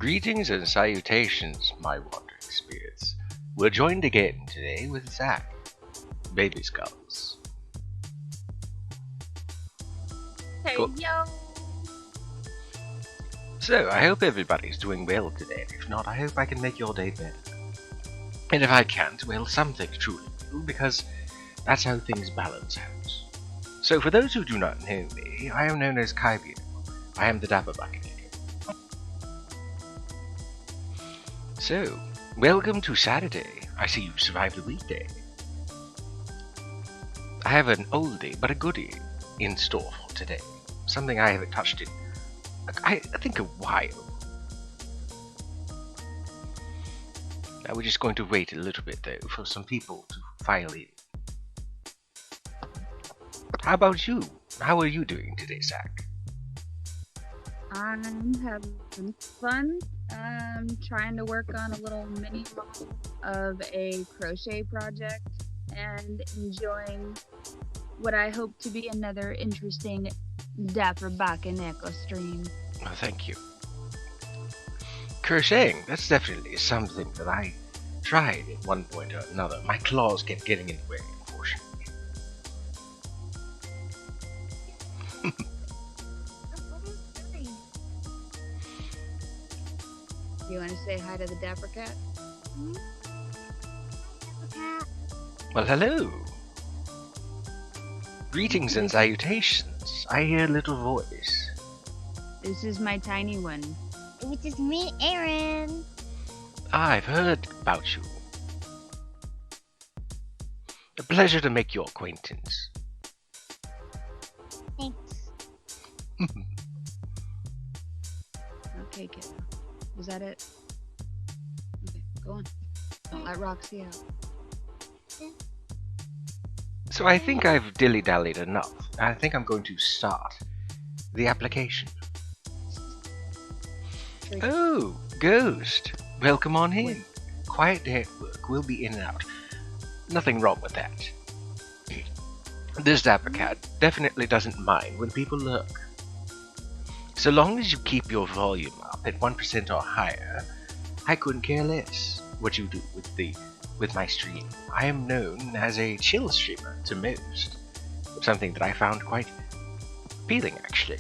Greetings and salutations, my wandering spirits. We're joined again today with Zack, Baby Skulls. Hey, Cool. yo! So, I hope everybody's doing well today. If not, I hope I can make your day better. And if I can't, well, something truly will, because that's how things balance out. So, for those who do not know me, I am known as Kybio. I am the dapper buccaneer. So, welcome to Saturday. I see you survived the weekday. I have an oldie but a goodie in store for today. Something I haven't touched in, I think, a while. Now we're just going to wait a little bit though for some people to file in. How about you? How are you doing today, Zack? I'm having fun. I'm trying to work on a little mini model of a crochet project and enjoying what I hope to be another interesting Dapper Bakaneko stream. Oh, thank you. Crocheting, that's definitely something that I tried at one point or another. My claws kept getting in the way, unfortunately. You want to say hi to the Dapper Cat? Well, hello. Greetings and salutations. I hear a little voice. This is my tiny one. Which is me, Aaron. I've heard about you. A pleasure to make your acquaintance. Thanks. Okay, kiddo. Was that it? Okay, go on. Don't let Roxy out. So I think I've dilly-dallied enough. I think I'm going to start the application. Oh, Ghost. Welcome on in. Quiet day at work. We'll be in and out. Nothing wrong with that. This dapper cat definitely doesn't mind when people lurk. So long as you keep your volume up at 1% or higher, I couldn't care less what you do with my stream. I am known as a chill streamer to most. Something that I found quite appealing, actually.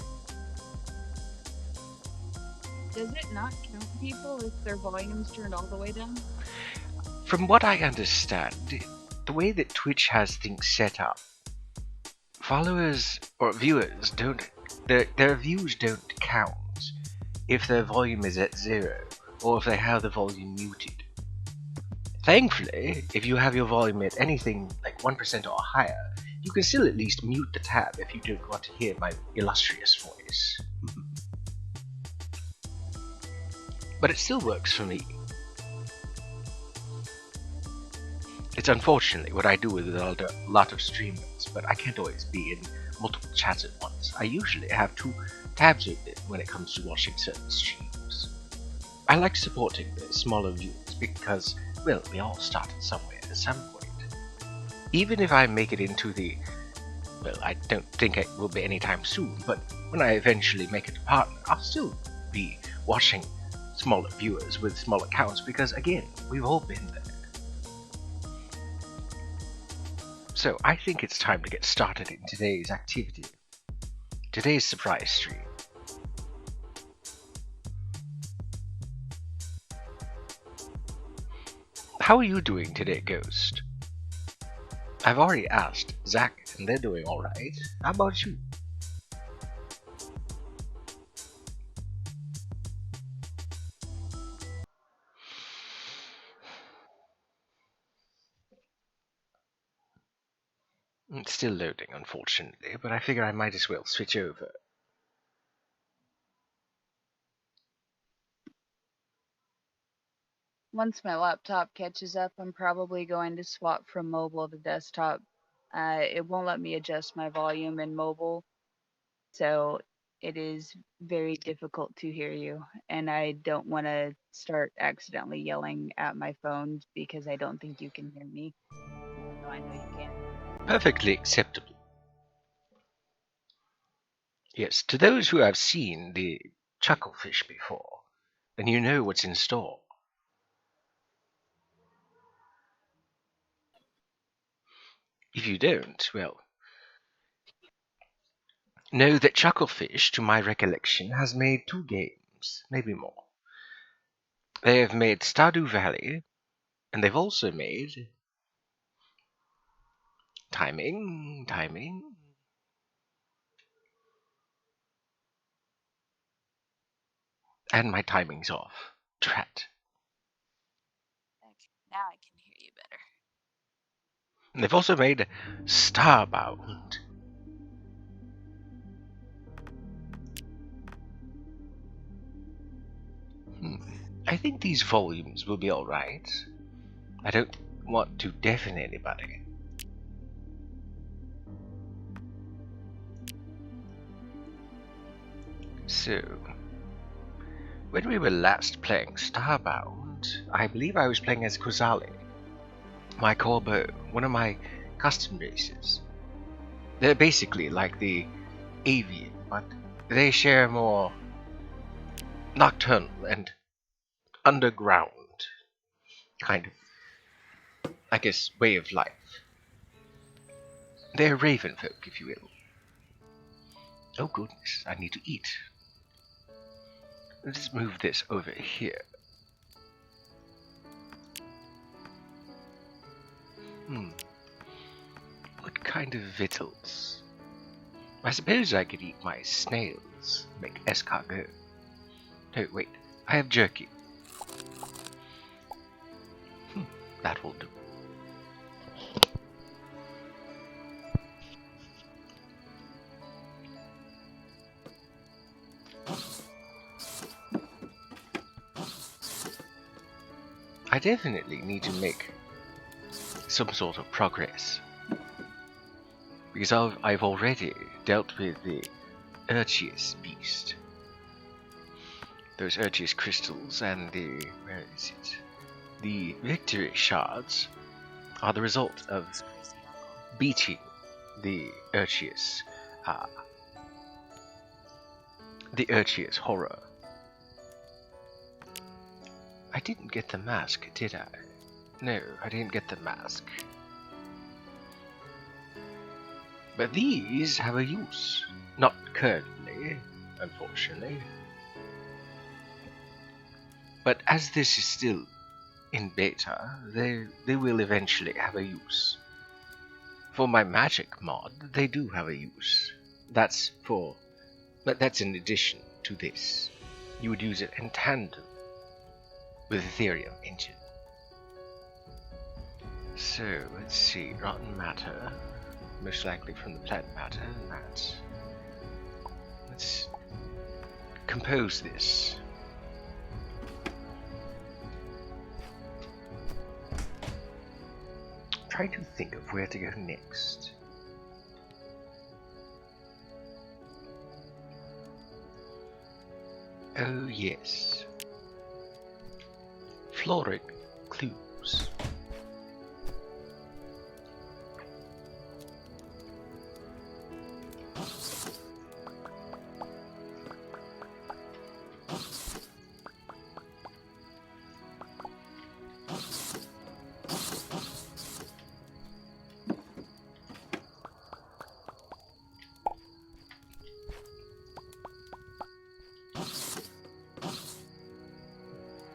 Does it not count people if their volume's turned all the way down? From what I understand, the way that Twitch has things set up, followers or viewers don't, their views don't count if their volume is at 0 or if they have the volume muted. Thankfully, if you have your volume at anything like 1% or higher, you can still at least mute the tab if you don't want to hear my illustrious voice. But it still works for me. It's unfortunately what I do with a lot of streamers, but I can't always be in multiple chats at once. I usually have 2 tabs open when it comes to watching certain streams. I like supporting the smaller viewers because, well, we all started somewhere at some point. Even if I make it into the, well, I don't think it will be anytime soon, but when I eventually make it a partner, I'll still be watching smaller viewers with small accounts because, again, we've all been there. So I think it's time to get started in today's activity. Today's surprise stream. How are you doing today, Ghost? I've already asked Zack, and they're doing alright. How about you? It's still loading, unfortunately, but I figure I might as well switch over. Once my laptop catches up, I'm probably going to swap from mobile to desktop. It won't let me adjust my volume in mobile, so it is very difficult to hear you. And I don't want to start accidentally yelling at my phone because I don't think you can hear me. Even though I know you can. Perfectly acceptable. Yes, to those who have seen the Chucklefish before, and you know what's in store. If you don't, well, know that Chucklefish, to my recollection, has made 2 games, maybe more. They have made Stardew Valley, and they've also made... Timing. And my timing's off. Drat. Okay, now I can hear you better. And they've also made Starbound. I think these volumes will be alright. I don't want to deafen anybody. So, when we were last playing Starbound, I believe I was playing as Kozali, my Corbeau, one of my custom races. They're basically like the avian, but they share more nocturnal and underground kind of, I guess, way of life. They're raven folk, if you will. Oh goodness, I need to eat. Let's move this over here. What kind of victuals? I suppose I could eat my snails, make escargot. No, wait, I have jerky. That will do. I definitely need to make some sort of progress. Because I've already dealt with the Urchius beast. Those Urchius crystals and the... where is it? The victory shards are the result of beating the Urchius horror. I didn't get the mask, did I? No, I didn't get the mask. But these have a use. Not currently, unfortunately. But as this is still in beta, they will eventually have a use. For my magic mod, they do have a use. That's in addition to this. You would use it in tandem with Aetherium Engine. So, let's see, rotten matter, most likely from the plant matter, and that. Let's compose this. Try to think of where to go next. Oh yes. Floric clues.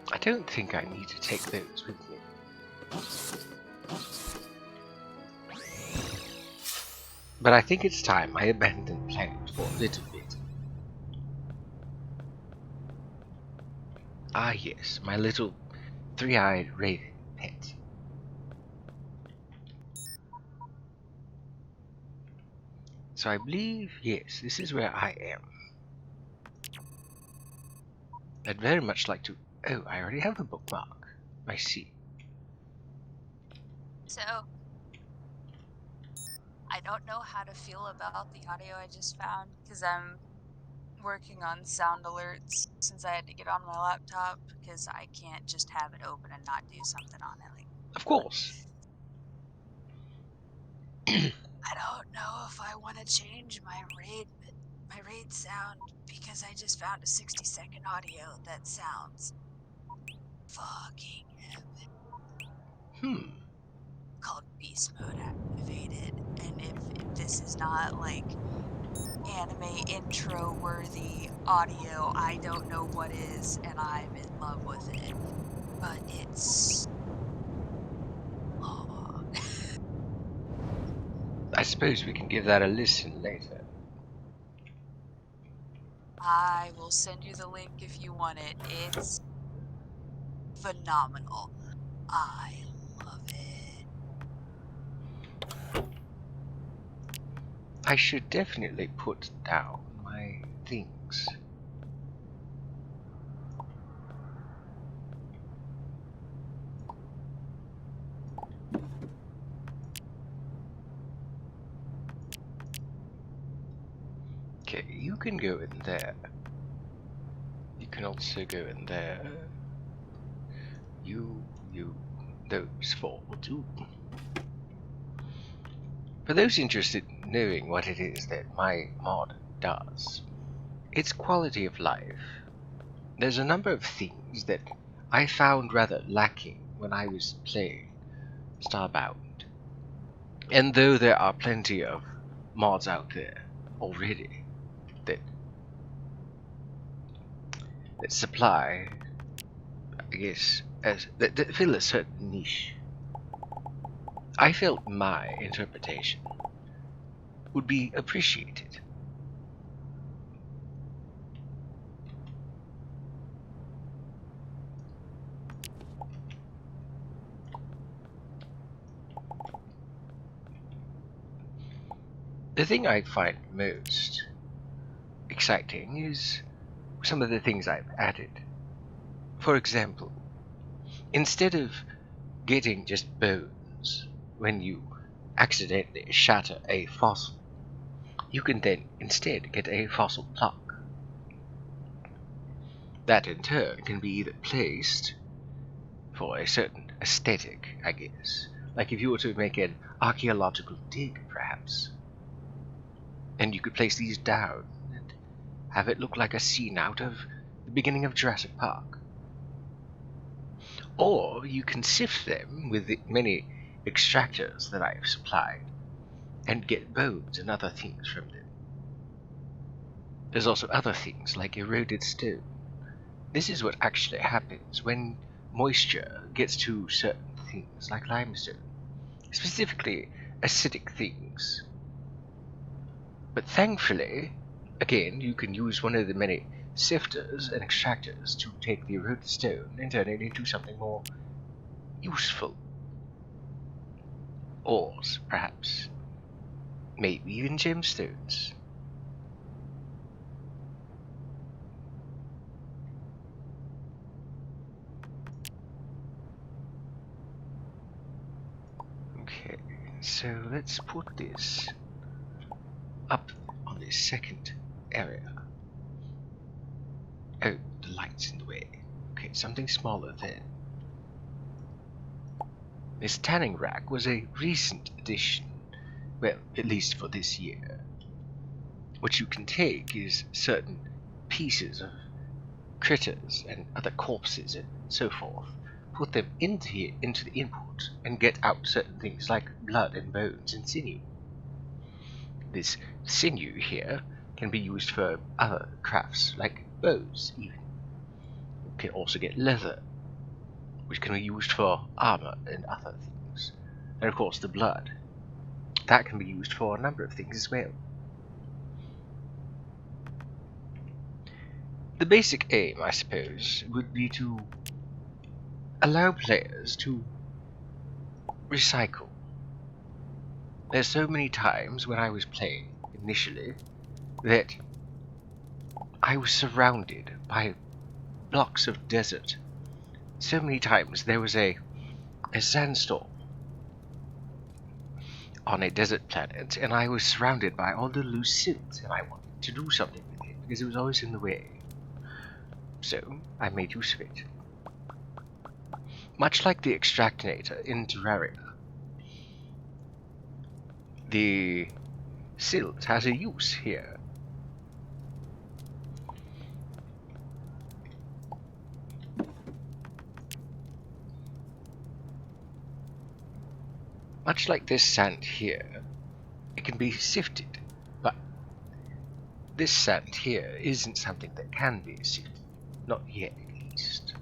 I don't think I need to take those with me. But I think it's time I abandoned planet for a little bit. Ah yes, my little three-eyed raven pet. So I believe, yes, this is where I am. I'd very much like to... Oh, I already have the bookmark. I see. So, I don't know how to feel about the audio I just found, because I'm working on sound alerts since I had to get on my laptop, because I can't just have it open and not do something on it. Of course. I don't know if I want to change my raid my raid sound, because I just found a 60-second audio that sounds fucking Hmm. called beast mode activated. And if this is not like anime intro worthy audio, I don't know what is, and I'm in love with it. But it's long. I suppose we can give that a listen later. I will send you the link if you want it. It's phenomenal. I love it. I should definitely put down my things. Okay, you can go in there. You can also go in there. You, those four will do. For those interested in knowing what it is that my mod does, it's quality of life. There's a number of things that I found rather lacking when I was playing Starbound. And though there are plenty of mods out there already that supply, I guess, that fill a certain niche, I felt my interpretation would be appreciated. The thing I find most exciting is some of the things I've added. For example, instead of getting just bones when you accidentally shatter a fossil, you can then instead get a fossil block. That in turn can be either placed for a certain aesthetic, I guess. Like if you were to make an archaeological dig, perhaps. And you could place these down and have it look like a scene out of the beginning of Jurassic Park. Or you can sift them with the many extractors that I have supplied and get bones and other things from them. There's also other things like eroded stone. This is what actually happens when moisture gets to certain things like limestone, specifically acidic things. But thankfully, again, you can use one of the many sifters and extractors to take the eroded stone and turn it into something more useful. Ores, perhaps. Maybe even gemstones. Okay, so let's put this up on the second area. Oh, the light's in the way. Okay, something smaller then. This tanning rack was a recent addition. Well, at least for this year. What you can take is certain pieces of critters and other corpses and so forth, put them into the input, and get out certain things like blood and bones and sinew. This sinew here can be used for other crafts, like bows even. You can also get leather, which can be used for armor and other things. And of course the blood. That can be used for a number of things as well. The basic aim, I suppose, would be to allow players to recycle. There's so many times when I was playing initially that I was surrounded by blocks of desert. So many times there was a sandstorm on a desert planet, and I was surrounded by all the loose silt, and I wanted to do something with it because it was always in the way. So I made use of it. Much like the extractinator in Terraria, the silt has a use here. much like this sand here, it can be sifted, but this sand here isn't something that can be sifted. Not yet, at least.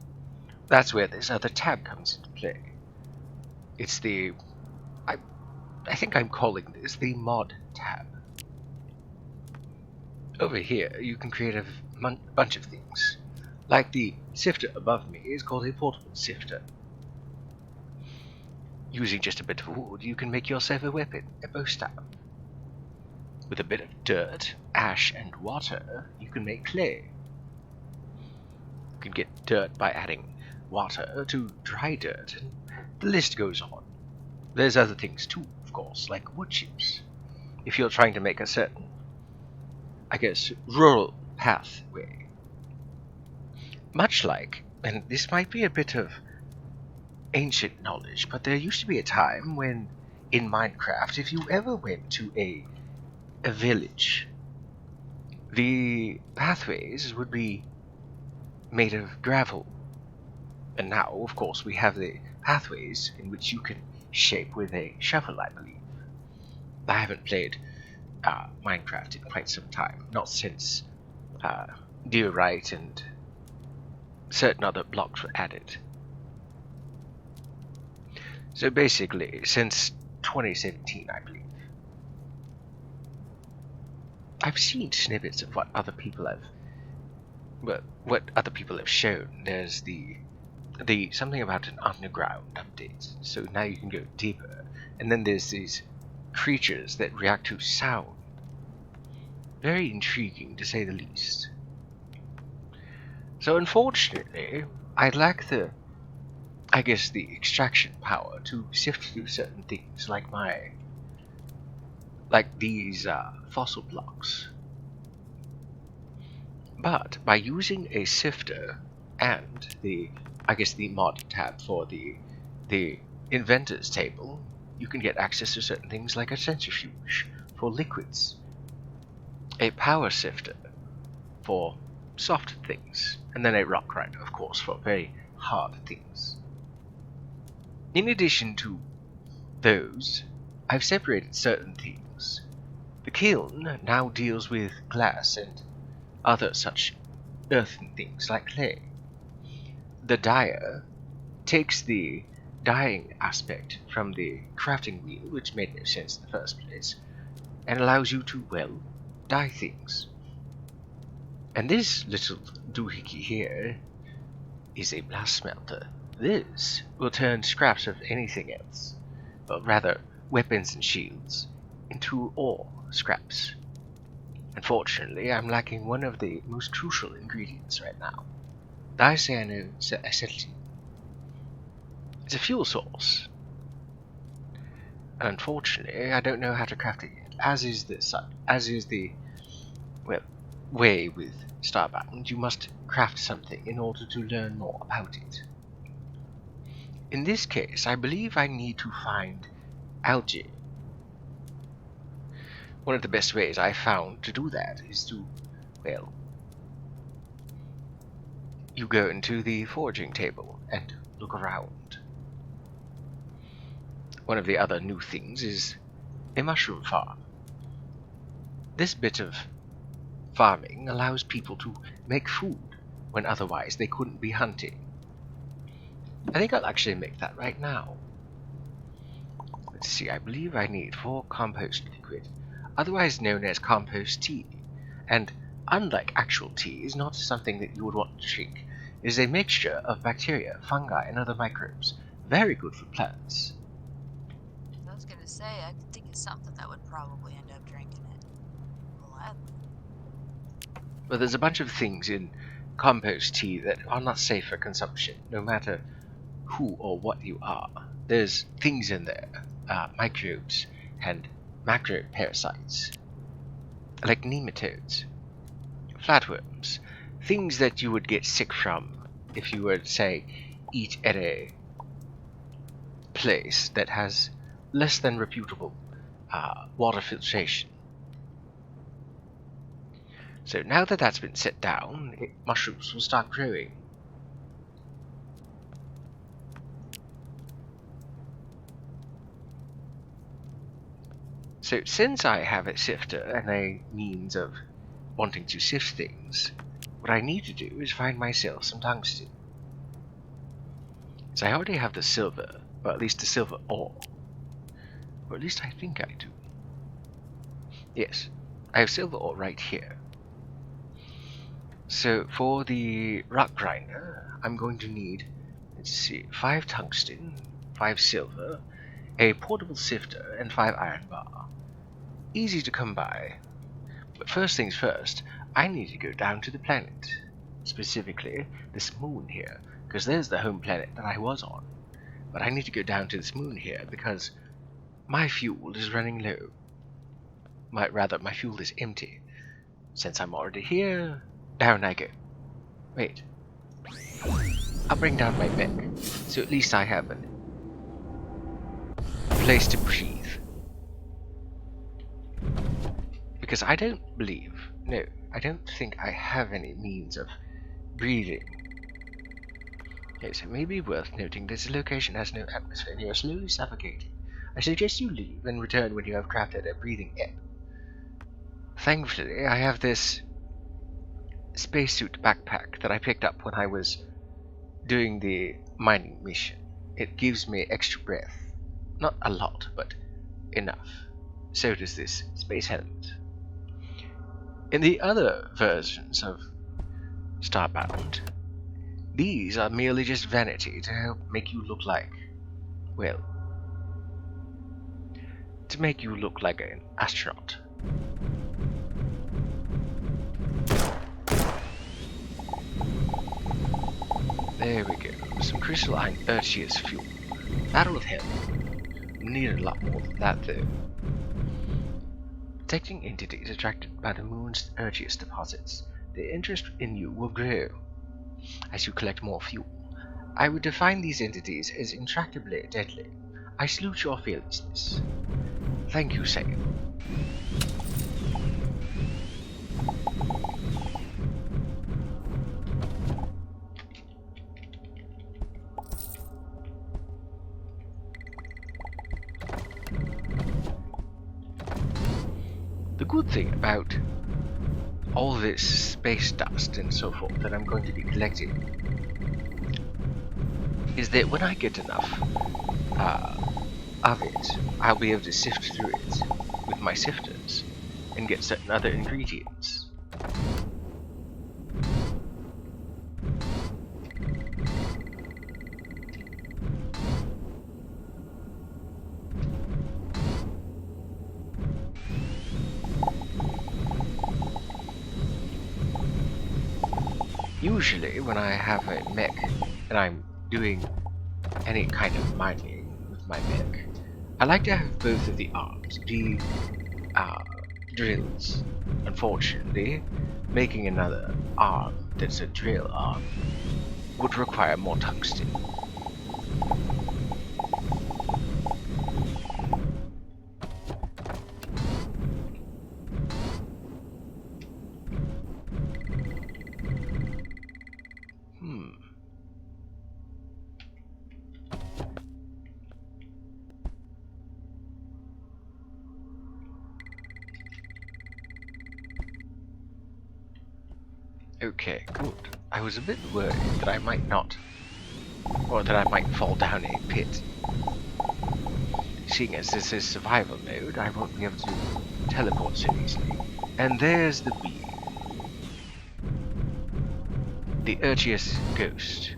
That's where this other tab comes into play. It's the... I think I'm calling this the mod tab. Over here, you can create a bunch of things. Like the sifter above me is called a portable sifter. Using just a bit of wood, you can make yourself a weapon, a bow staff. With a bit of dirt, ash, and water, you can make clay. You can get dirt by adding water to dry dirt, and the list goes on. There's other things too, of course, like wood chips. If you're trying to make a certain, I guess, rural pathway. Much like, and this might be a bit of ancient knowledge, but there used to be a time when, in Minecraft, if you ever went to a village, the pathways would be made of gravel. And now, of course, we have the pathways in which you can shape with a shovel, I believe. I haven't played Minecraft in quite some time, not since diorite and certain other blocks were added. So basically, since 2017, I believe, I've seen snippets of what other people have, shown. There's the something about an underground update, so now you can go deeper. And then there's these creatures that react to sound. Very intriguing, to say the least. So unfortunately, I lack the extraction power to sift through certain things, like these fossil blocks. But by using a sifter and the mod tab for the inventors table, you can get access to certain things like a centrifuge for liquids, a power sifter for soft things, and then a rock grinder, of course, for very hard things. In addition to those, I've separated certain things. The kiln now deals with glass and other such earthen things like clay. The dyer takes the dyeing aspect from the crafting wheel, which made no sense in the first place, and allows you to, well, dye things. And this little doohickey here is a blast smelter. This will turn scraps of anything else, or rather weapons and shields, into ore scraps. Unfortunately, I'm lacking one of the most crucial ingredients right now. Dicyanoacetylene. It's a fuel source. And unfortunately, I don't know how to craft it yet. As is the way with Starbound, you must craft something in order to learn more about it. In this case, I believe I need to find algae. One of the best ways I found to do that is to, well, you go into the foraging table and look around. One of the other new things is a mushroom farm. This bit of farming allows people to make food when otherwise they couldn't be hunting. I think I'll actually make that right now. Let's see, I believe I need 4 compost liquid, otherwise known as compost tea. And unlike actual tea, is not something that you would want to drink. It is a mixture of bacteria, fungi, and other microbes. Very good for plants. I was gonna say, I think it's something that would probably end up drinking it. Gladly. But there's a bunch of things in compost tea that are not safe for consumption, no matter who or what you are. There's things in there, microbes and macro parasites, like nematodes, flatworms, things that you would get sick from if you were to, say, eat at a place that has less than reputable water filtration. So now that that's been set down, mushrooms will start growing. So since I have a sifter and a means of wanting to sift things, what I need to do is find myself some tungsten. So I already have the silver, or at least the silver ore. Or at least I think I do. Yes, I have silver ore right here. So for the rock grinder, I'm going to need, let's see, 5 tungsten, 5 silver, a portable sifter, and 5 iron bar. Easy to come by. But first things first, I need to go down to the planet. Specifically, this moon here, because there's the home planet that I was on. But I need to go down to this moon here because my fuel is running low. My fuel is empty. Since I'm already here, down I go. Wait. I'll bring down my mech, so at least I have a place to breathe. Because I don't think I have any means of breathing. Yes, it may be worth noting this location has no atmosphere and you are slowly suffocating. I suggest you leave and return when you have crafted a breathing air. Thankfully, I have this spacesuit backpack that I picked up when I was doing the mining mission. It gives me extra breath. Not a lot, but enough. So does this space helmet. In the other versions of Starbound, these are merely just vanity to help make you look like, well, to make you look like an astronaut. There we go. Some crystalline Urchius fuel. That'll help. Need a lot more than that though. Detecting entities attracted by the moon's Urchius deposits. The interest in you will grow as you collect more fuel. I would define these entities as intractably deadly. I salute your fearlessness. Thank you, Zack. The good thing about all this space dust and so forth that I'm going to be collecting is that when I get enough of it, I'll be able to sift through it with my sifters and get certain other ingredients. Usually when I have a mech and I'm doing any kind of mining with my mech, I like to have both of the arms, the drills. Unfortunately, making another arm that's a drill arm would require more tungsten. Okay, good. I was a bit worried that I might not, or that I might fall down a pit. Seeing as this is survival mode, I won't be able to teleport so easily. And there's the beam. The Urchius Ghost.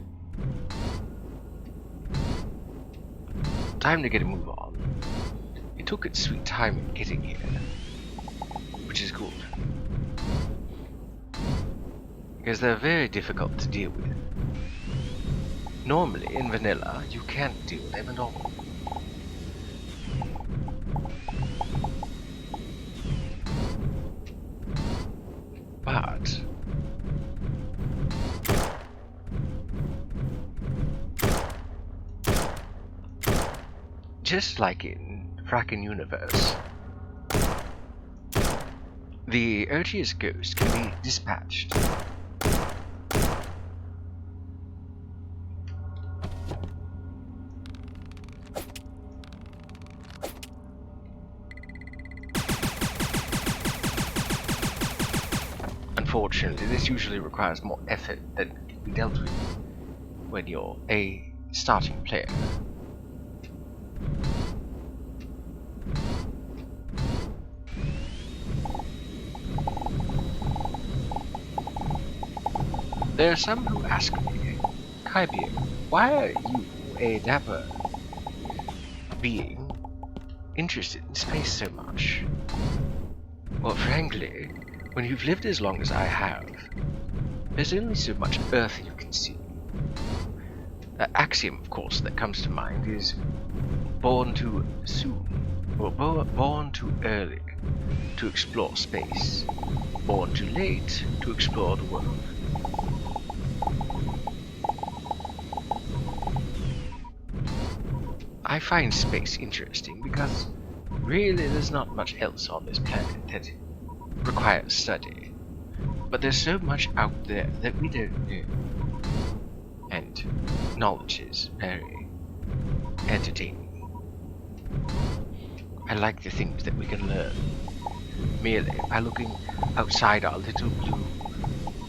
Time to get a move on. It took its sweet time in getting here, which is good. Because they're very difficult to deal with. Normally, in vanilla, you can't deal with them at all. But just like in Frackin' Universe, the Urchius Ghost can be dispatched. Unfortunately, this usually requires more effort than can be dealt with when you're a starting player. There are some who ask me, Kaibier, why are you, a dapper being, interested in space so much? Well, frankly, when you've lived as long as I have, there's only so much Earth you can see. That axiom, of course, that comes to mind is born too soon, or born too early to explore space, born too late to explore the world. I find space interesting because really there's not much else on this planet that requires study. But there's so much out there that we don't know. And knowledge is very entertaining. I like the things that we can learn merely by looking outside our little blue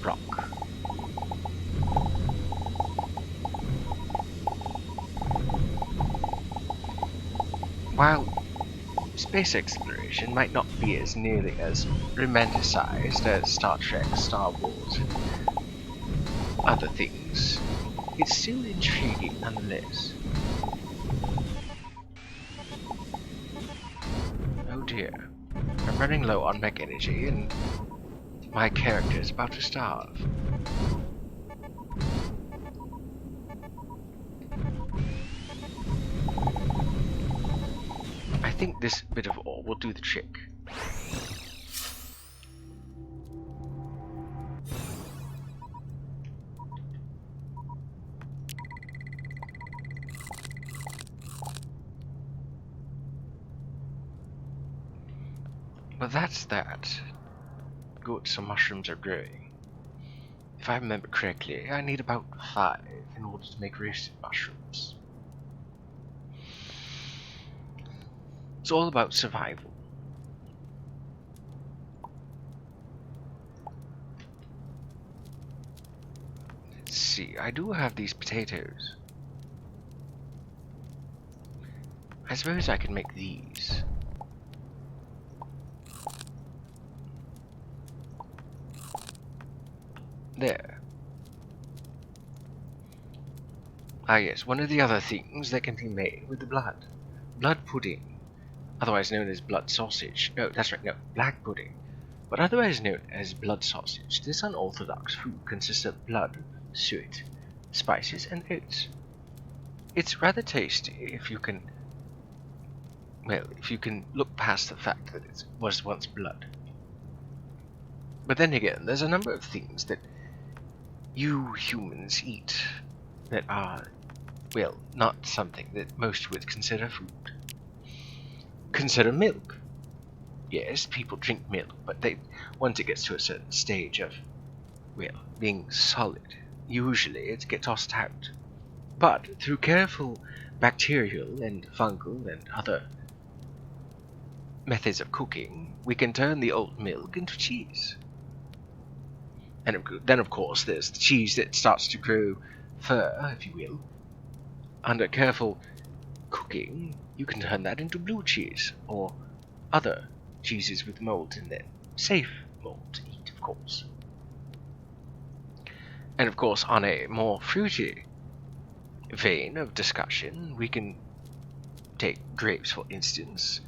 rock. While space exploration might not be as nearly as romanticized as Star Trek, Star Wars, and other things, it's still intriguing nonetheless. Oh dear, I'm running low on mech energy and my character is about to starve. I think this bit of ore will do the trick. But that's that. Good, some mushrooms are growing. If I remember correctly, I need about 5 in order to make roasted mushrooms. It's all about survival. Let's see, I do have these potatoes. I suppose I can make these. There. Ah yes, one of the other things that can be made with the blood. Blood pudding. Otherwise known as blood sausage. No, that's right, no, black pudding. But otherwise known as blood sausage, this unorthodox food consists of blood, suet, spices, and oats. It's rather tasty if you can, well, if you can look past the fact that it was once blood. But then again, there's a number of things that you humans eat that are, well, not something that most would consider food. Consider milk. Yes, people drink milk, but once it gets to a certain stage of, well, being solid, usually it gets tossed out. But through careful bacterial and fungal and other methods of cooking, we can turn the old milk into cheese. And then, of course, there's the cheese that starts to grow fur, if you will. Under careful cooking, you can turn that into blue cheese, or other cheeses with mold in them. Safe mold to eat, of course. And of course, on a more fruity vein of discussion, we can take grapes, for instance,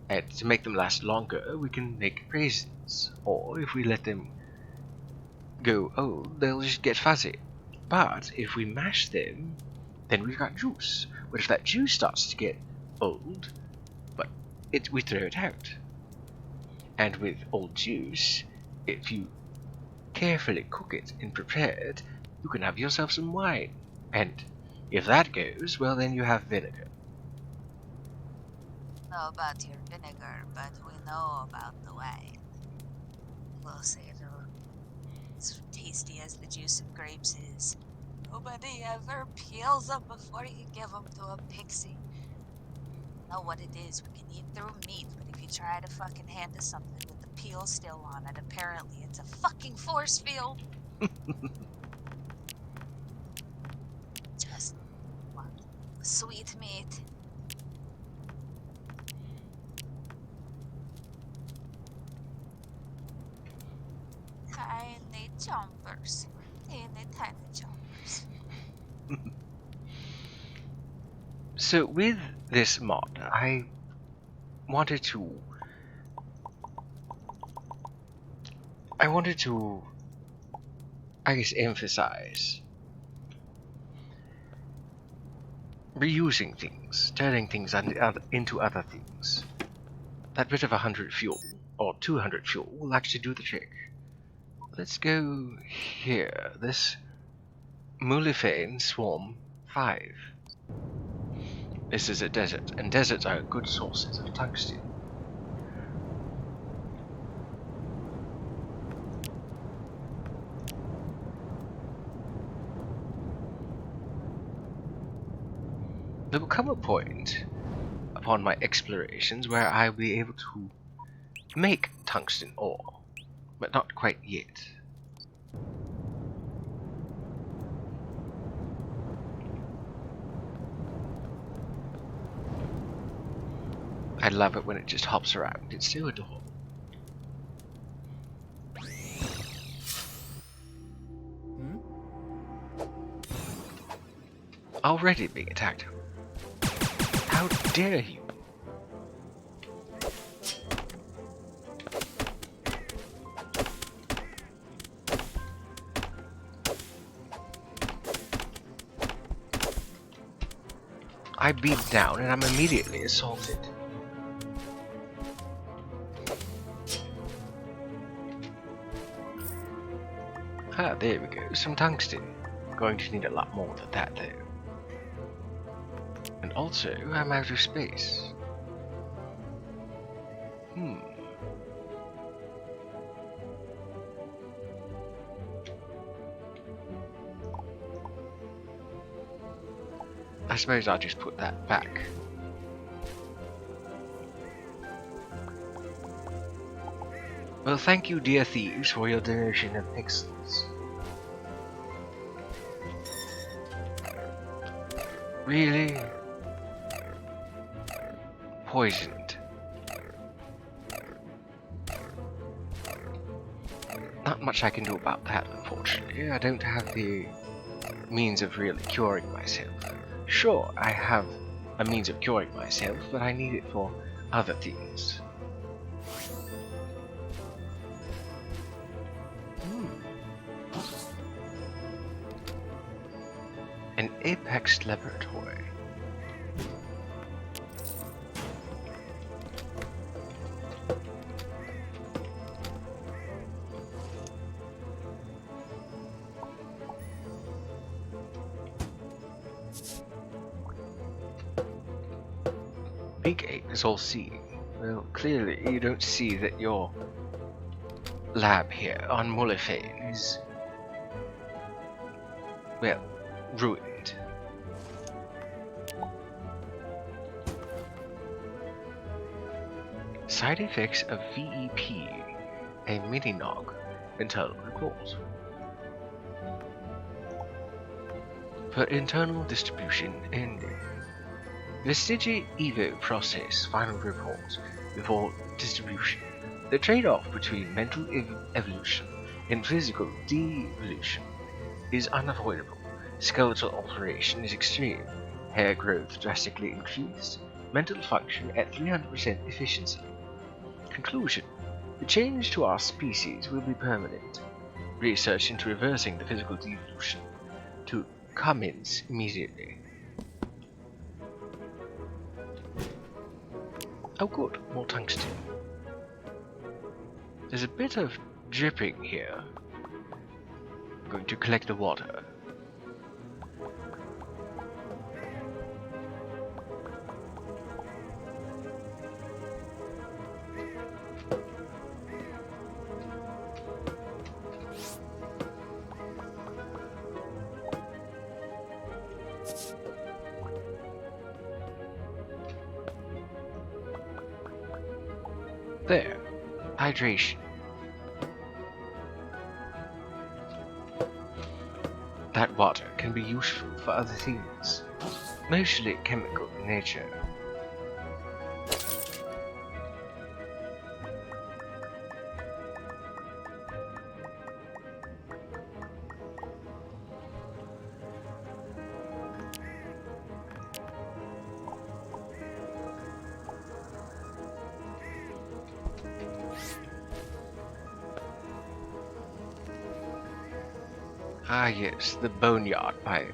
and to make them last longer, we can make raisins. Or if we let them go old, they'll just get fuzzy. But if we mash them, then we've got juice. But if that juice starts to get old, we throw it out. And with old juice, if you carefully cook it and prepare it, you can have yourself some wine. And if that goes, well, then you have vinegar. Know about your vinegar, but we know about the wine. We'll say it'll as tasty as the juice of grapes is. Nobody ever peels them before you give them to a pixie. Know what it is, we can eat through meat, but if you try to fucking hand us something with the peel still on it. Apparently, it's a fucking force field. Just want sweet meat. Tiny jumpers. Teeny tiny jumpers. So with this mod, I wanted to I guess emphasize reusing things, turning things into other things. That bit of 100 fuel, or 200 fuel, will actually do the trick. Let's go here. This Mulifane Swarm 5. This is a desert, and deserts are good sources of tungsten. There will come a point upon my explorations where I will be able to make tungsten ore, but not quite yet. I love it when it just hops around. It's so adorable. Already being attacked. How dare you? I beat down and I'm immediately assaulted. Ah, there we go. Some tungsten. Going to need a lot more than that though. And also, I'm out of space. I suppose I'll just put that back. Well, thank you, dear thieves, for your donation of pixels. Really? Poisoned. Not much I can do about that, unfortunately. I don't have the means of really curing myself. Sure, I have a means of curing myself, but I need it for other things. An Apex laboratory. Big Ape is all seeing. Well, clearly you don't see that your lab here on Mulifane is, well, ruined. Side effects of VEP, a mini-nog, internal report. For internal distribution ending. Vestige Evo process final report before distribution. The trade-off between mental evolution and physical devolution is unavoidable. Skeletal alteration is extreme. Hair growth drastically increased. Mental function at 300% efficiency. Conclusion. The change to our species will be permanent. Research into reversing the physical devolution to commence immediately. Oh good, more tungsten. There's a bit of dripping here. I'm going to collect the water. There. Hydration. That water can be useful for other things, mostly chemical in nature. Ah yes, the boneyard biome.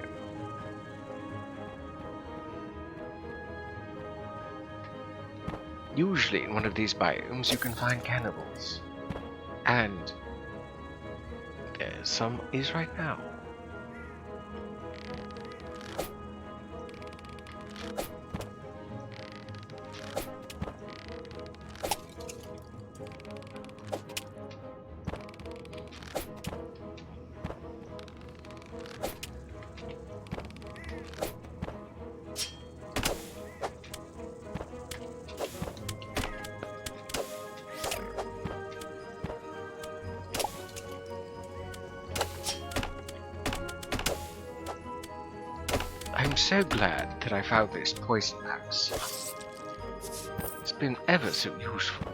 Usually in one of these biomes you can find cannibals. And there some is right now. I'm so glad that I found this poison axe. It's been ever so useful.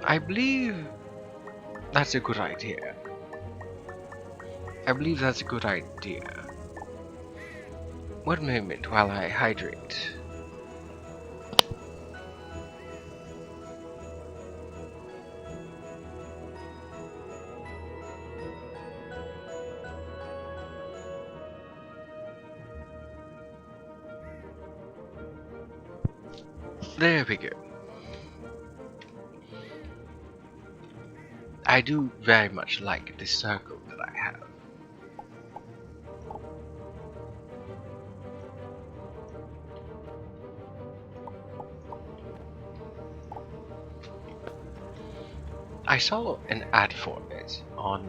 I believe that's a good idea. I believe that's a good idea. One moment while I hydrate. There we go. I do very much like this circle that I have. I saw an ad for it on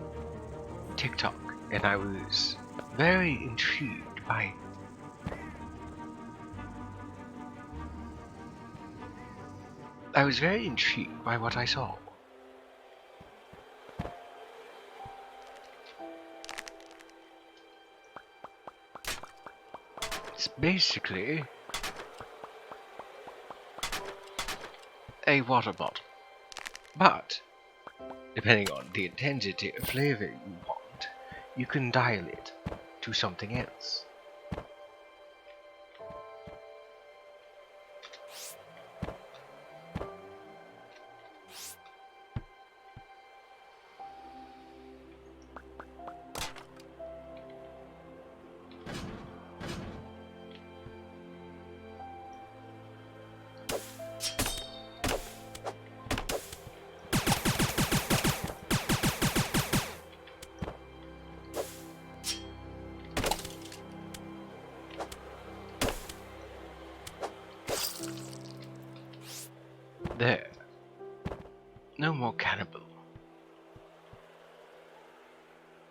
TikTok and I was very intrigued by what I saw. It's basically a water bottle, but depending on the intensity of flavor you want, you can dial it to something else. There. No more cannibal.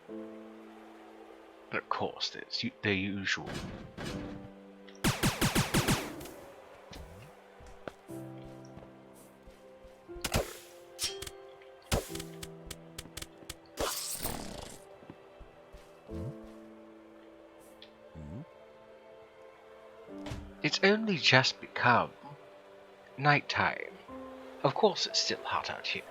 And of course, there's the usual. It's only just become nighttime. Of course it's still hot out here.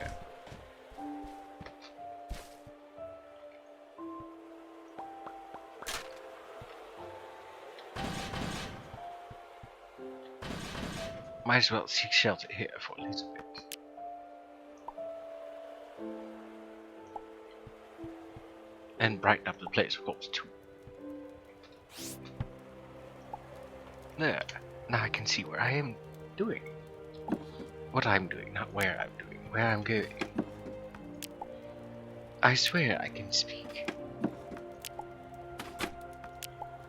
Might as well seek shelter here for a little bit. And brighten up the place, of course, too. There. Now I can see where I am doing. What I'm doing, not where I'm doing. Where I'm going. I swear I can speak.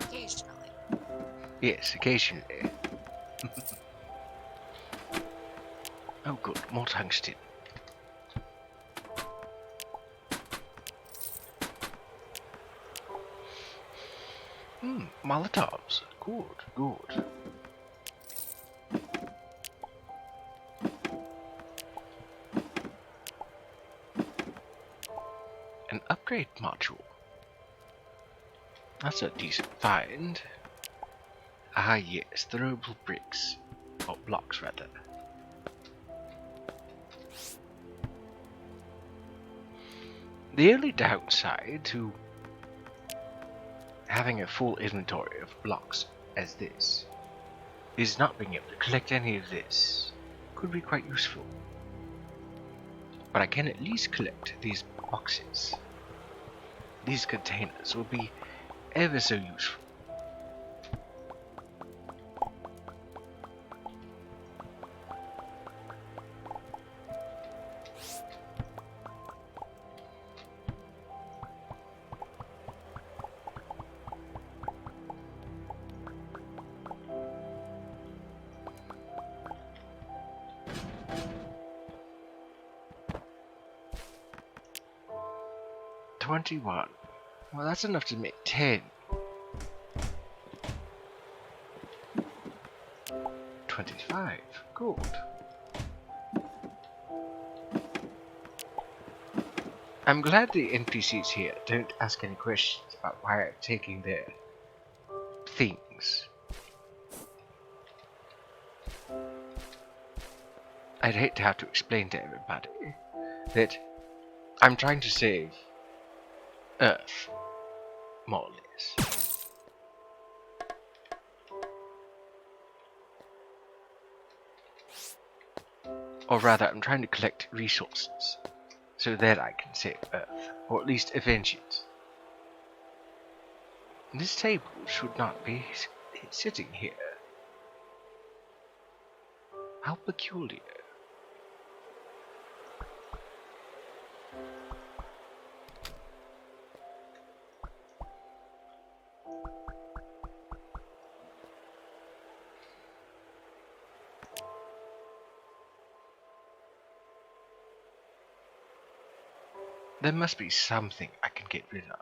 Occasionally. Yes, occasionally. Oh good, more tungsten. Molotovs. Good, good. An upgrade module. That's a decent find. Ah yes, throwable bricks. Or blocks rather. The only downside to having a full inventory of blocks as this is not being able to collect any of this. Could be quite useful. But I can at least collect these boxes. These containers will be ever so useful. $21. Well, that's enough to make 10. 25. Good. I'm glad the NPCs here don't ask any questions about why I'm taking their things. I'd hate to have to explain to everybody that I'm trying to save Earth, more or less. Or rather, I'm trying to collect resources so that I can save Earth, or at least avenge it. This table should not be sitting here. How peculiar. There must be something I can get rid of.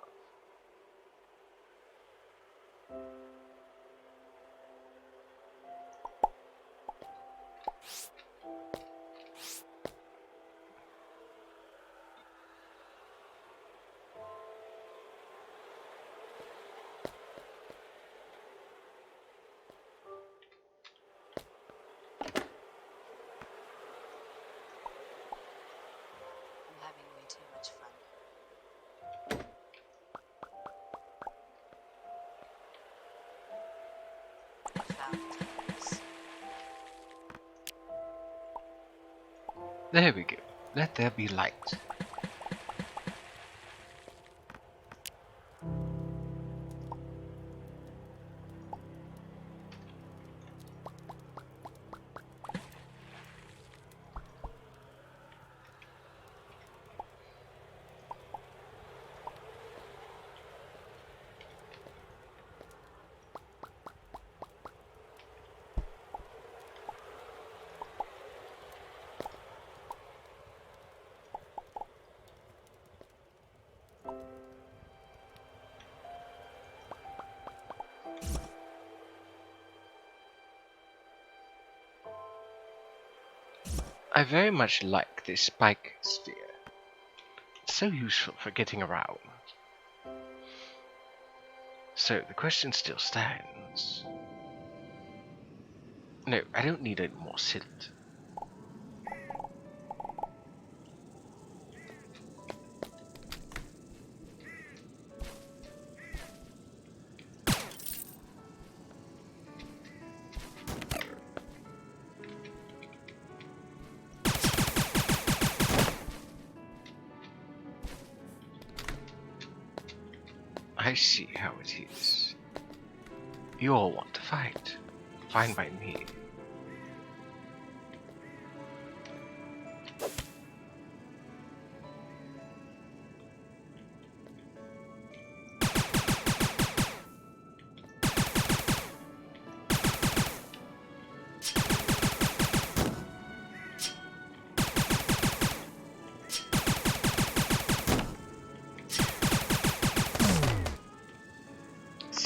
I'm having way too much fun. I found things. There we go. Let there be light. I very much like this spike sphere. It's so useful for getting around. So the question still stands. No, I don't need any more silt. I see how it is. You all want to fight. Fine by me.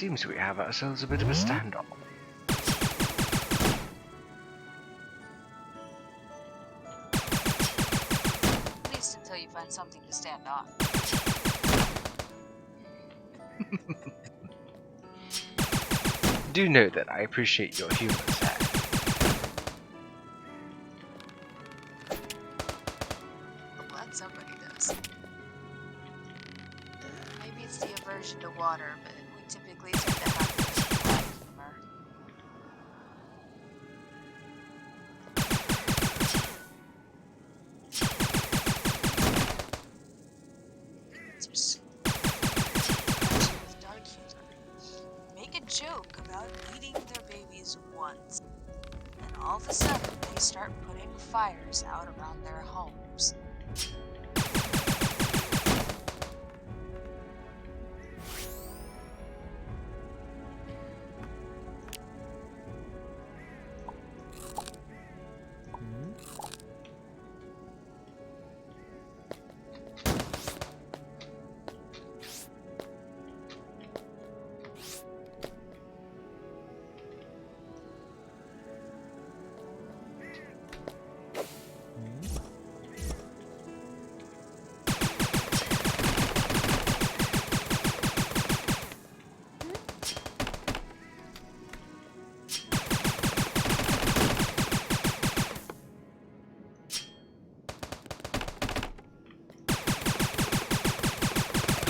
seems we have ourselves a bit of a standoff. At least until you find something to stand on. Do know that I appreciate your humor, Zack. I'm glad somebody does. Maybe it's the aversion to water, but we typically tend to have black humor. Just with dark humor. Make a joke about eating their babies once, and all of a sudden they start putting fires out around their homes.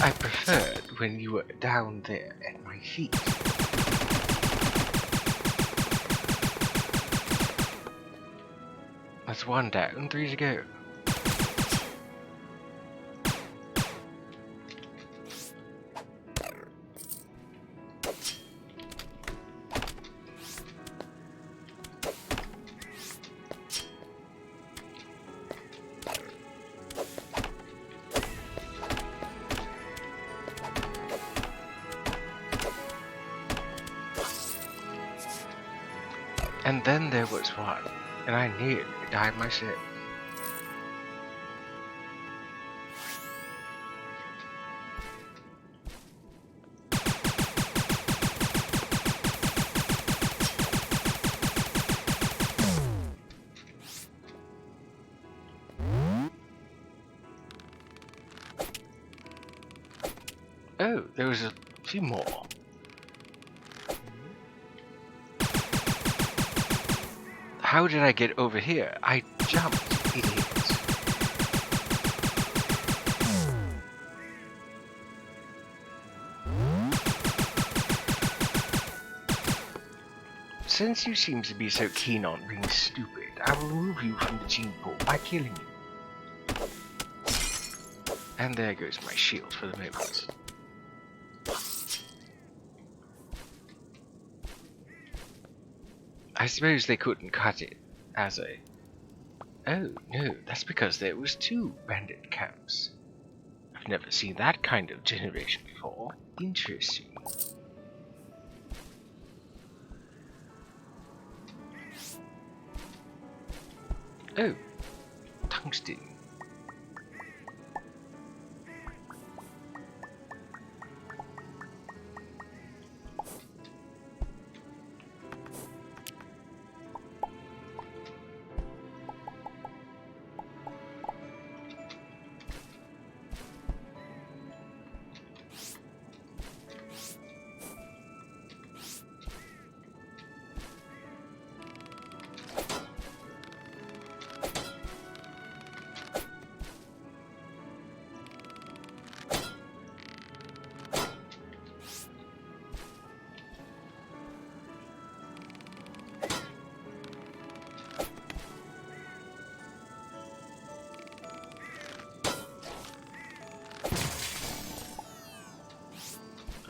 I preferred when you were down there at my feet. That's 1 down, 3 to go. And then there was one, and I nearly died myself. Oh, there was a few more. How did I get over here? I jumped, idiot. Since you seem to be so keen on being stupid, I will remove you from the gene pool by killing you. And there goes my shield for the moment. I suppose they couldn't cut it as a... Oh, no, that's because there was 2 bandit camps. I've never seen that kind of generation before. Interesting. Oh, tungsten.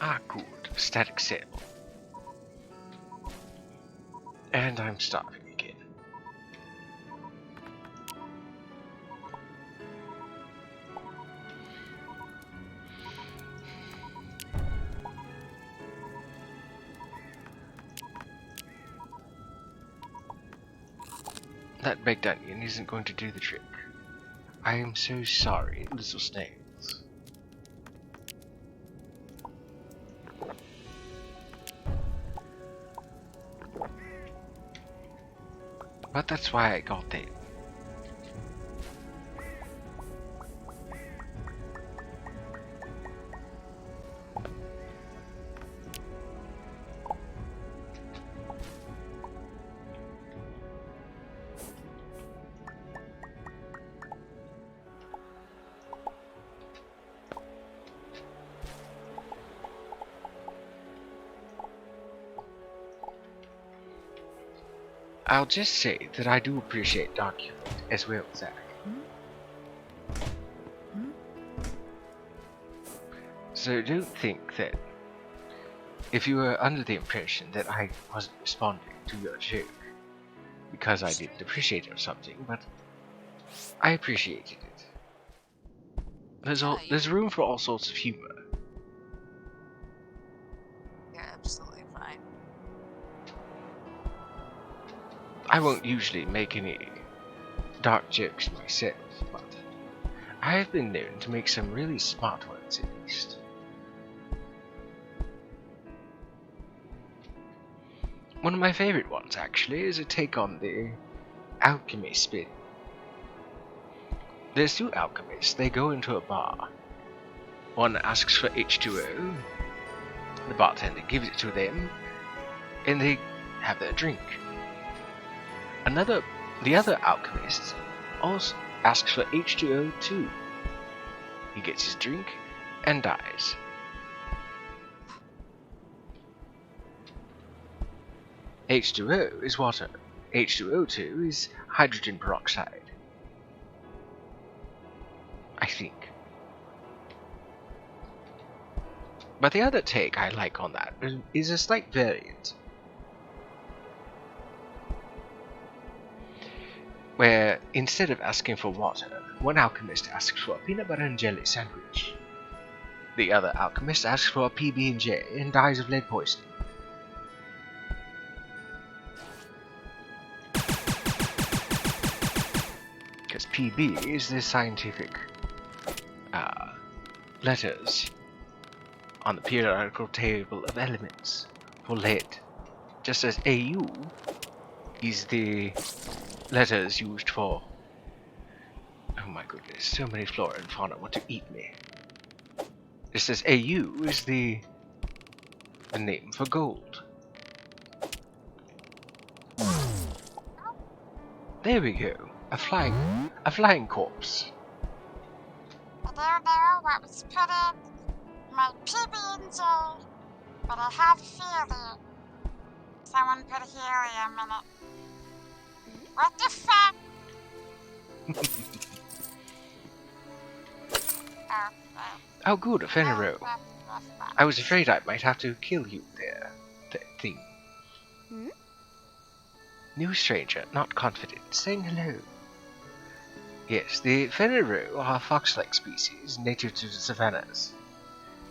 Ah, good. Static sail. And I'm starving again. That baked onion isn't going to do the trick. I am so sorry, little snails. But that's why I got them. I'll just say that I do appreciate dark humor as well, Zack. So don't think that if you were under the impression that I wasn't responding to your joke because I didn't appreciate it or something, but I appreciated it. There's room for all sorts of humor. You're absolutely fine. I won't usually make any dark jokes myself, but I have been known to make some really smart ones at least. One of my favorite ones, actually, is a take on the alchemy spin. There's two alchemists, they go into a bar. One asks for H2O, the bartender gives it to them, and they have their drink. The other alchemist also asks for H2O too. He gets his drink and dies. H2O is water. H2O2 is hydrogen peroxide. I think. But the other take I like on that is a slight variant. Where instead of asking for water, one alchemist asks for a peanut butter and jelly sandwich. The other alchemist asks for a PB&J and dies of lead poisoning. Because PB is the scientific letters on the periodical table of elements for lead, just as AU is the letters used for... Oh my goodness, so many flora and fauna want to eat me. Just as AU is the name for gold. There we go, a flying corpse. I don't know what was put in my PB&J, but I have a feeling someone put helium in it. What the fuck? Oh good, a Fenrir. I was afraid I might have to kill you there, thing. New stranger, not confident, saying hello. Yes, the Fenrir are a fox-like species native to the savannas.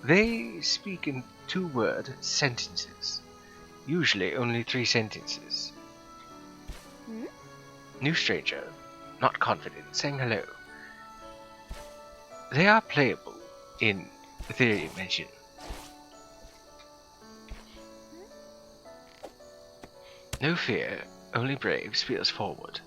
They speak in two-word sentences, usually only 3 sentences. New stranger, not confident, saying hello. They are playable in Aetherium Engine. No fear, only brave spears forward.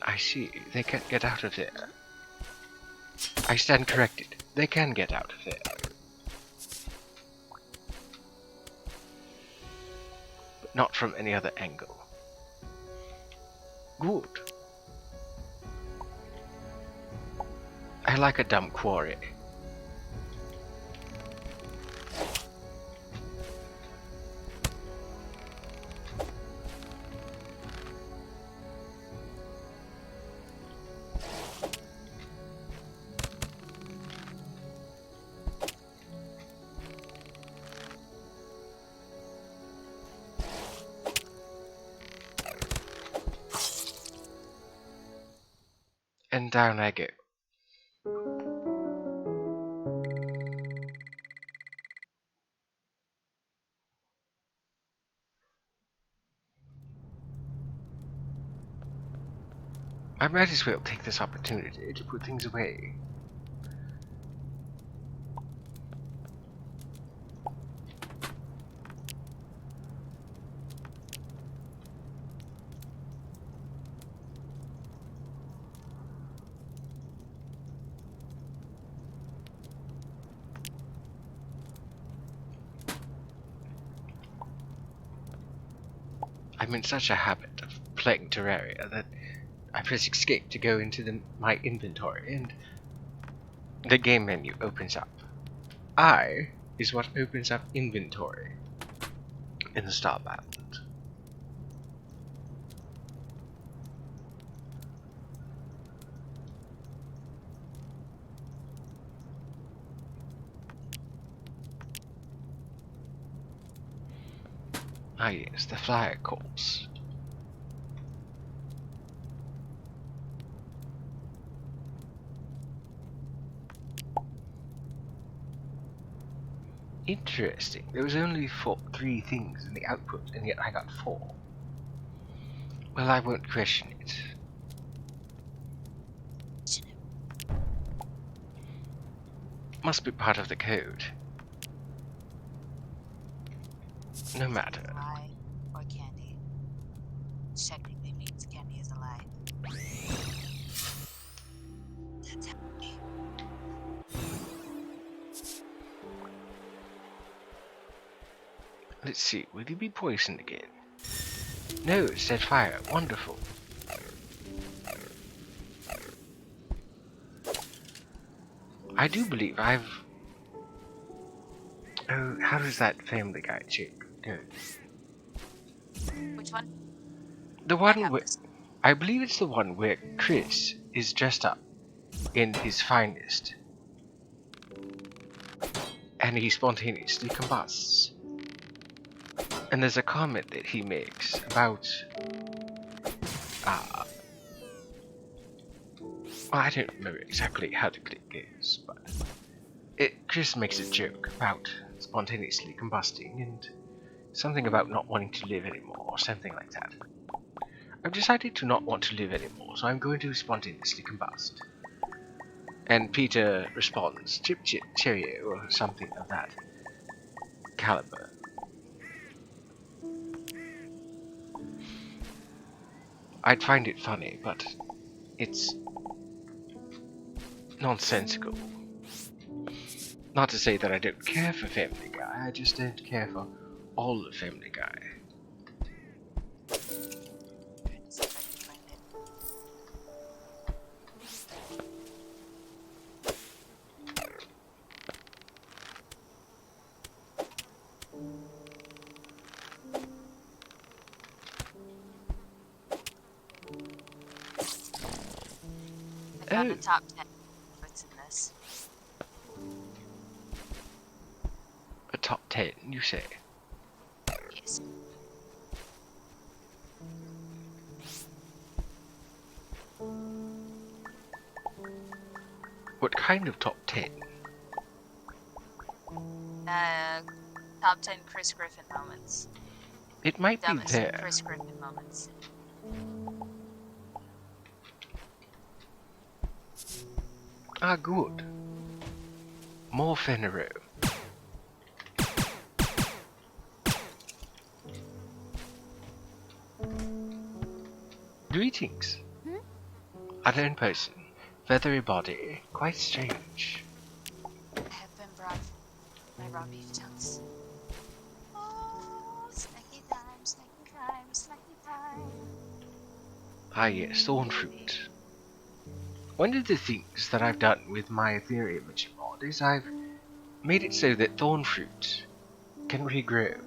I see, they can't get out of there. I stand corrected, they can get out of there. But not from any other angle. Good. I like a dumb quarry. And down I go. I might as well take this opportunity to put things away. I'm in such a habit of playing Terraria that I press escape to go into my inventory and the game menu opens up. I is what opens up inventory in the Starbound. Ah yes, the flyer calls. Interesting. There was only 3 things in the output, and yet I got 4. Well, I won't question it. Must be part of the code. No matter. Lie or candy. Which technically means candy is a lie. That's happy. Let's see, will you be poisoned again? No, it said fire. Wonderful. I do believe I've... Oh, how does that Family Guy chick go? Which one? The I one have where... this. I believe it's the one where Chris is dressed up in his finest. And he spontaneously combusts. And there's a comment that he makes about... well, I don't remember exactly how the clip goes, but... Chris makes a joke about spontaneously combusting and something about not wanting to live anymore, or something like that. I've decided to not want to live anymore, so I'm going to spontaneously combust. And Peter responds, chip chip cheerio, or something of that caliber. I'd find it funny, but it's nonsensical. Not to say that I don't care for Family Guy, I just don't care for all of Family Guy. Trying to see if I can find it. I found Oh. a top 10 what's in this. A top 10, you say? Yes. What kind of top 10? Top 10 Chris Griffin moments. It might be Dumbest there. Chris Griffin moments. Ah, good. More Fenero. Greetings. Unknown person. Feathery body. Quite strange. I have been brought my raw beef chunks. Oh, snacky time, snacky time, snacky time. Ah yes, thorn fruit. One of the things that I've done with my Aetherium Engine mod is I've made it so that thorn fruit can regrow.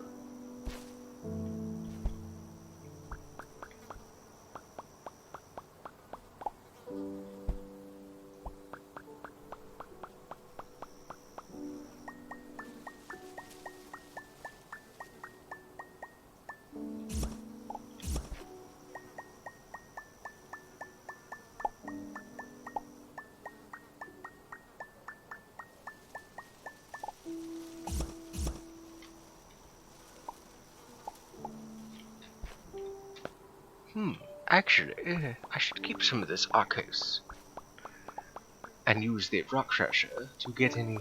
Actually, I should keep some of this Arcos and use the rock treasure to get any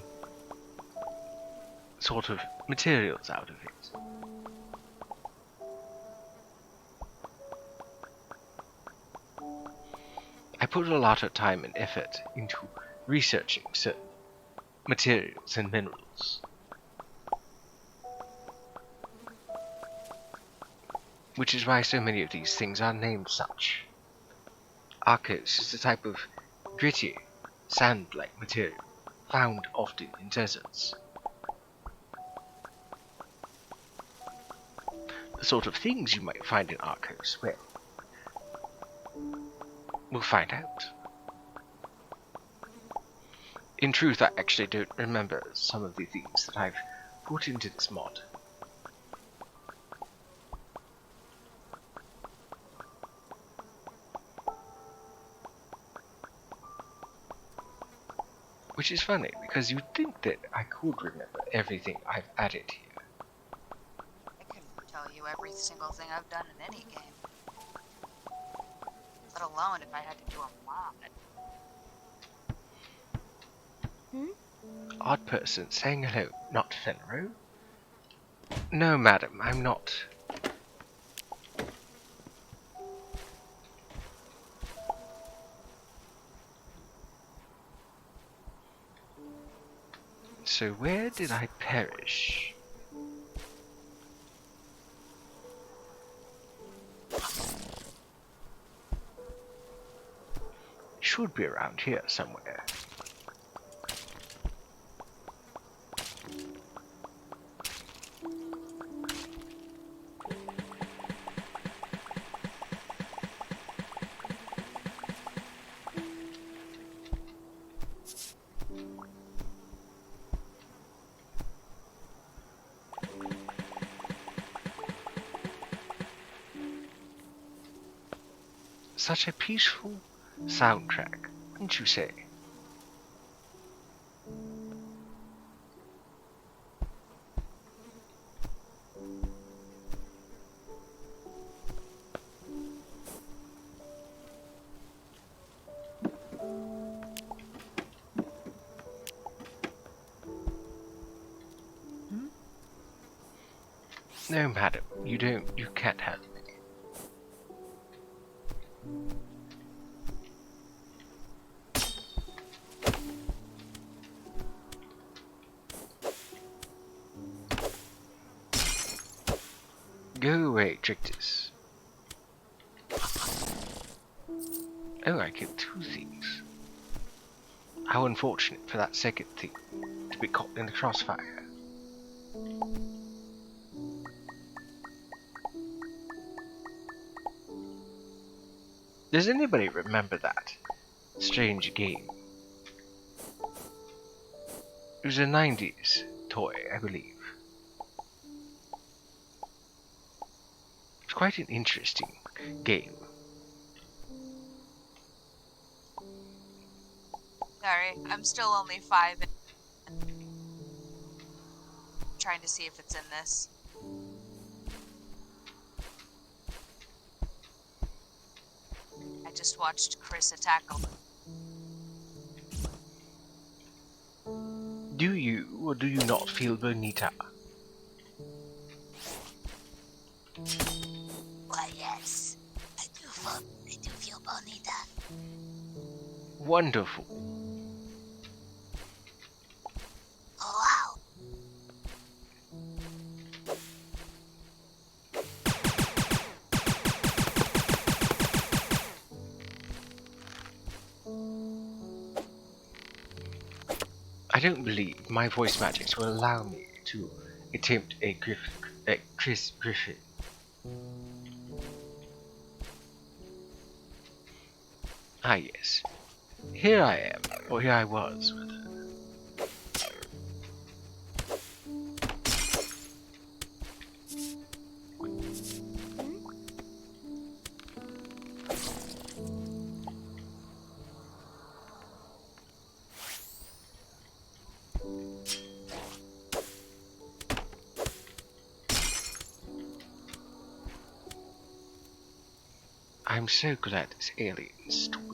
sort of materials out of it. I put a lot of time and effort into researching certain materials and minerals, which is why so many of these things are named such. Arcos is a type of gritty, sand-like material found often in deserts. The sort of things you might find in Arcos, well, we'll find out. In truth, I actually don't remember some of the things that I've put into this mod. Which is funny, because you'd think that I could remember everything I've added here. I couldn't tell you every single thing I've done in any game. Let alone if I had to do a mod. Odd person saying hello, not Fenro? No, madam, I'm not. So where did I perish? Should be around here somewhere. Such a peaceful soundtrack, wouldn't you say? No, madam, you can't have me. Go away, Trictus. Oh, I killed two thieves. How unfortunate for that second thief to be caught in the crossfire. Does anybody remember that strange game? It was a 90s toy, I believe. It's quite an interesting game. Sorry, I'm still only 5. Trying to see if it's in this. I just watched Chris attack a... Do you or do you not feel bonita? Why, yes. I do feel bonita. Wonderful. Oh, wow. I don't believe my voice magics will allow me to attempt a Chris Griffin. Ah yes, here I am, or here I was, rather. I'm so glad this alien is stupid.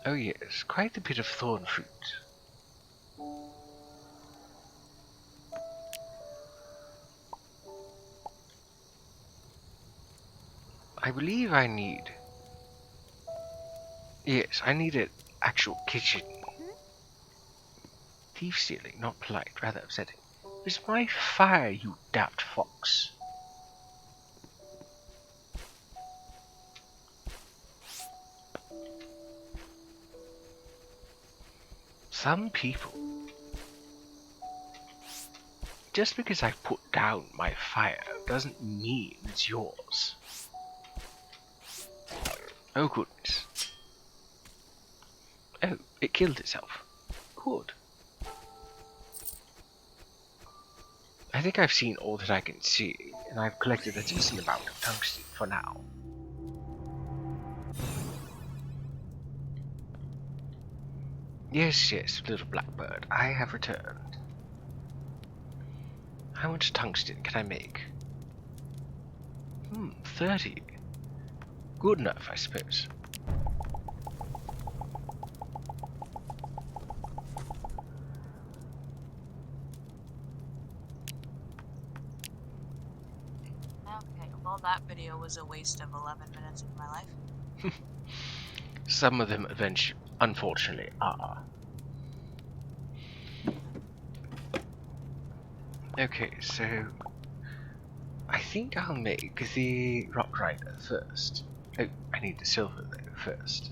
Oh yes, quite a bit of thorn fruit. I believe I need... Yes, I need an actual kitchen. Thief stealing, not polite, rather upsetting. It's my fire, you daft fox. Some people... Just because I put down my fire doesn't mean it's yours. Oh goodness. Oh, it killed itself. Good. I think I've seen all that I can see, and I've collected a decent amount of tungsten for now. Yes, yes, little blackbird, I have returned. How much tungsten can I make? 30. Good enough, I suppose. Okay, well that video was a waste of 11 minutes of my life. Some of them eventually, unfortunately, are. Okay, so I think I'll make the rock rider first. Oh, I need the silver though first.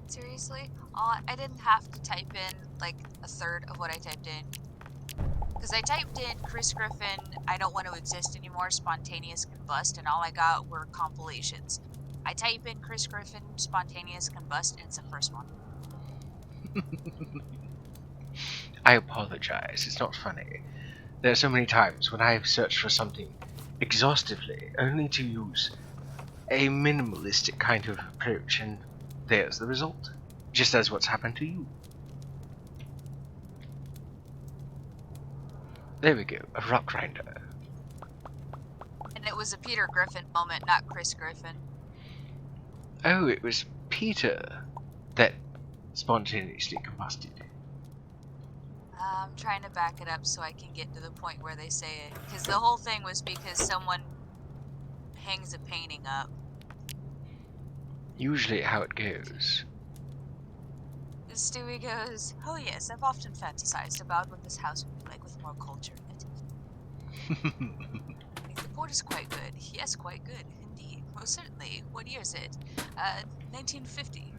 Seriously? I didn't have to type in like a third of what I typed in. Because I typed in Chris Griffin, I don't want to exist anymore, spontaneous combust, and all I got were compilations. I type in Chris Griffin, spontaneous combust, and it's the first one. I apologize, it's not funny. There are so many times when I have searched for something exhaustively, only to use a minimalistic kind of approach, and there's the result. Just as what's happened to you. There we go, a rock grinder. And it was a Peter Griffin moment, not Chris Griffin. Oh, it was Peter that spontaneously combusted. I'm trying to back it up so I can get to the point where they say it. Because the whole thing was because someone hangs a painting up. Usually how it goes. Stewie goes, "Oh yes, I've often fantasized about what this house would be like with more culture in it. The port is quite good. Yes, quite good, indeed. Most certainly. What year is it? 1950.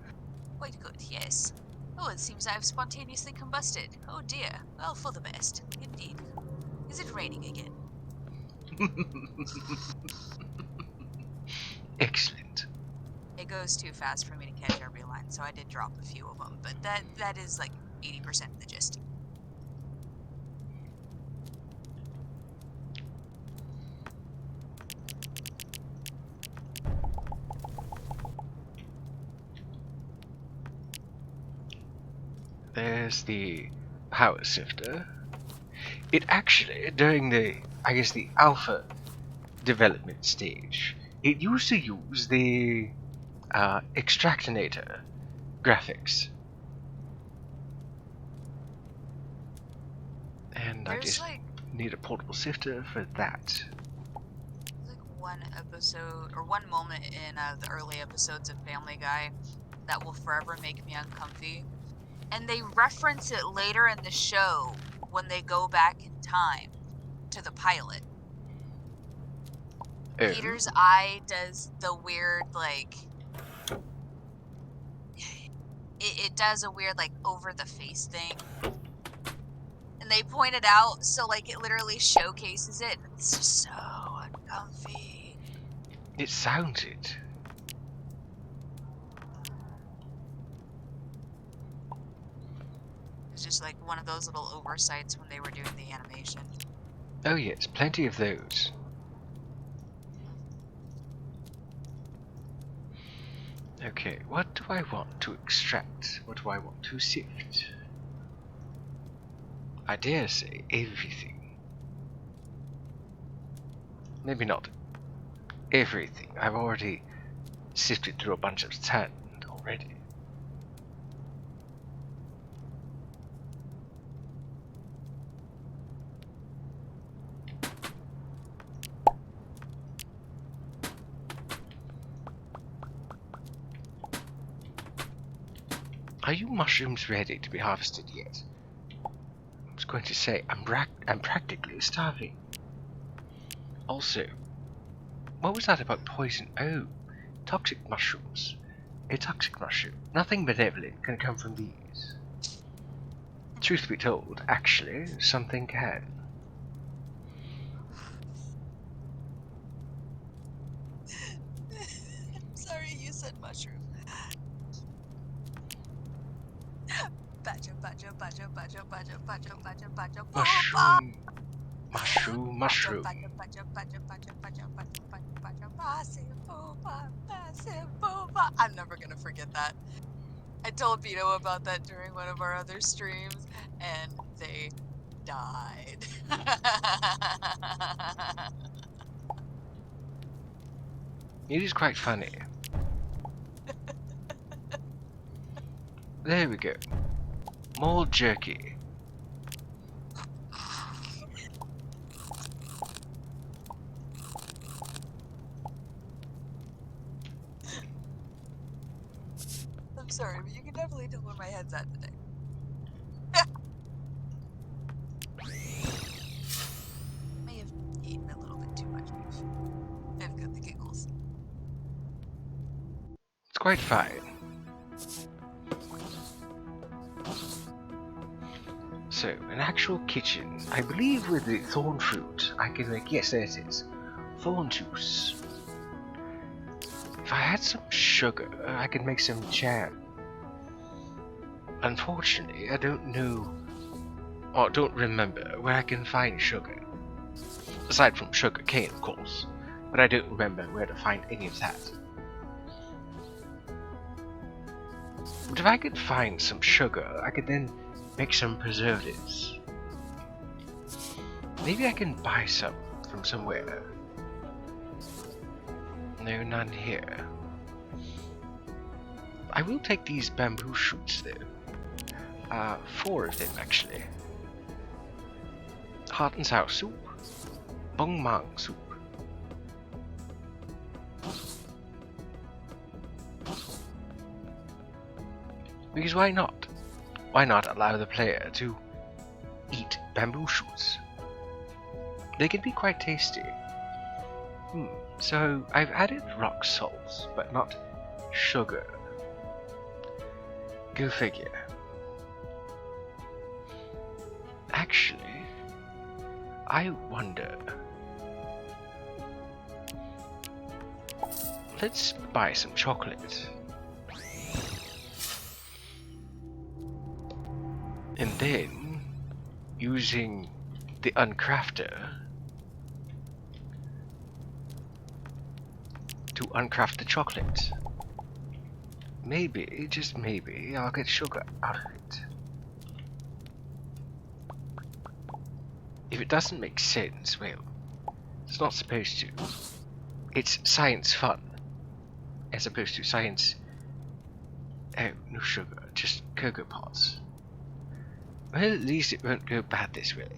Quite good, yes. Oh, it seems I've spontaneously combusted. Oh dear. Well, for the best. Indeed. Is it raining again?" Excellent. It goes too fast for me to catch every line, so I did drop a few of them, but that is like 80% of the gist. There's the power sifter. It actually, during the, I guess the alpha development stage, it used to use the extractinator graphics. And I just need a portable sifter for that. Like one episode, or one moment in the early episodes of Family Guy that will forever make me uncomfy. And they reference it later in the show when they go back in time to the pilot. Oh. Peter's eye does the weird, like... It does a weird, like, over-the-face thing. And they point it out, so, like, it literally showcases it. And it's just so uncomfy. It sounds it. was just like one of those little oversights when they were doing the animation. Oh yes, plenty of those. Okay, what do I want to extract? What do I want to sift? I dare say everything. Maybe not everything. I've already sifted through a bunch of sand already. Are you mushrooms ready to be harvested yet? I was going to say, I'm practically starving. Also, what was that about poison? Oh, toxic mushrooms. A toxic mushroom. Nothing benevolent can come from these. Truth be told, actually, something can. I'm sorry you said mushroom. Mushroom. Mushroom, mushroom. I'm never gonna forget that. I told Vito about that during one of our other streams, and they died. It is quite funny. There we go. More jerky. I'm sorry, but you can definitely tell where my head's at today. May have eaten a little bit too much beef. I've got the giggles. It's quite fine. So, an actual kitchen. I believe with the thorn fruit, I can make... Yes, there it is. Thorn juice. If I had some sugar, I could make some jam. Unfortunately, I don't know... or don't remember where I can find sugar. Aside from sugar cane, of course. But I don't remember where to find any of that. But if I could find some sugar, I could then make some preservatives. Maybe I can buy some from somewhere. No, none here. I will take these bamboo shoots though. 4 of them actually. Hot and sour soup. Bong mang soup. Because why not? Why not allow the player to eat bamboo shoots? They can be quite tasty. So I've added rock salt, but not sugar. Go figure. Actually, I wonder... Let's buy some chocolate. And then, using the uncrafter to uncraft the chocolate. Maybe, just maybe, I'll get sugar out of it. If it doesn't make sense, well, it's not supposed to. It's science fun, as opposed to science... Oh, no sugar, just cocoa pods. Well, at least it won't go bad this way.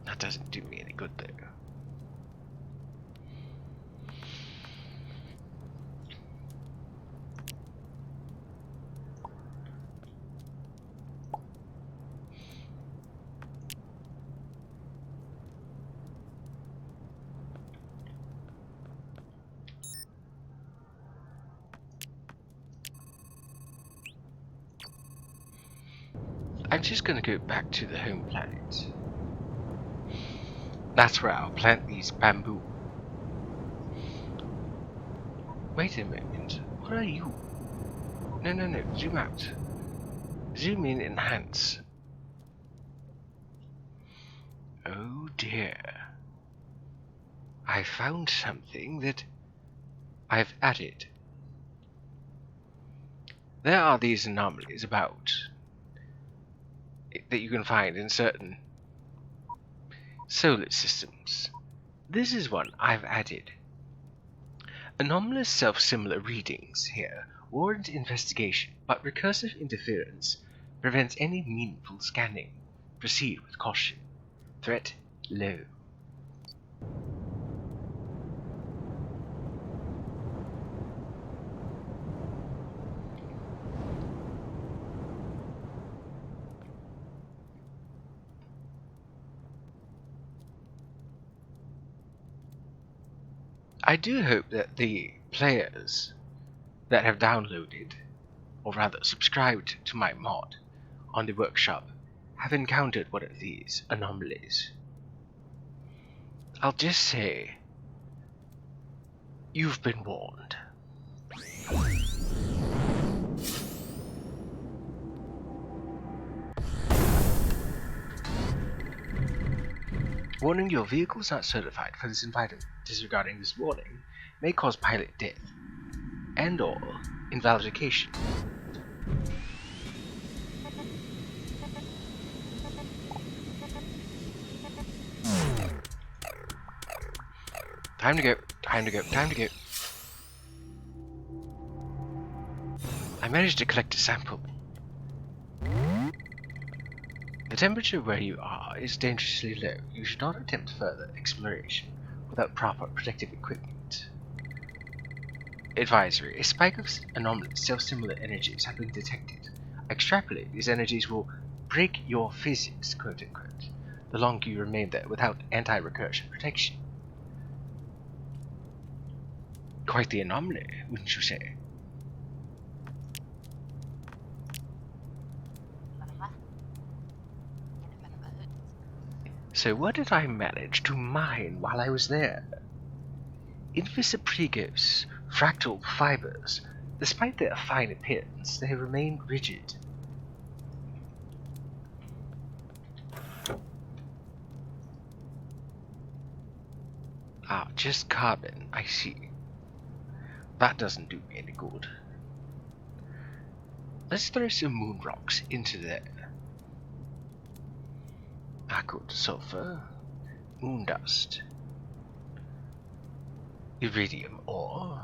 That doesn't do me any good though. I'm just gonna go back to the home planet. That's where I'll plant these bamboo. Wait a moment, what are you? No. Zoom out. Zoom in, enhance. Oh dear. I found something that I've added. There are these anomalies about that you can find in certain solar systems. This is one I've added. Anomalous self-similar readings here warrant investigation, but recursive interference prevents any meaningful scanning. Proceed with caution. Threat low. I do hope that the players that have downloaded, or rather subscribed to my mod on the workshop, have encountered one of these anomalies. I'll just say, you've been warned. Warning: your vehicle is not certified for this environment. Disregarding this warning may cause pilot death and/or invalidation. Time to go. I managed to collect a sample. The temperature where you are is dangerously low. You should not attempt further exploration without proper protective equipment. Advisory: a spike of anomalous self-similar energies have been detected. Extrapolate, these energies will break your physics, quote-unquote, the longer you remain there without anti-recursion protection. Quite the anomaly, wouldn't you say? So what did I manage to mine while I was there? Invisiprigos, fractal fibers. Despite their fine appearance, they remain rigid. Ah, just carbon, I see. That doesn't do me any good. Let's throw some moon rocks into there. Ah, good. Sulfur, moon dust, iridium ore.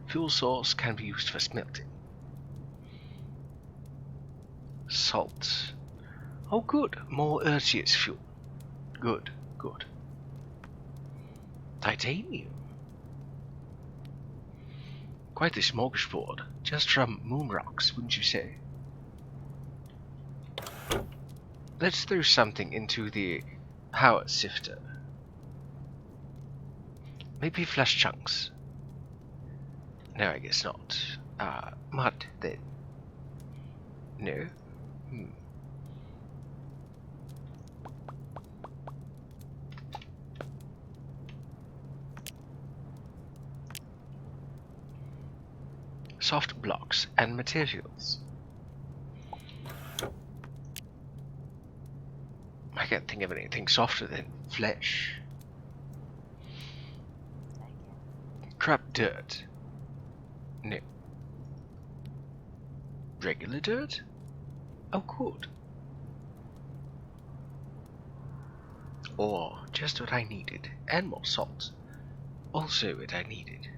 Fuel source can be used for smelting. Salt. Oh good, more eartheous fuel. Good. Titanium. Quite the smorgasbord, just from moon rocks, wouldn't you say? Let's throw something into the power sifter. Maybe flesh chunks. No, I guess not. Mud, then. No? Soft blocks and materials. I can't think of anything softer than flesh. Crap dirt. No. Regular dirt? Oh, good. Or just what I needed, and more salt. Also what I needed.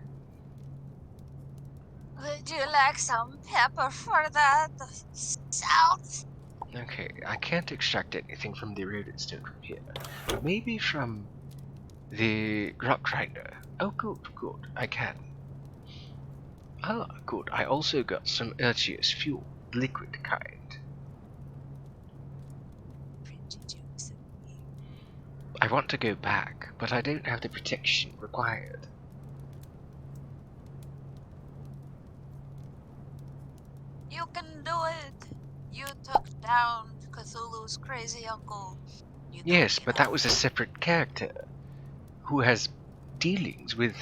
Would you like some pepper for that? Salt? Okay, I can't extract anything from the eroded stone from here. Maybe from the rock grinder. Oh, good, I can. Ah, good. I also got some eartheous fuel, liquid kind. I want to go back, but I don't have the protection required. You can do it. You took down Cthulhu's crazy uncle. Yes, but that was a separate character who has dealings with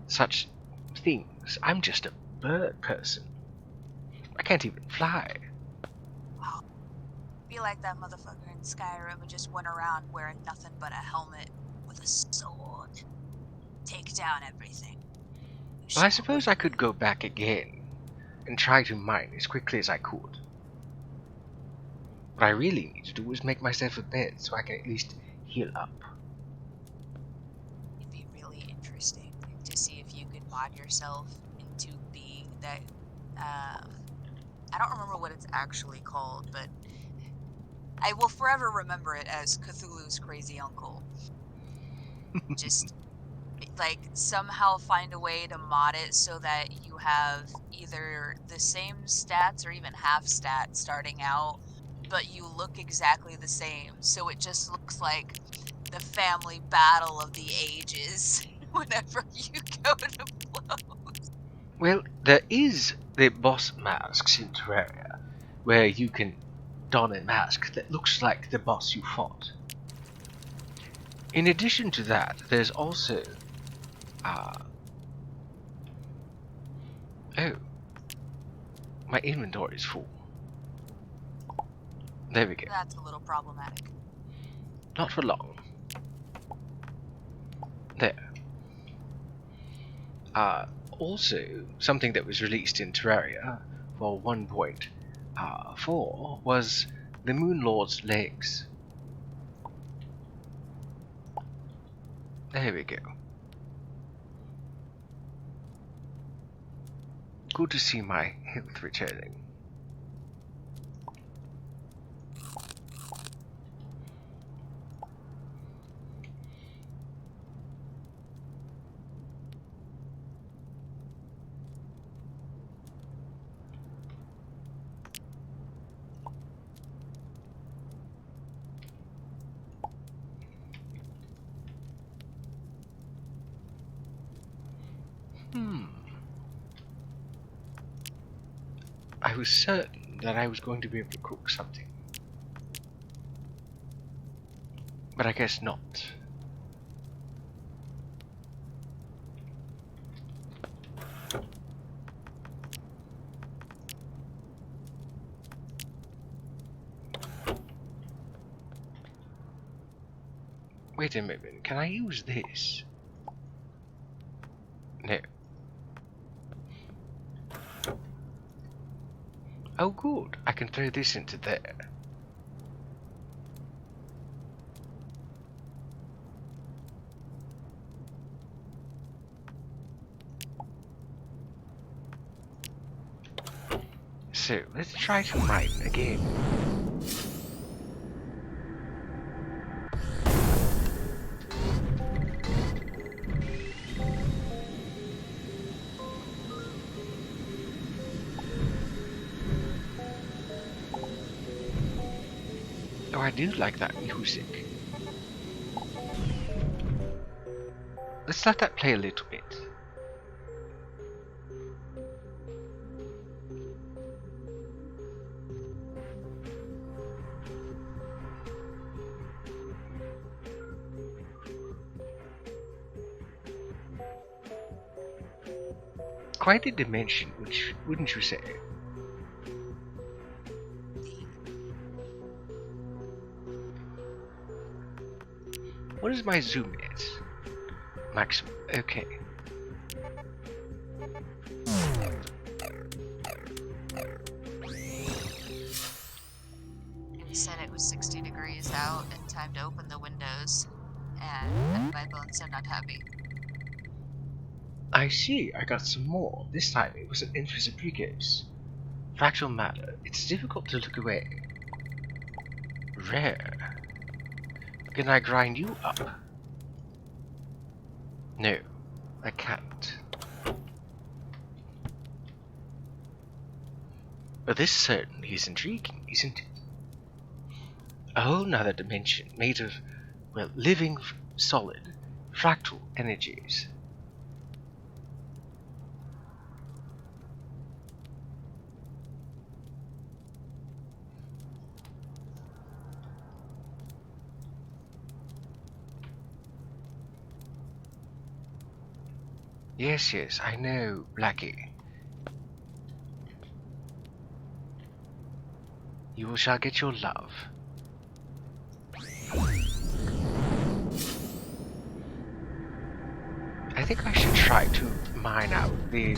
such things. I'm just a bird person. I can't even fly. Wow. Be like that motherfucker in Skyrim who just went around wearing nothing but a helmet with a sword. Take down everything. You Well, I shall suppose I could go back again and try to mine as quickly as I could. What I really need to do is make myself a bed so I can at least heal up. It'd be really interesting to see if you could mod yourself into being that. I don't remember what it's actually called, but I will forever remember it as Cthulhu's crazy uncle. Just like somehow find a way to mod it so that you have either the same stats or even half stats starting out, but you look exactly the same. So it just looks like the family battle of the ages whenever you go to blow. Well, there is the boss masks in Terraria, where you can don a mask that looks like the boss you fought. In addition to that, there's also... oh, my inventory is full. There we go. That's a little problematic. Not for long. There. Also, something that was released in Terraria for 1.4 was the Moon Lord's legs. There we go. Good to see my health returning. I was certain that I was going to be able to cook something. But I guess not. Wait a moment, can I use this? No. Oh good, I can throw this into there. So, let's try to mine again. Oh, I do like that music. Let's let that play a little bit. Quite a dimension, wouldn't you say? What is my zoom at? Maximum. Okay. It said it was 60 degrees out and time to open the windows, and my bones are not happy. I see, I got some more. This time it was an Inquisibrigos. Fractal matter. It's difficult to look away. Rare. Can I grind you up? No, I can't. But this certainly is intriguing, isn't it? A whole nother dimension made of, well, living solid, fractal energies. Yes, I know, Blackie. you shall get your love. I think I should try to mine out the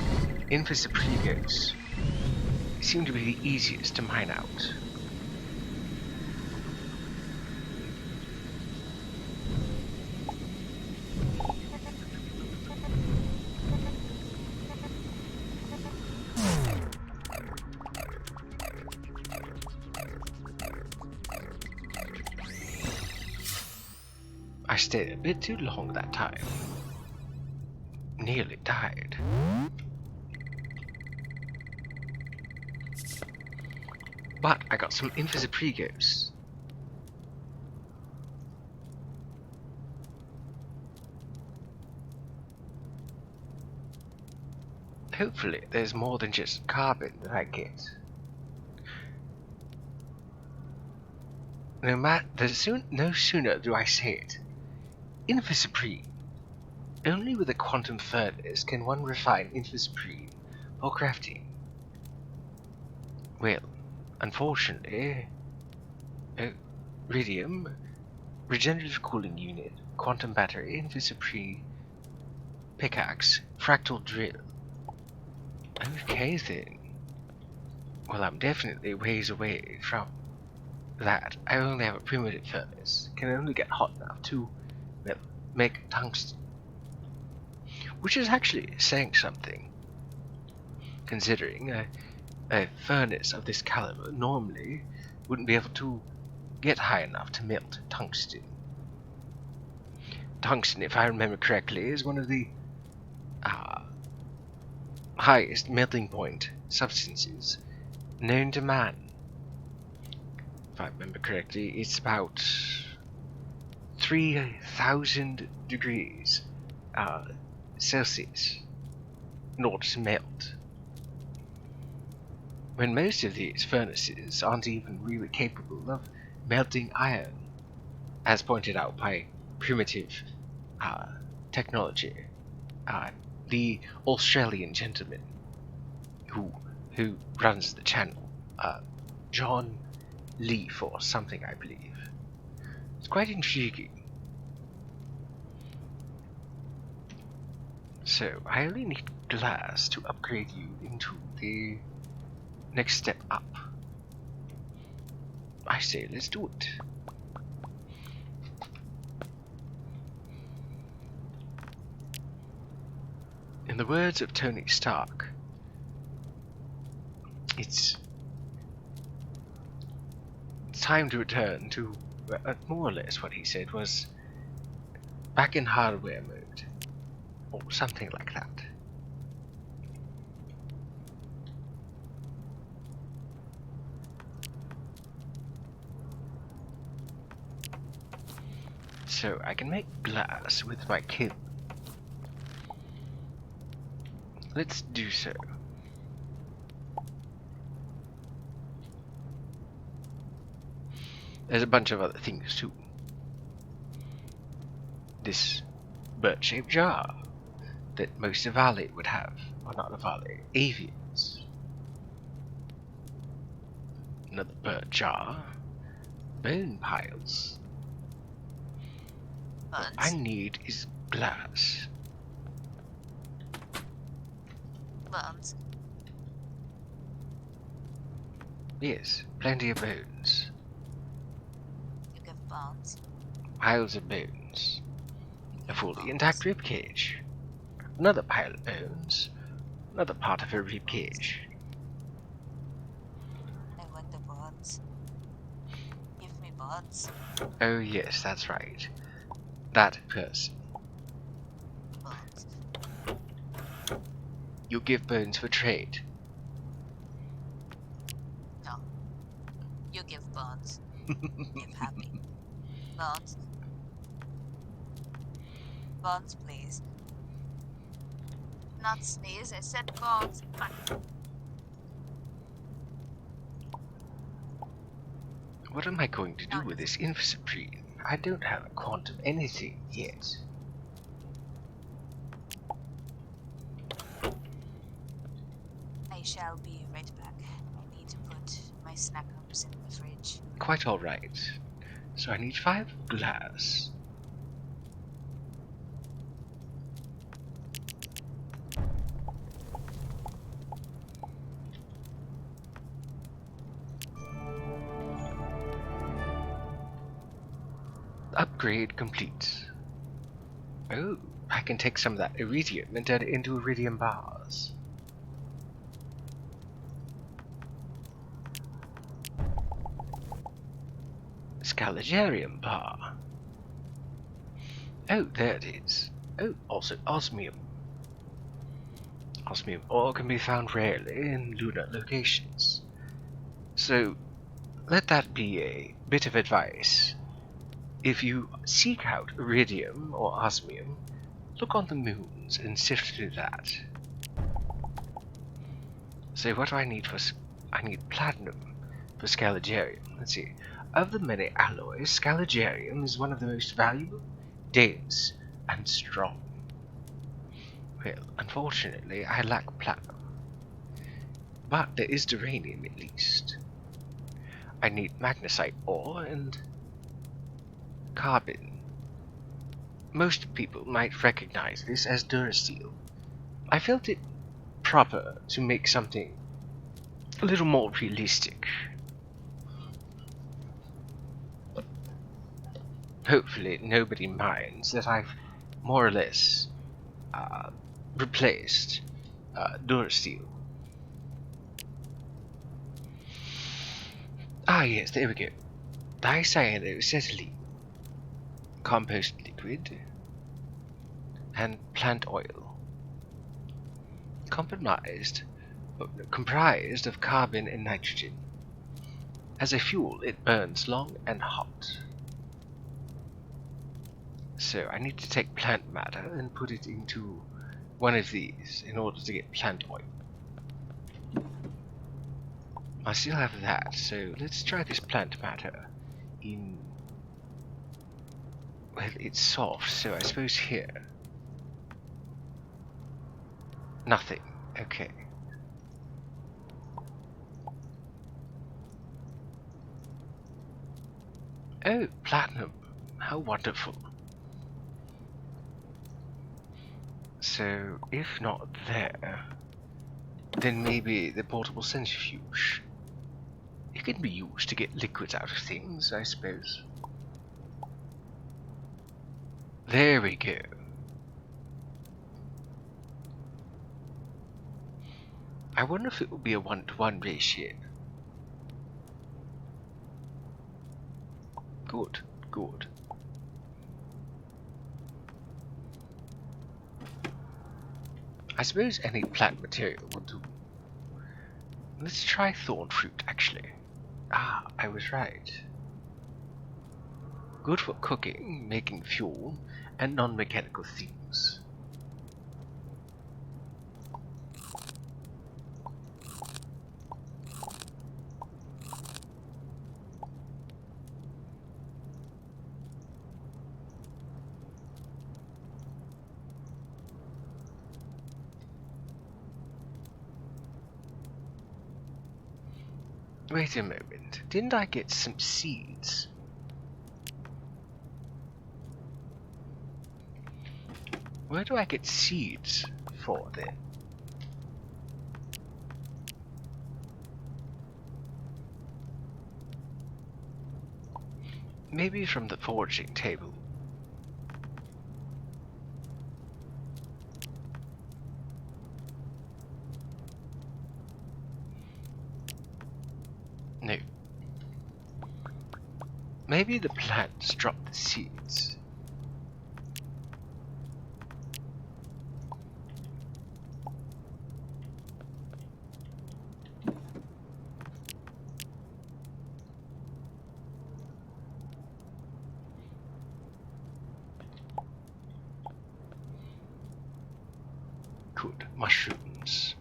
Invisipregos. They seem to be the easiest to mine out. I stayed a bit too long that time. Nearly died. But I got some Invisipregos. Hopefully there's more than just carbon that I get. No sooner do I say it. Invisiprene. Only with a quantum furnace can one refine Invisiprene for crafting. Well, unfortunately, Iridium, regenerative cooling unit, quantum battery, Invisiprene, pickaxe, fractal drill. Okay then. Well, I'm definitely ways away from that. I only have a primitive furnace. Can only get hot enough to, well, make tungsten. Which is actually saying something. Considering a furnace of this caliber normally wouldn't be able to get high enough to melt tungsten. Tungsten, if I remember correctly, is one of the highest melting point substances known to man. If I remember correctly, it's about 3,000 degrees Celsius in order to melt. When most of these furnaces aren't even really capable of melting iron, as pointed out by primitive technology. The Australian gentleman who runs the channel, John Leaf or something, I believe. It's quite intriguing. So, I only need glass to upgrade you into the next step up. I say, let's do it. In the words of Tony Stark, it's time to return to more or less what he said was back in hardware mode, or something like that. So I can make glass with my kiln. Let's do so. There's a bunch of other things too. This bird-shaped jar that most Avali would have. Well, not Avali, avians. Another bird jar. Bone piles. What I need is glass. Bones. Yes, plenty of bones. You give bones. Piles of bones. A fully intact ribcage. Another pile of bones. Another part of a ribcage. I want the bones. Give me bones. Oh yes, that's right. That person. Bones. You give bones for trade. No. You give bones. Give happy. Bones. Bones, please. Not sneeze, I said bones. What am I going to do with this Invisiprene? I don't have a quantum anything yet. I shall be right back. I need to put my snack on. items in the fridge. Quite alright. So I need 5 glass. Upgrade complete. Oh, I can take some of that iridium and turn it into iridium bars. Scalagerium bar. Oh, there it is. Oh, also osmium. Osmium ore can be found rarely in lunar locations. So, let that be a bit of advice. If you seek out iridium or osmium, look on the moons and sift through that. So what do I need for... I need platinum for scalagerium. Let's see. Of the many alloys, scalagerium is one of the most valuable, dense, and strong. Well, unfortunately, I lack platinum. But there is duranium at least. I need magnesite ore and carbon. Most people might recognize this as durasteel. I felt it proper to make something a little more realistic. Hopefully nobody minds that I've more or less replaced durasteel. Ah yes, there we go. Dicyanoacetylene, compost liquid, and plant oil. Comprised of carbon and nitrogen. As a fuel, it burns long and hot. So I need to take plant matter and put it into one of these in order to get plant oil. I still have that, so let's try this plant matter in... Well, it's soft, so I suppose here. Nothing. Okay. Oh, platinum. How wonderful. So, if not there, then maybe the portable centrifuge. It can be used to get liquids out of things, I suppose. There we go. I wonder if it will be a 1-to-1 ratio. Good, good. I suppose any plant material will do. Let's try thorn fruit, actually. Ah, I was right. Good for cooking, making fuel, and non-mechanical things. Wait a moment, didn't I get some seeds? Where do I get seeds for then? Maybe from the foraging table. No. Maybe the plants drop the seeds. Good. Mushrooms.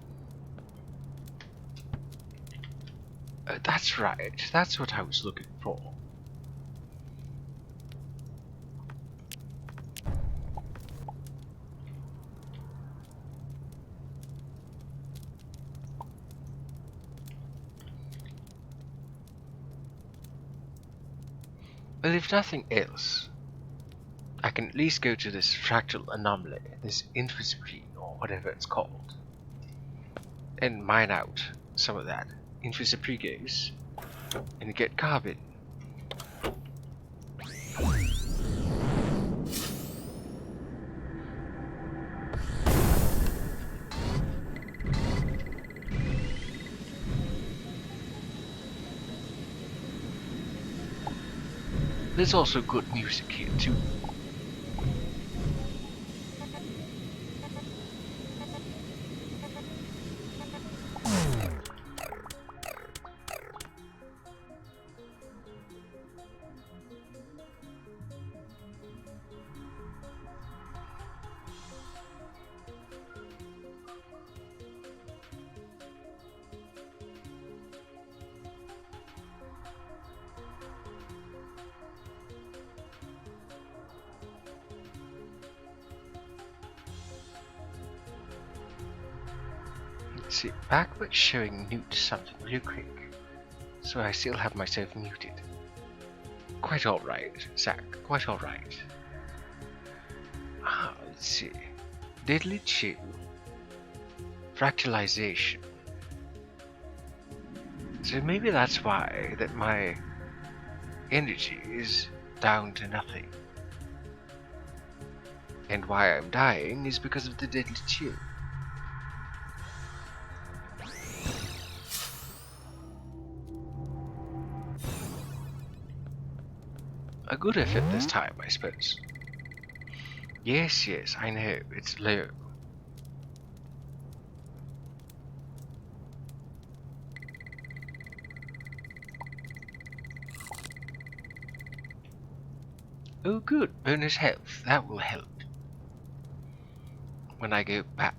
That's right. That's what I was looking for. Well, if nothing else, I can at least go to this fractal anomaly, this invisibly or whatever it's called, and mine out some of that invisibregos and get carbon. There's also good music here too. Let's see, back by showing mute something real quick, so I still have myself muted. Quite alright, Zack, quite alright. Let's see. Deadly chill. Fractalization. So maybe that's why that my energy is down to nothing. And why I'm dying is because of the deadly chill. A good effort this time, I suppose. Yes, yes, I know, it's low. Oh good, bonus health, that will help. When I go back.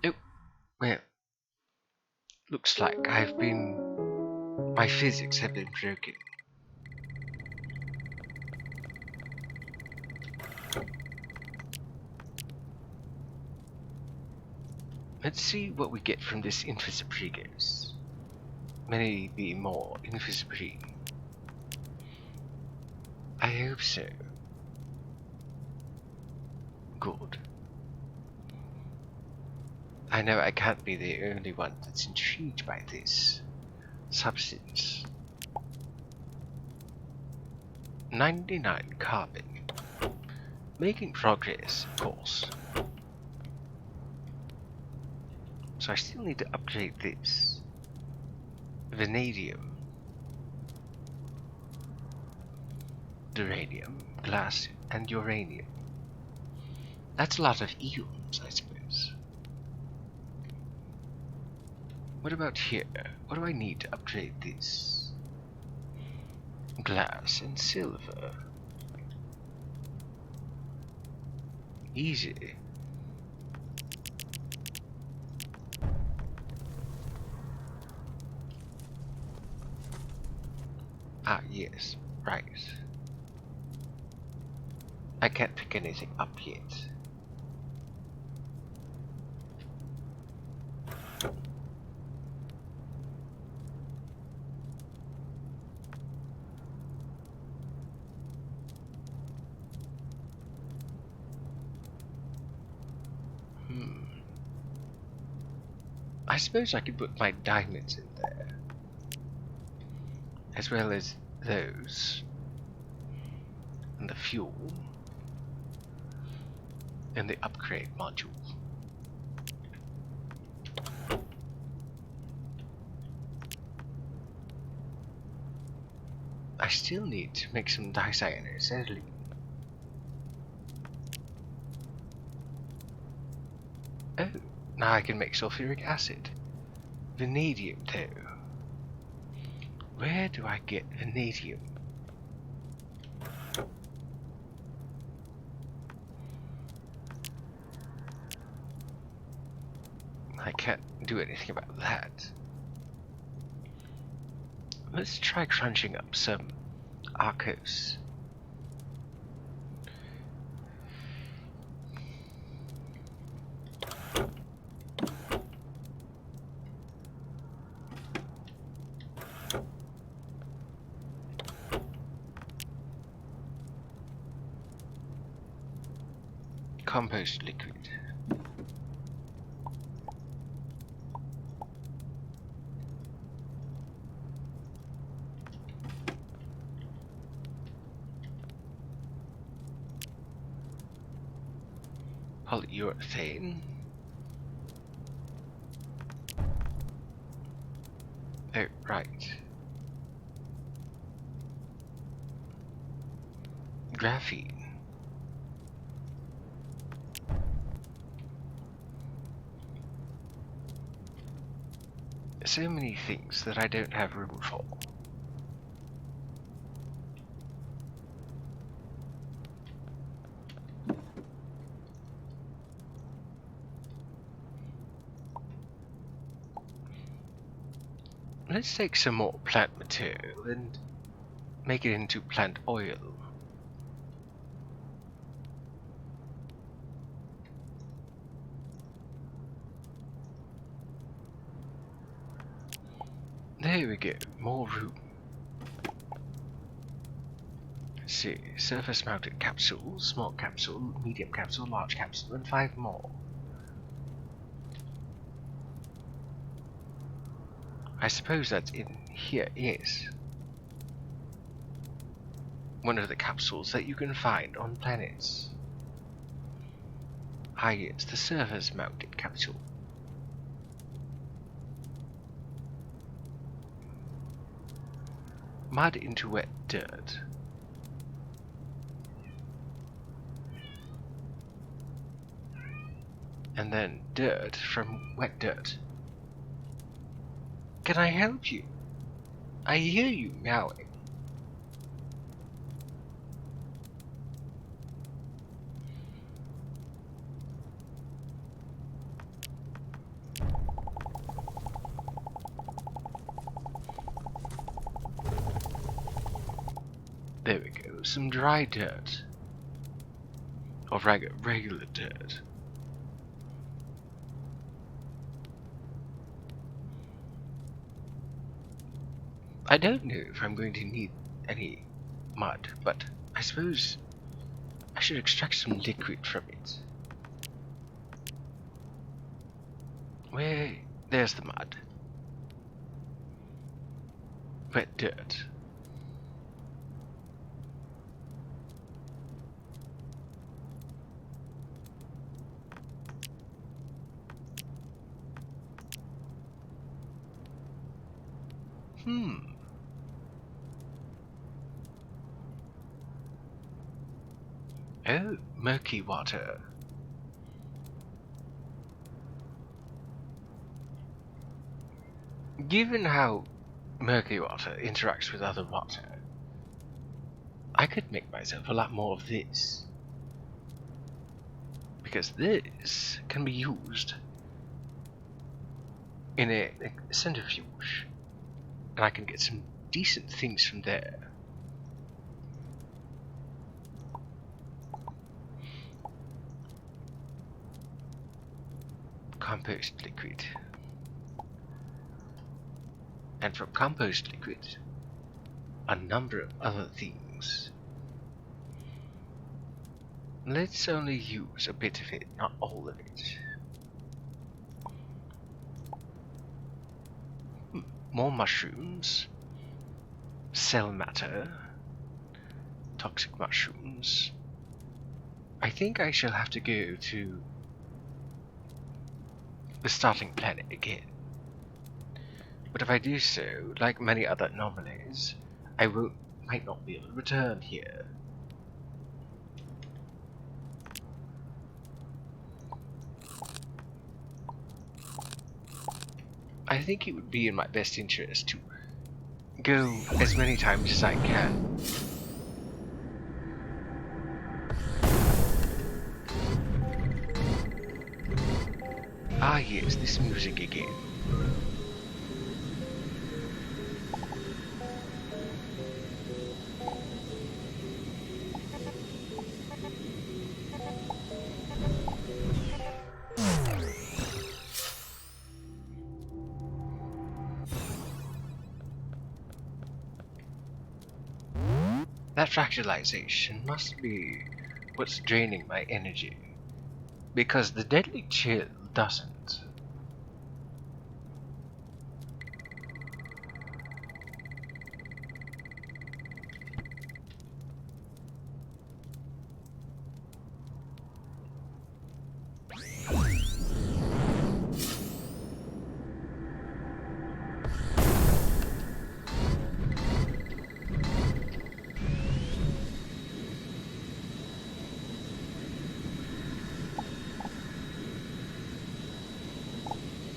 Oh, well, looks like my physics have been broken. Let's see what we get from this Invisibregos. Maybe more Invisibri. I hope so. Good. I know I can't be the only one that's intrigued by this substance. 99 carbon. Making progress, of course. So I still need to upgrade this. Vanadium. Duranium, glass, and uranium. That's a lot of eons, I suppose. What about here? What do I need to upgrade this? Glass and silver. Easy. Ah, yes, right. I can't pick anything up yet. I suppose I could put my diamonds in there. As well as those. And the fuel. And the upgrade module. I still need to make some dicyanacetylene. Oh, now I can make sulfuric acid. Vanadium too. Where do I get vanadium? I can't do anything about that. Let's try crunching up some Arcos. Compost liquid. Polyurethane. Oh, right. Graphene. So many things that I don't have room for. Let's take some more plant material and make it into plant oil. There we go, more room. Let's see, surface mounted capsule, small capsule, medium capsule, large capsule, and 5 more. I suppose that's in here, yes. One of the capsules that you can find on planets. Ah yes, the surface mounted capsule. Mud into wet dirt. And then dirt from wet dirt. Can I help you? I hear you meowing. There we go, some dry dirt. Or regular dirt. I don't know if I'm going to need any mud, but I suppose I should extract some liquid from it. Where? There's the mud. Wet dirt. Oh, murky water. Given how murky water interacts with other water, I could make myself a lot more of this. Because this can be used in a centrifuge, and I can get some decent things from there. Compost liquid. And from compost liquid, a number of other things. Let's only use a bit of it, not all of it. More mushrooms. Cell matter. Toxic mushrooms. I think I shall have to go to the starting planet again. But if I do so, like many other anomalies, I might not be able to return here. I think it would be in my best interest to go as many times as I can. Ah yes, this music again. That fractalization must be what's draining my energy. Because the deadly chill doesn't.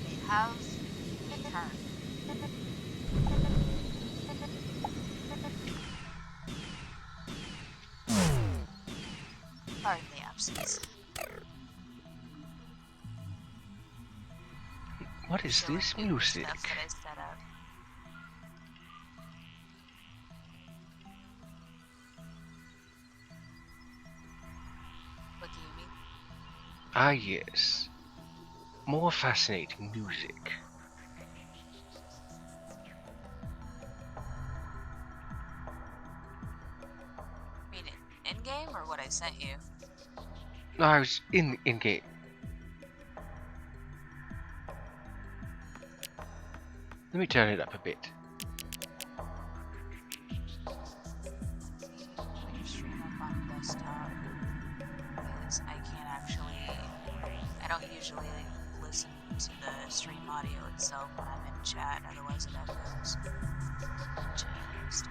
They have returned. Pardon the absence. What is Showing this me the music? stuff that I set up. What do you mean? Ah yes. More fascinating music. Mean it in-game or what I sent you? No, I was in game. Let me turn it up a bit. Put your stream up on desktop. Because I can't actually... I don't usually listen to the stream audio itself when I'm in chat, otherwise it echoes. Just...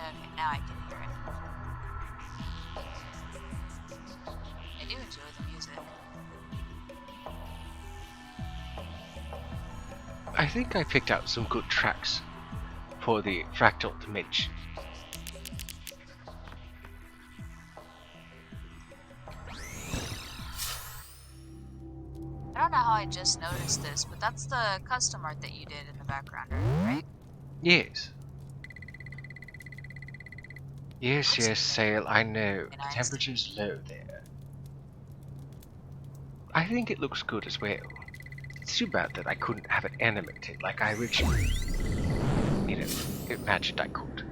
Okay, now I can hear it. I do enjoy the music. I think I picked out some good tracks for the fractal dimension. I don't know how I just noticed this, but that's the custom art that you did in the background, right? Yes. Yes, Looks yes, Sail, I know. very The nice. temperature's low there. I think it looks good as well. It's too bad that I couldn't have it animated like I originally, imagined I could.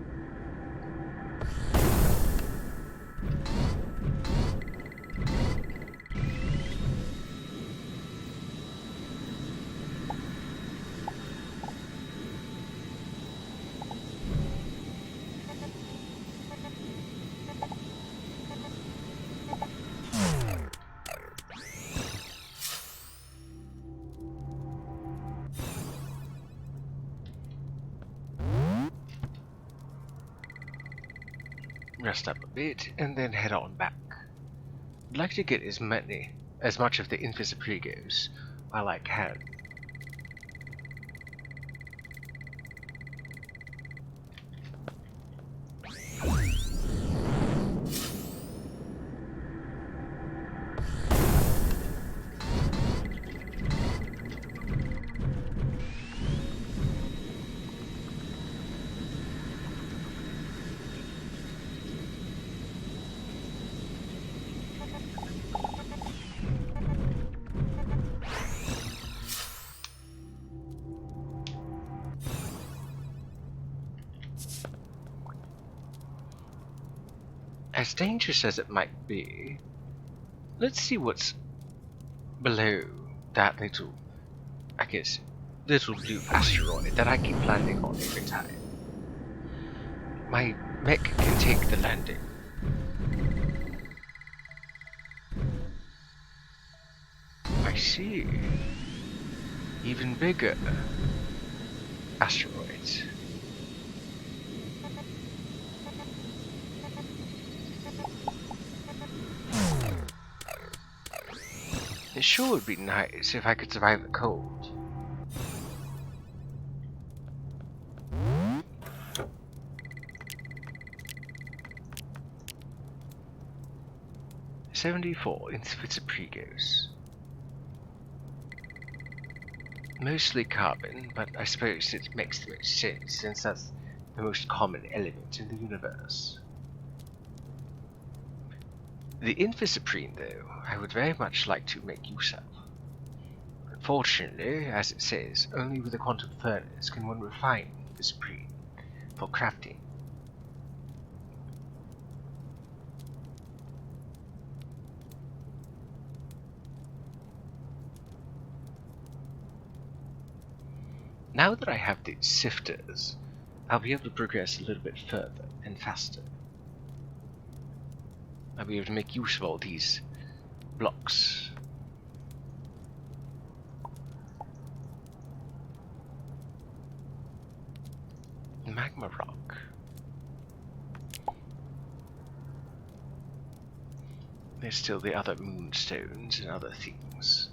Rest up a bit, and then head on back. I'd like to get as much of the Invisipregos while I can. As dangerous as it might be, let's see what's below that little, little blue asteroid that I keep landing on every time. My mech can take the landing. I see. Even bigger asteroids. It sure would be nice if I could survive the cold. $74 in Fitzapregos. Mostly carbon, but I suppose it makes the most sense since that's the most common element in the universe. The Infisoprene, though, I would very much like to make use of. Unfortunately, as it says, only with a quantum furnace can one refine Infisoprene for crafting. Now that I have the sifters, I'll be able to progress a little bit further and faster. I'll be able to make use of all these blocks. Magma rock. There's still the other moonstones and other things.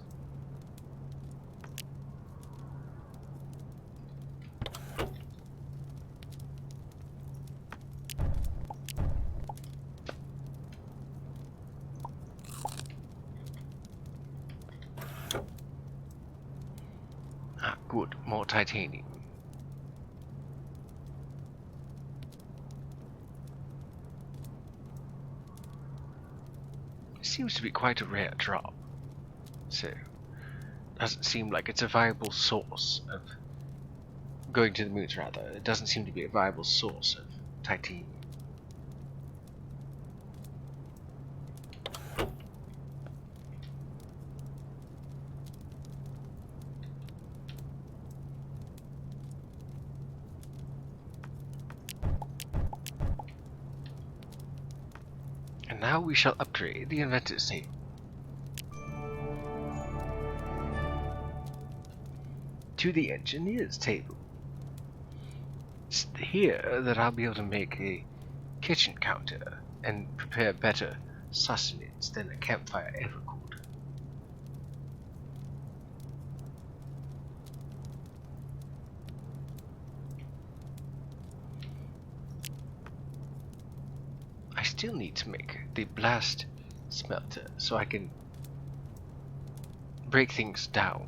Ah, good. More titanium. Seems to be quite a rare drop, so doesn't seem like it's a viable source of going to the moons. Rather, it doesn't seem to be a viable source of titanium. And now we shall upgrade the inventor's table. To the engineer's table. It's here that I'll be able to make a kitchen counter and prepare better sustenance than a campfire ever could. I still need to make the blast smelter so I can break things down.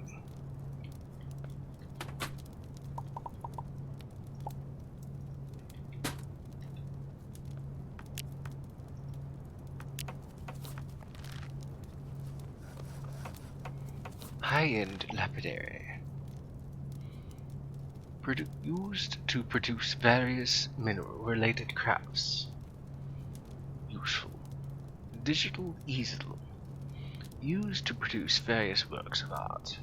High-end lapidary. Used to produce various mineral-related crafts. Useful. Digital easel. Used to produce various works of art.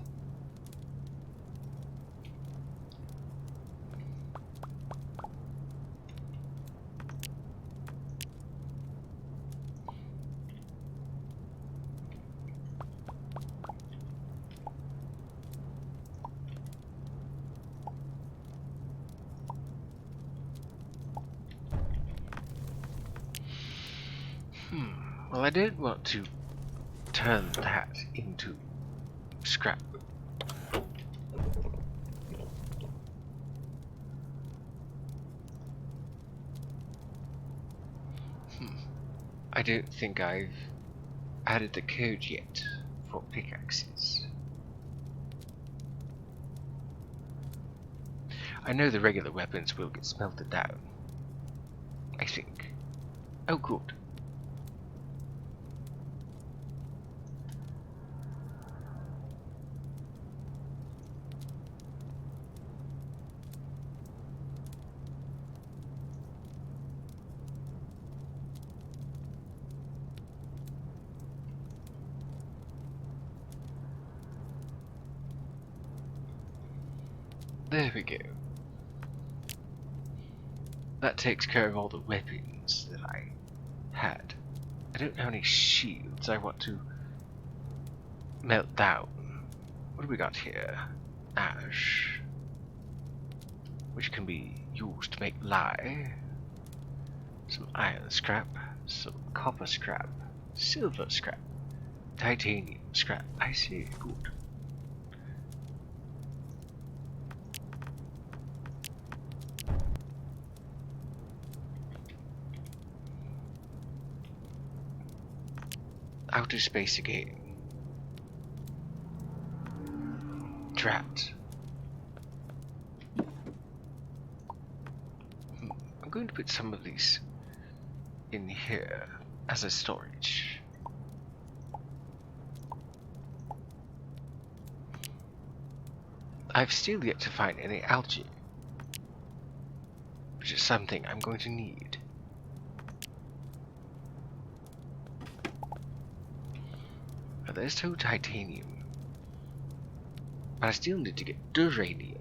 Well, I don't want to turn that into scrap. I don't think I've added the code yet for pickaxes. I know the regular weapons will get smelted down. I think. Oh, good. There we go. That takes care of all the weapons that I had. I don't have any shields I want to melt down. What do we got here? Ash, which can be used to make lye. Some iron scrap, some copper scrap, silver scrap, titanium. Scrap. I see. Good. Outer space again. Trapped. I'm going to put some of these in here as a storage. I've still yet to find any algae, which is something I'm going to need. Now, there's no titanium, but I still need to get uranium.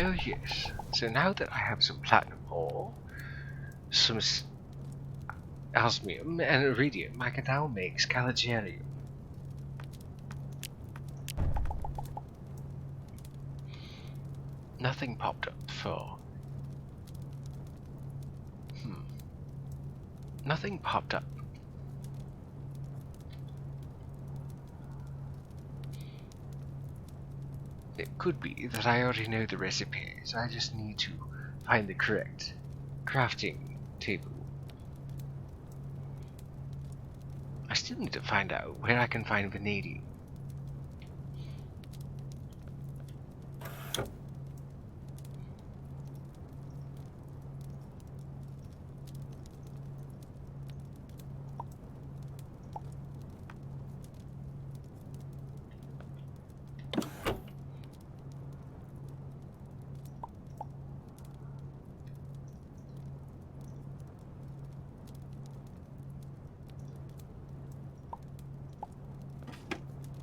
Oh yes, so now that I have some platinum ore, some osmium and iridium, I can now make scalagerium. Nothing popped up for... Nothing popped up. It could be that I already know the recipes, I just need to find the correct crafting table. I still need to find out where I can find vanadium.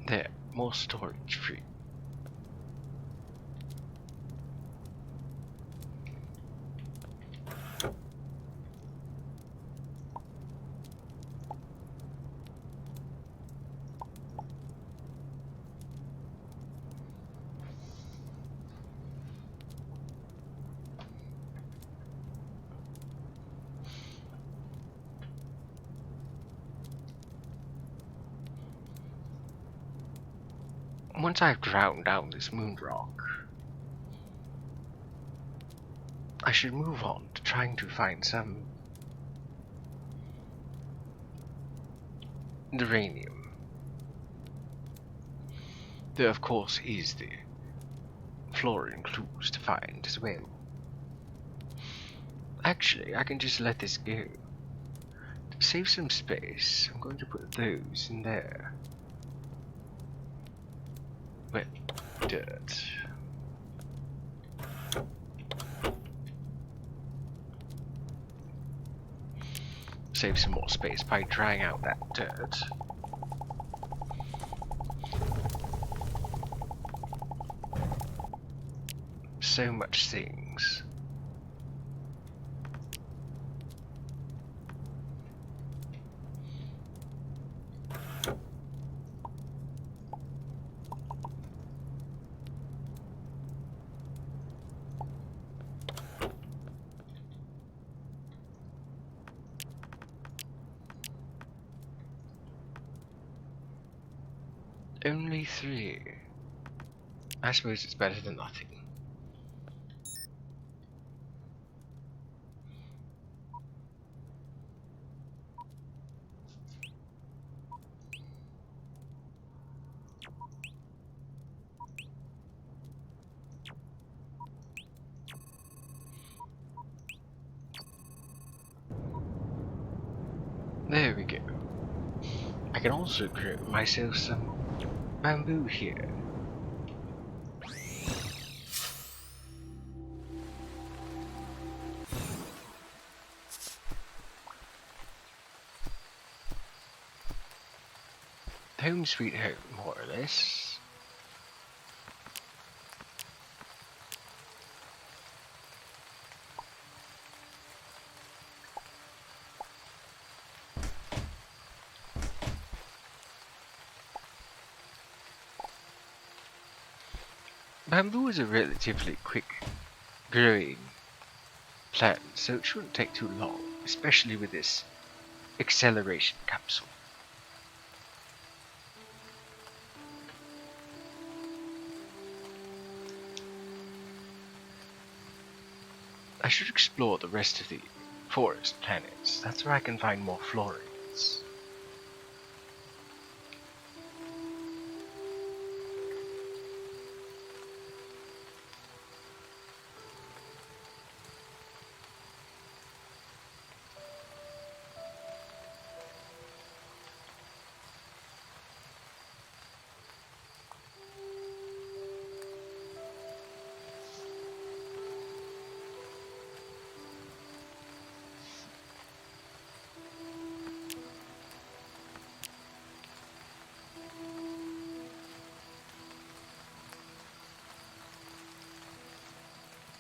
There, more storage free. Once I've drowned down this moon rock, I should move on to trying to find some uranium. There of course is the fluorine clues to find as well. Actually, I can just let this go. To save some space, I'm going to put those in there. Well, dirt. Save some more space by drying out that dirt. So much things. Only 3. I suppose it's better than nothing. There we go. I can also grow myself some bamboo here. Home sweet home, more or less. Bamboo is a relatively quick growing plant, so it shouldn't take too long, especially with this acceleration capsule. I should explore the rest of the forest planets. That's where I can find more florians.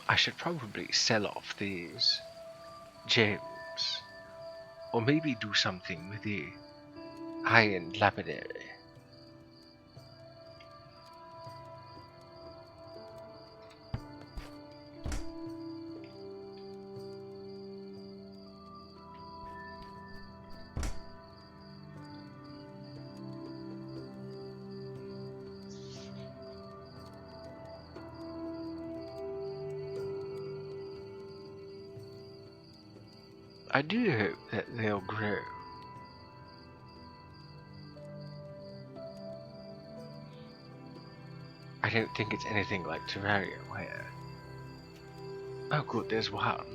I should probably sell off these gems, or maybe do something with the iron lapidary. I do hope that they'll grow. I don't think it's anything like Terraria where... Oh good, there's one.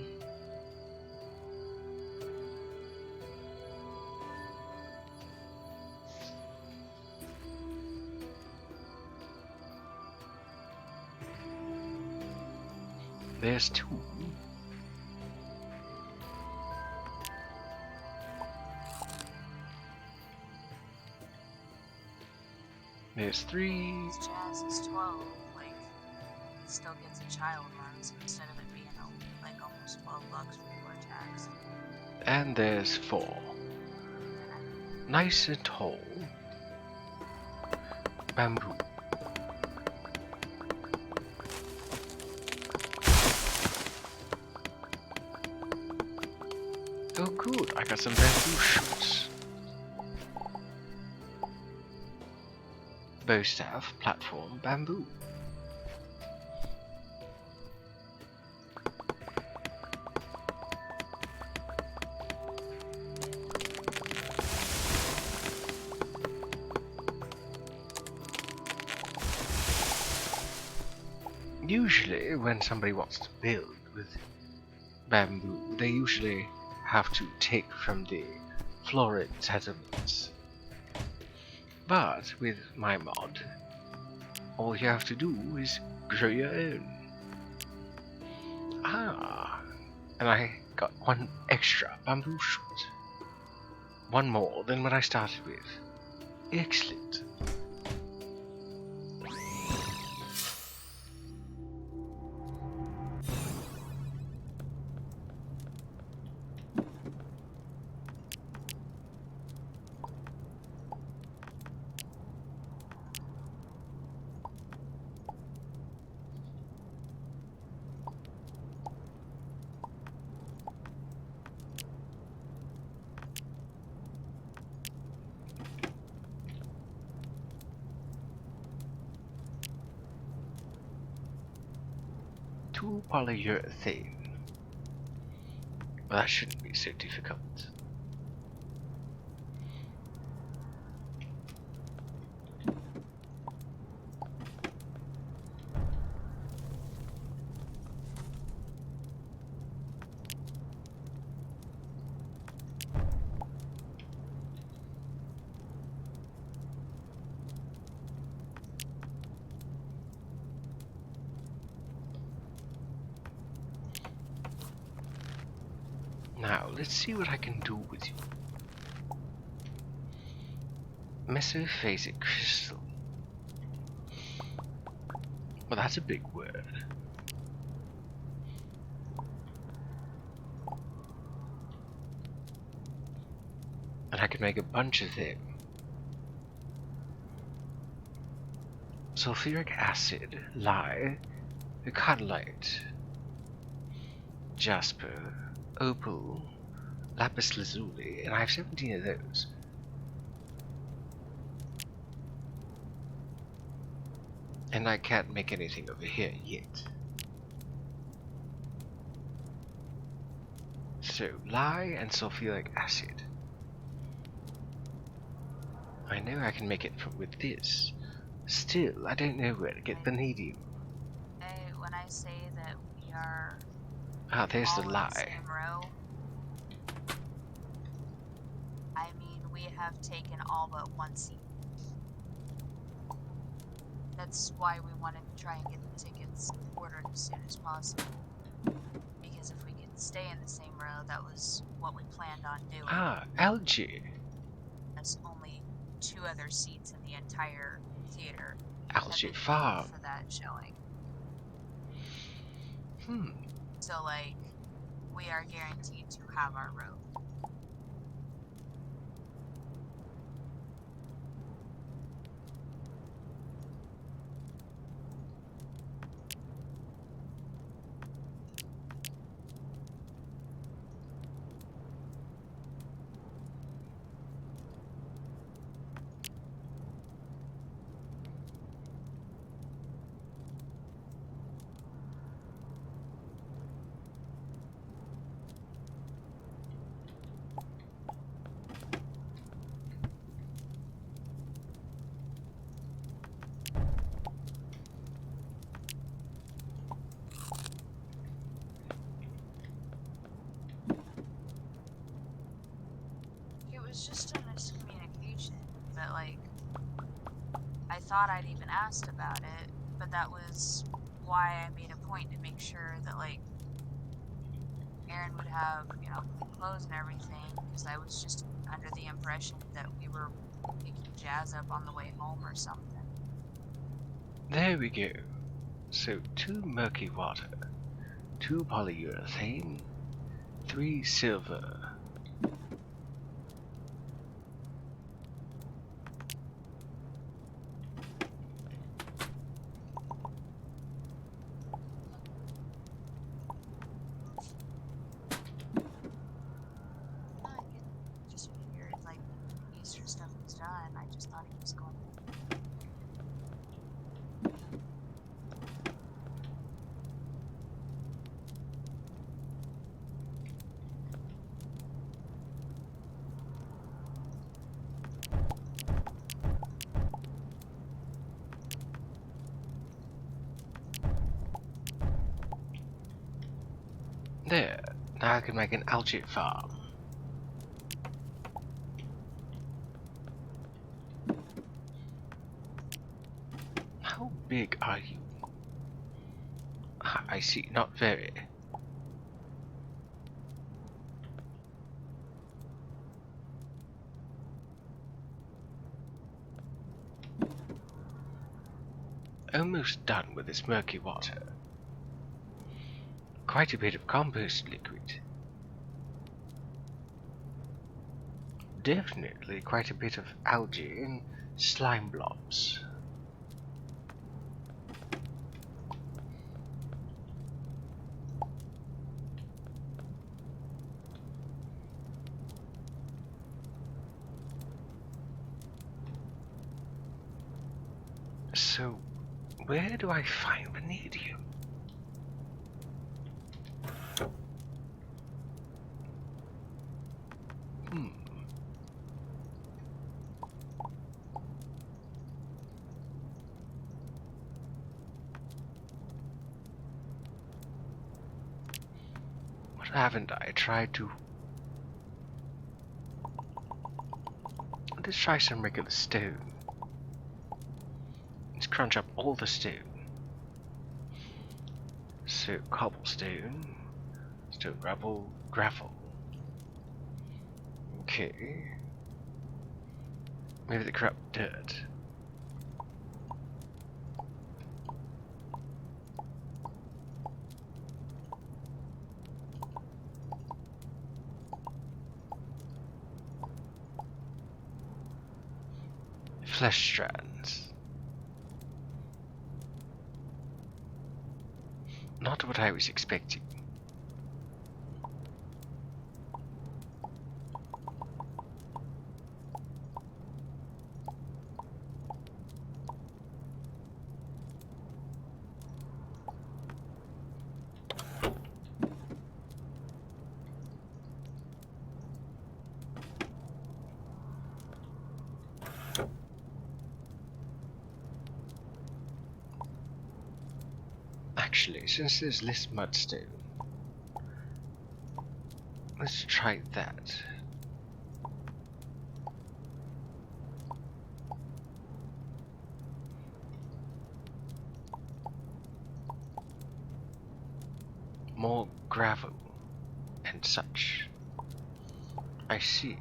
There's two. There's three. This Jazz is 12, like, it still gets a child run, so instead of it being like almost $12 for tax. And there's four. Nice and tall. Bamboo. Oh good, I got some bamboo shoots. Bow staff, platform, bamboo. Usually, when somebody wants to build with bamboo, they usually have to take from the florid settlements. But with my mod, all you have to do is grow your own. Ah, and I got one extra bamboo shoot. One more than what I started with. Excellent. Polyurethane. Well, that shouldn't be so difficult. Now, let's see what I can do with you. Mesophasic crystal. Well, that's a big word. And I can make a bunch of them. sulfuric acid, lye, carnallite, jasper, opal, lapis lazuli, and I have 17 of those. And I can't make anything over here yet. So, lye and sulfuric acid. I know I can make it with this. Still, I don't know where to get vanadium. When I say that we are Ah, there's all the in the lye. same row, I mean we have taken all but one seat. That's why we wanted to try and get the tickets ordered as soon as possible. Because if we could stay in the same row, that was what we planned on doing. Ah, algae. There's only 2 other seats in the entire theater Algae have been farm. for that showing. Hmm. So, like, we are guaranteed to have our row. It was just a miscommunication, but, like, I thought I'd even asked about it, but that was why I made a point to make sure that, like, Aaron would have, you know, clean clothes and everything, because I was just under the impression that we were picking Jazz up on the way home or something. There we go. So 2 murky water, 2 polyurethane, 3 silver. I just figured, like, Easter stuff was done. I just thought he was going. There. Now I can make an algae farm. How big are you? Ah, I see, not very. Almost done with this murky water. Quite a bit of compost liquid. Definitely quite a bit of algae and slime blobs. So, where do I find vanadium? What haven't I tried to... Let's try some regular stone. Let's crunch up all the stone. So, cobblestone, stone rubble, gravel. Okay. Maybe the corrupt dirt. Flesh strands. Not what I was expecting. Actually, since there's less mudstone, let's try that. More gravel and such. I see.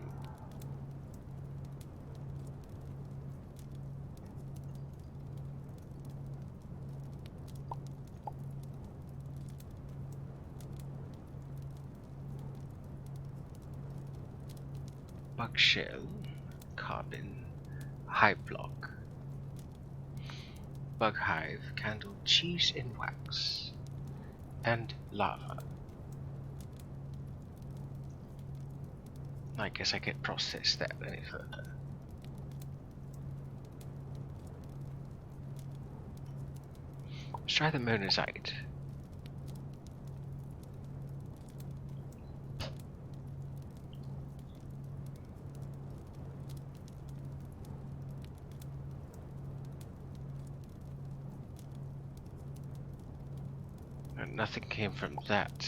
Bug shell, carbon, hive block, bug hive, candle, cheese and wax, and lava. I guess I can't process that any further. Let's try the monazite. And nothing came from that,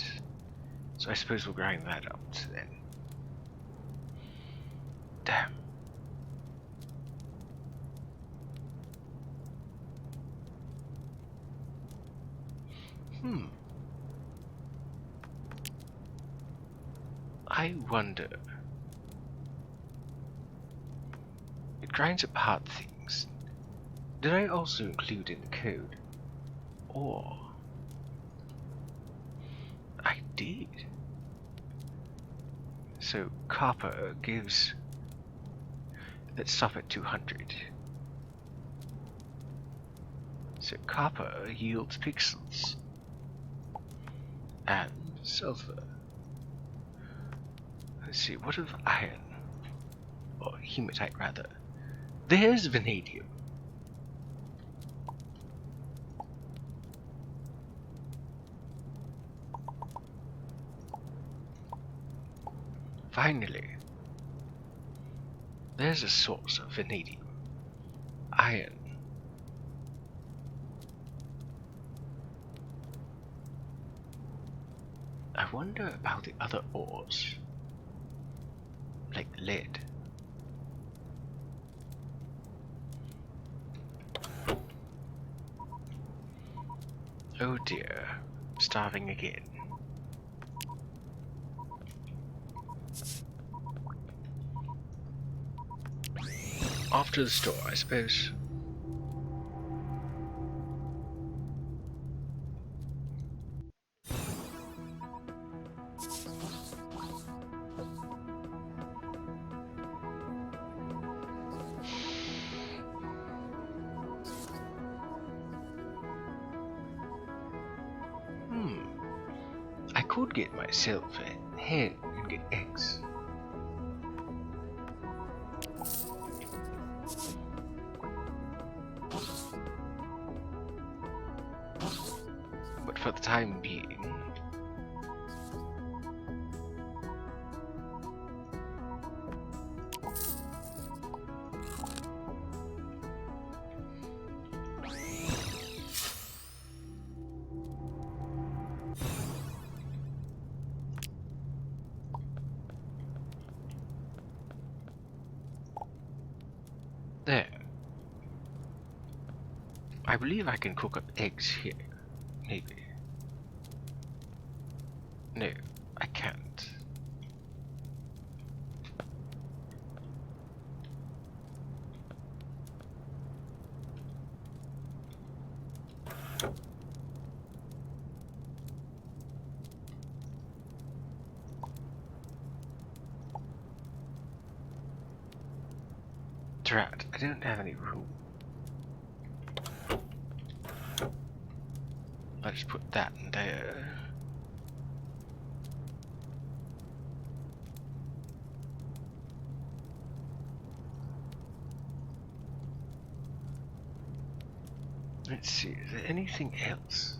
so I suppose we'll grind that up then. Damn. I wonder. It grinds apart things. Did I also include in the code? Or I did. So copper gives. Let's stop at 200. So copper yields pixels and sulfur. Let's see, what of iron? Or hematite rather. There's vanadium. Finally, there's a source of vanadium. Iron. I wonder about the other ores. Like lead. Oh dear, starving again. Off to the store, I suppose. I could get myself a hen and get eggs. But for the time being, there. I believe I can cook up eggs here. Maybe. No, I can't. Drat, I don't have any room. just put that in there. Let's see, is there anything else?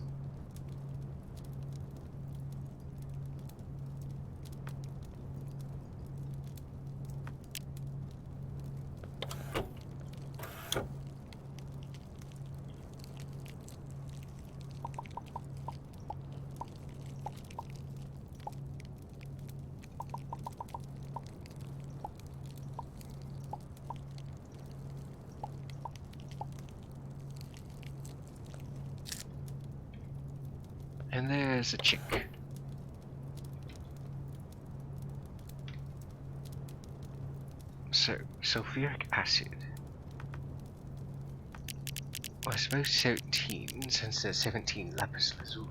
And there's a chick. So, sulfuric acid. Well, I suppose 17, since there's 17 lapis lazuli.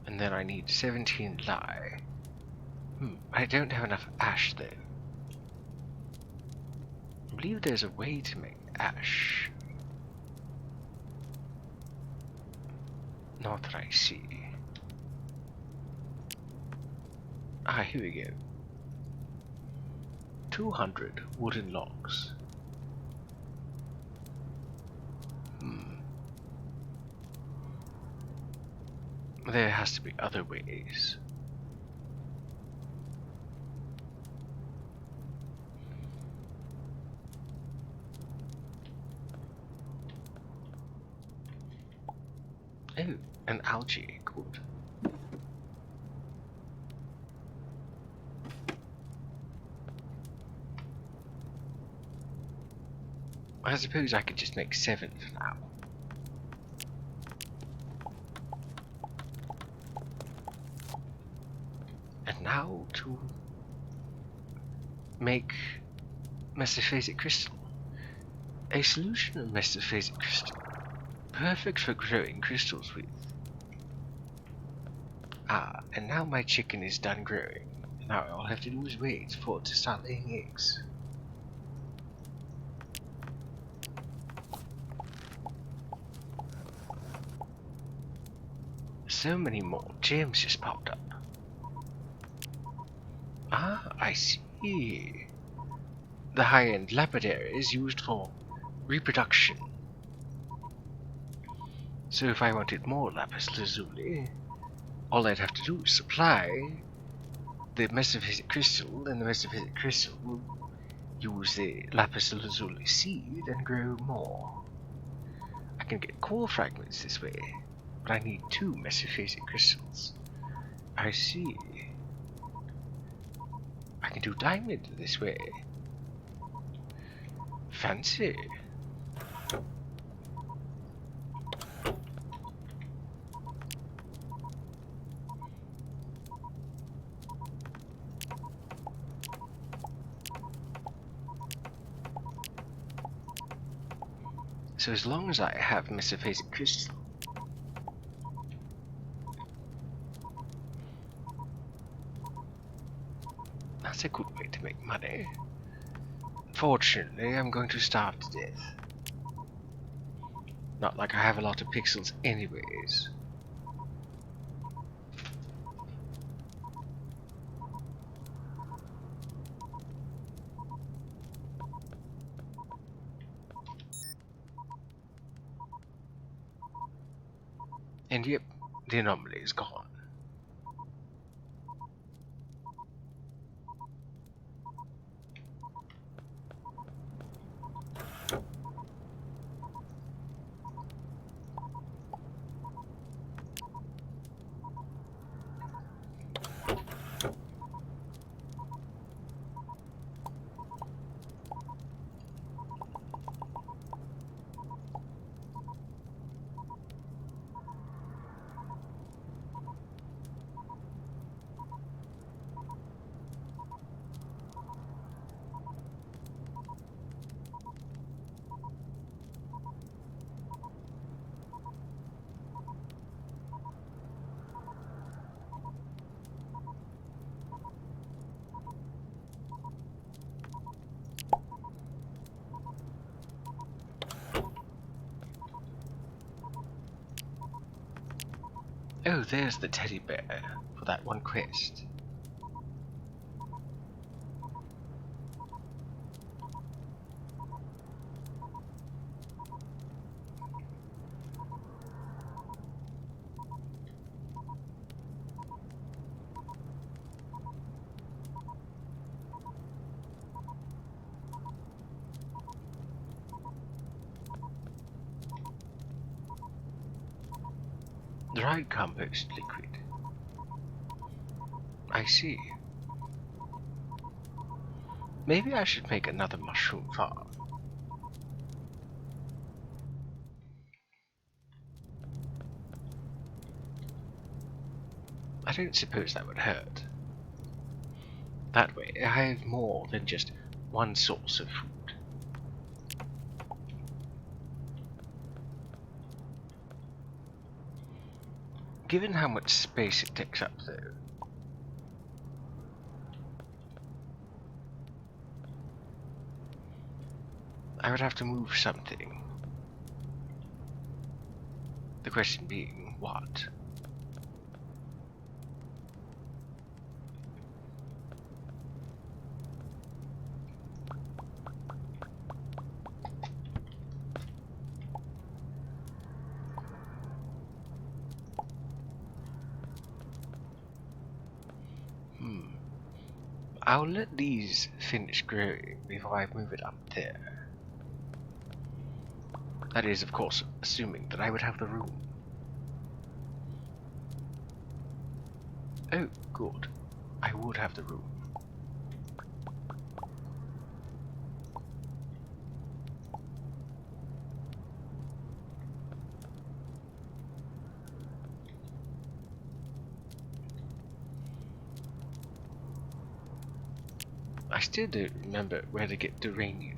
And then I need 17 lye. I don't have enough ash though. I believe there's a way to make ash. Not that I see. Ah, here we go. 200 wooden logs. There has to be other ways. Oh, an algae, good. I suppose I could just make 7 for now. And now to make metaphasic crystal. A solution of metaphasic crystal. Perfect for growing crystals with. Ah, and now my chicken is done growing. Now all I have to do is wait for it to start laying eggs. So many more gems just popped up. Ah, I see. The high-end lapidary is used for reproduction. So if I wanted more lapis lazuli, all I'd have to do is supply the metaphasic crystal, and the metaphasic crystal will use the lapis lazuli seed and grow more. I can get core fragments this way, but I need 2 metaphasic crystals. I see. I can do diamond this way. Fancy. So as long as I have metaphasic crystal, that's a good way to make money. Fortunately, I'm going to starve to death. Not like I have a lot of pixels anyways. And yep, the anomaly is gone. Oh, there's the teddy bear for that one quest. Dried compost liquid. I see. Maybe I should make another mushroom farm. I don't suppose that would hurt. That way, I have more than just one source of food. Given how much space it takes up, though, I would have to move something. The question being, what? I'll let these finish growing before I move it up there. That is, of course, assuming that I would have the room. Oh, good. I would have the room. I still don't remember where to get uranium.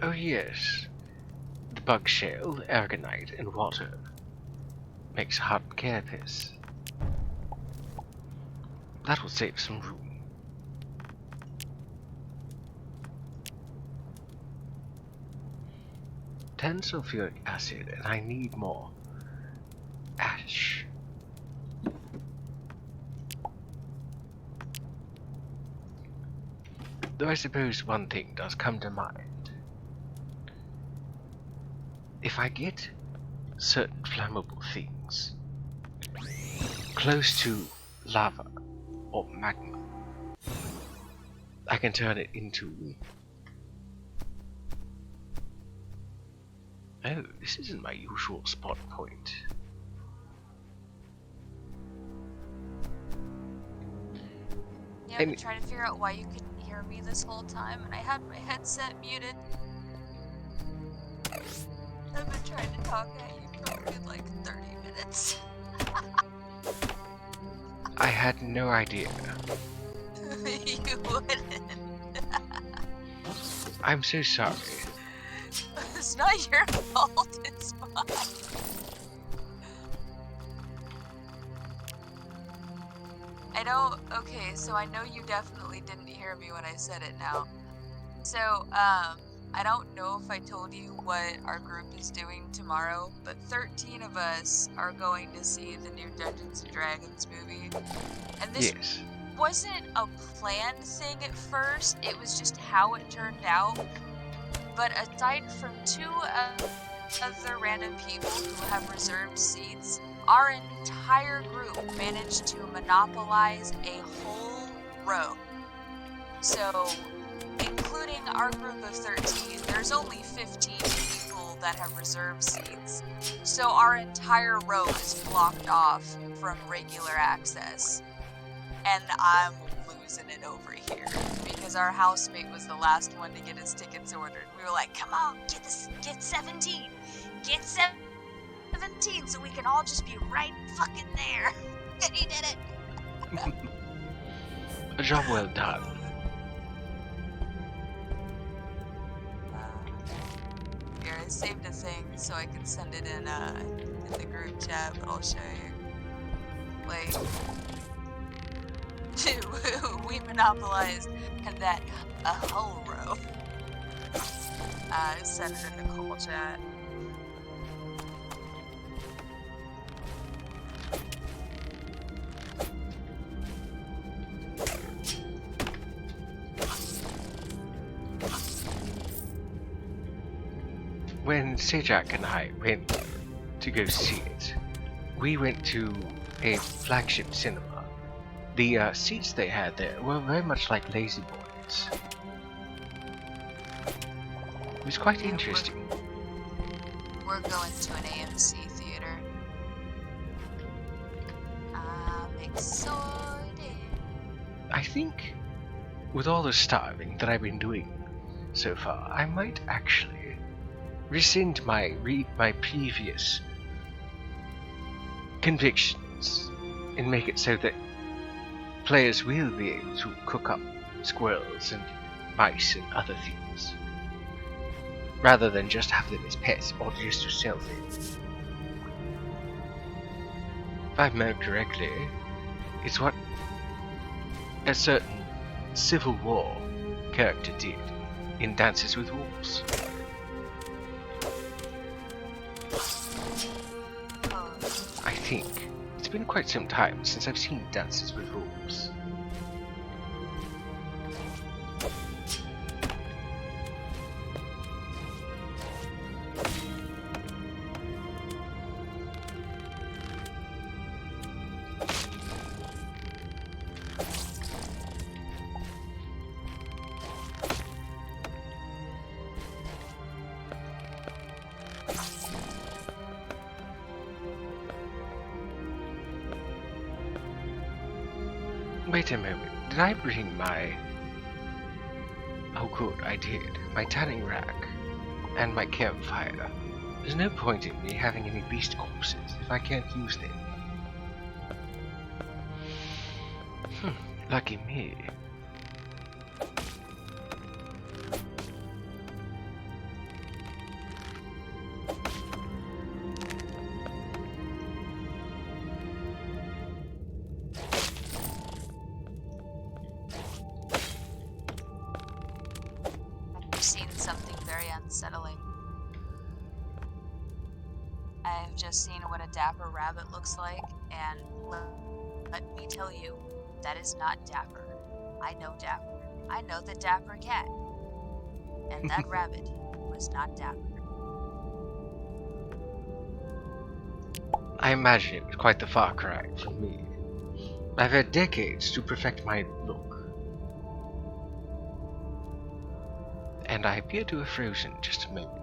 Oh yes, the bug shell, aragonite, and water makes a hot carapace. That will save some room. Ten sulfuric acid, and I need more ash. Though I suppose one thing does come to mind. If I get certain flammable things close to lava or magma, I can turn it into... Oh, this isn't my usual spot point. Yeah, I've been trying to figure out why you couldn't hear me this whole time, and I had my headset muted. I've been trying to talk at you for a good, like, 30 minutes. I had no idea. You wouldn't. I'm so sorry. It's not your fault, it's mine. Okay, so I know you definitely didn't hear me when I said it now. So, I don't know if I told you what our group is doing tomorrow, but 13 of us are going to see the new Dungeons & Dragons movie. And this wasn't a planned thing at first, it was just how it turned out. But aside from two other random people who have reserved seats, our entire group managed to monopolize a whole row. So, including our group of 13, there's only 15 people that have reserved seats. So our entire row is blocked off from regular access. And I'm losing it over here because our housemate was the last one to get his tickets ordered. We were like, come on, get 17. Get 17 so we can all just be right fucking there. And he did it. A job well done. Here, I saved a thing so I can send it in the group chat, but I'll show you. Like, we monopolized that a whole row. Send it in the call chat. When Zack and I went to go see it, we went to a flagship cinema. The seats they had there were very much like Lazy Boys. It was quite interesting. We're going to an AMC theater. I'm excited. I think, with all the starving that I've been doing so far, I might actually rescind my previous convictions and make it so that players will be able to cook up squirrels and mice and other things, rather than just have them as pets or just to sell them. If I remember correctly, it's what a certain Civil War character did in Dances with Wolves. I think it's been quite some time since I've seen Dances with Wolves. Wait a moment, did I bring my... Oh good, I did. My tanning rack and my campfire. There's no point in me having any beast corpses if I can't use them. Lucky me. Unsettling. I've just seen what a dapper rabbit looks like, and let me tell you, that is not dapper. I know dapper. I know the dapper cat. And that rabbit was not dapper. I imagine it was quite the far cry from me. I've had decades to perfect my look. And I appear to have frozen just a moment.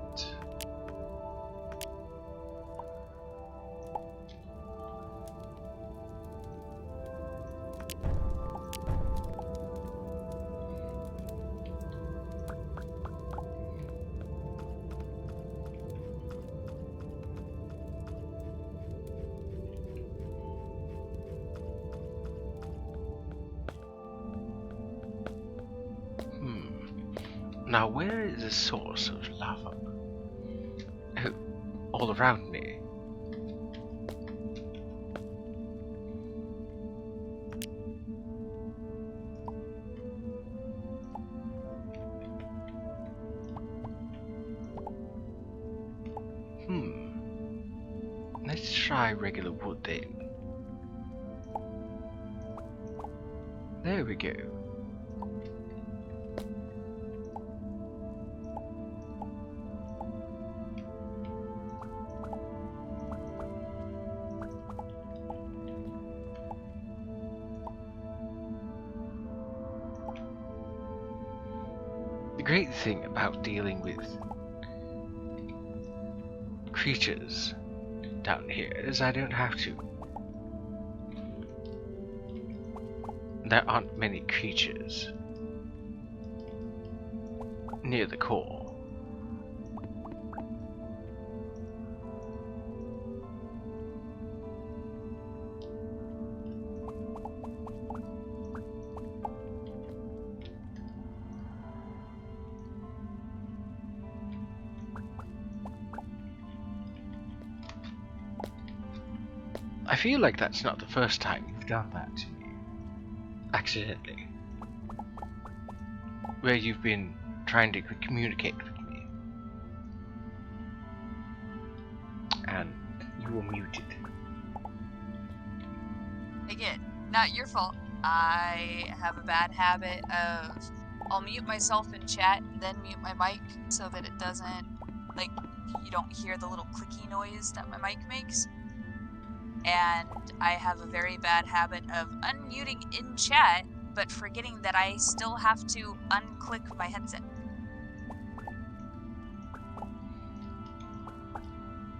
Now where is the source of lava? Oh, all around me. Let's try regular wood then. There we go. The great thing about dealing with creatures down here is I don't have to there aren't many creatures near the core. I feel like that's not the first time you've done that to me. Accidentally. Where you've been trying to communicate with me. And you were muted. Again, not your fault. I have a bad habit of I'll mute myself in chat and then mute my mic so that it doesn't, like, you don't hear the little clicky noise that my mic makes. And I have a very bad habit of unmuting in chat, but forgetting that I still have to unclick my headset.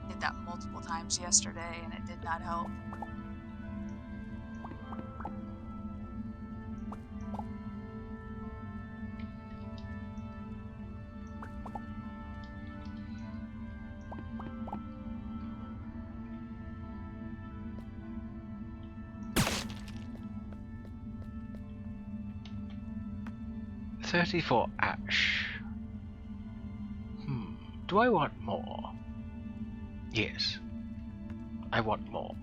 Did that multiple times yesterday and it did not help. $34 ash. Do I want more? Yes. I want more.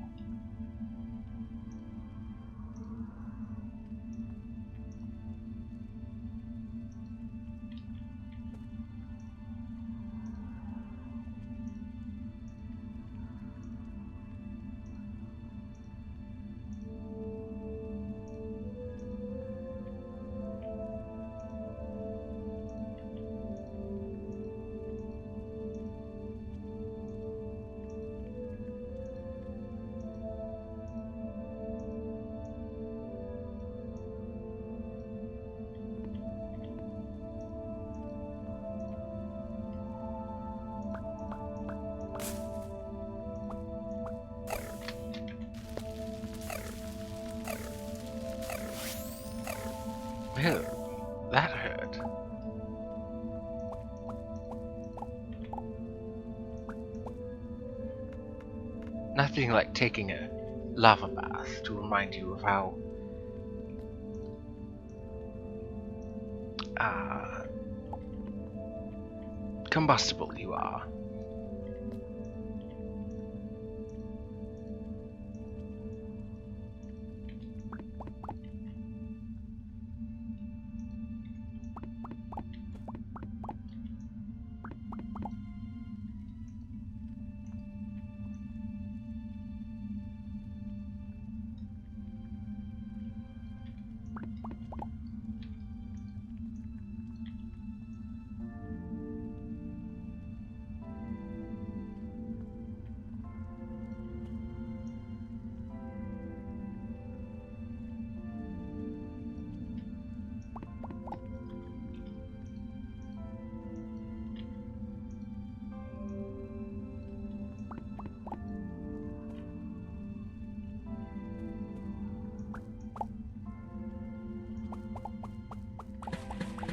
Well, that hurt. Nothing like taking a lava bath to remind you of how combustible you are.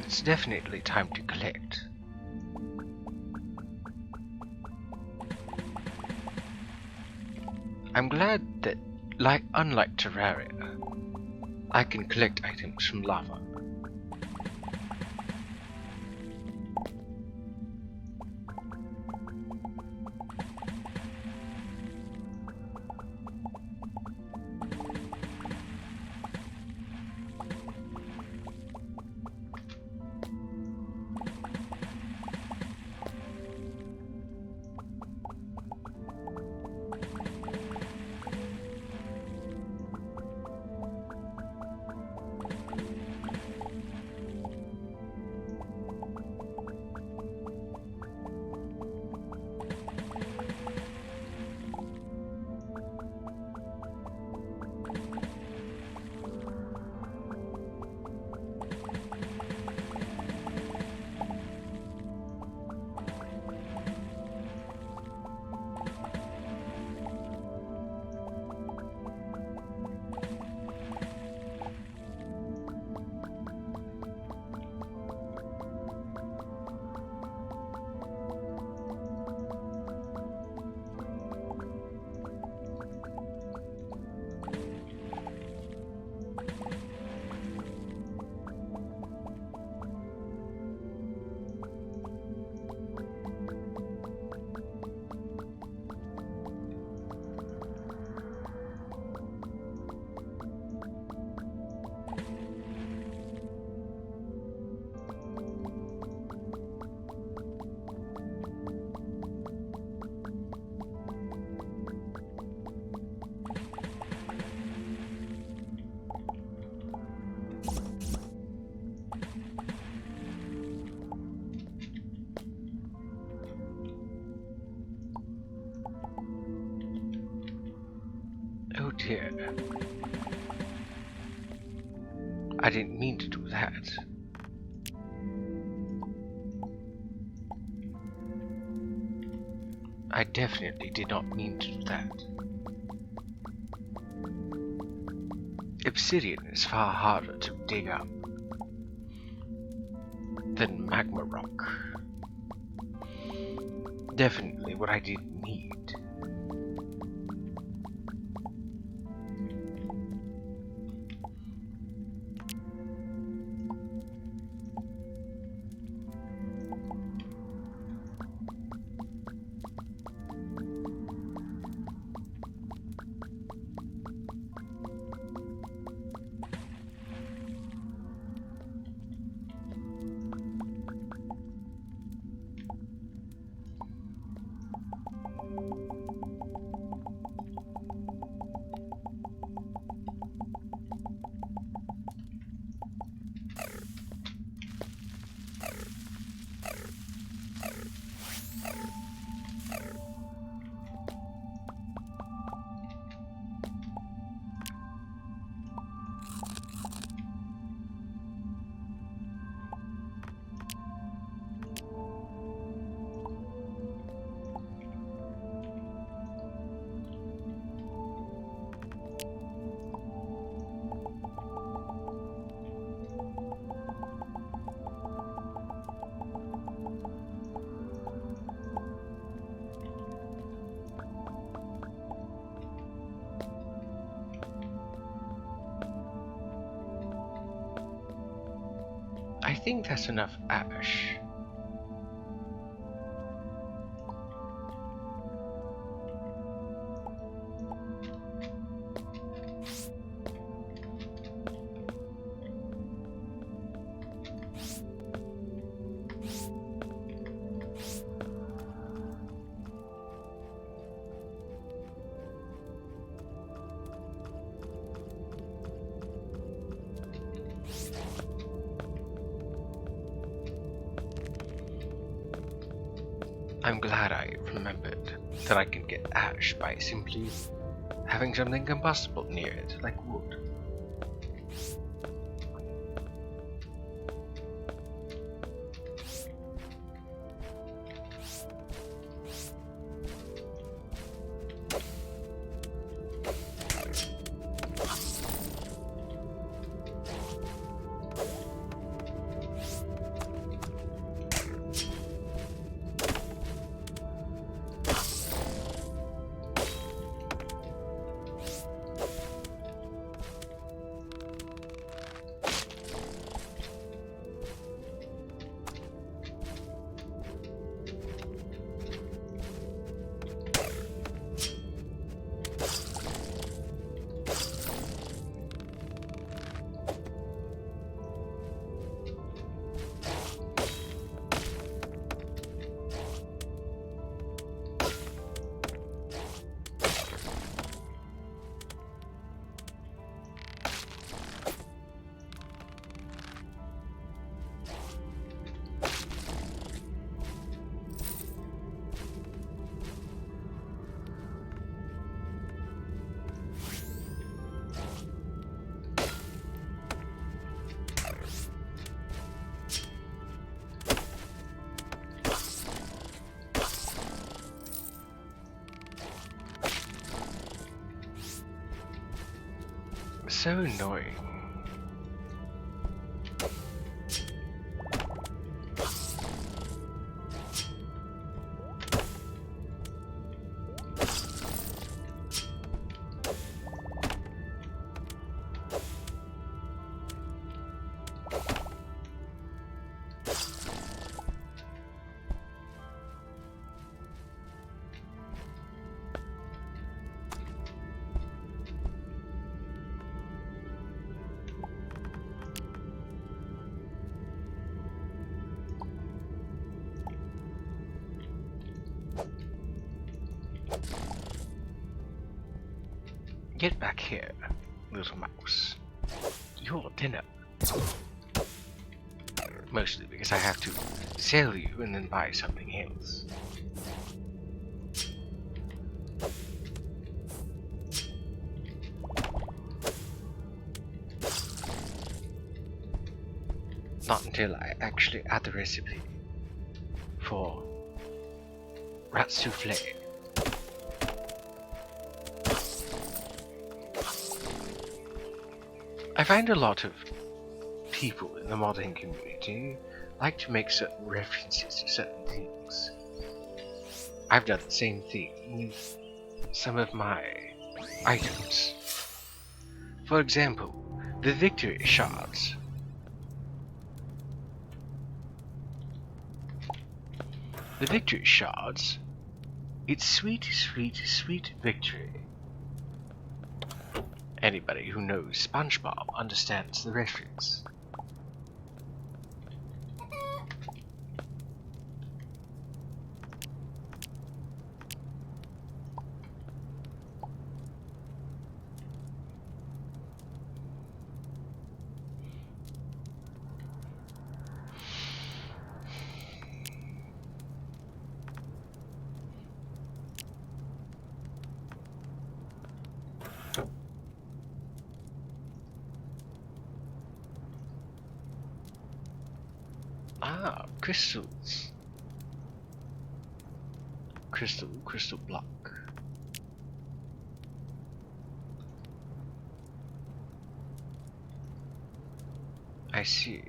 It's definitely time to collect. I'm glad that, unlike Terraria, I can collect items from lava. here. I didn't mean to do that. I definitely did not mean to do that. Obsidian is far harder to dig up than magma rock. Definitely what I didn't need. I think that's enough ash. I'm glad I remembered that I can get ash by simply having something combustible near it, like wood. So annoying. Get back here, little mouse. Your dinner. Mostly because I have to sell you and then buy something else. Not until I actually add the recipe for rat souffle. I find a lot of people in the modding community like to make certain references to certain things. I've done the same thing with some of my items. For example, the victory shards. The victory shards. It's sweet, sweet, sweet victory. Anybody who knows SpongeBob understands the reference. Ah, crystals. Crystal block. I see.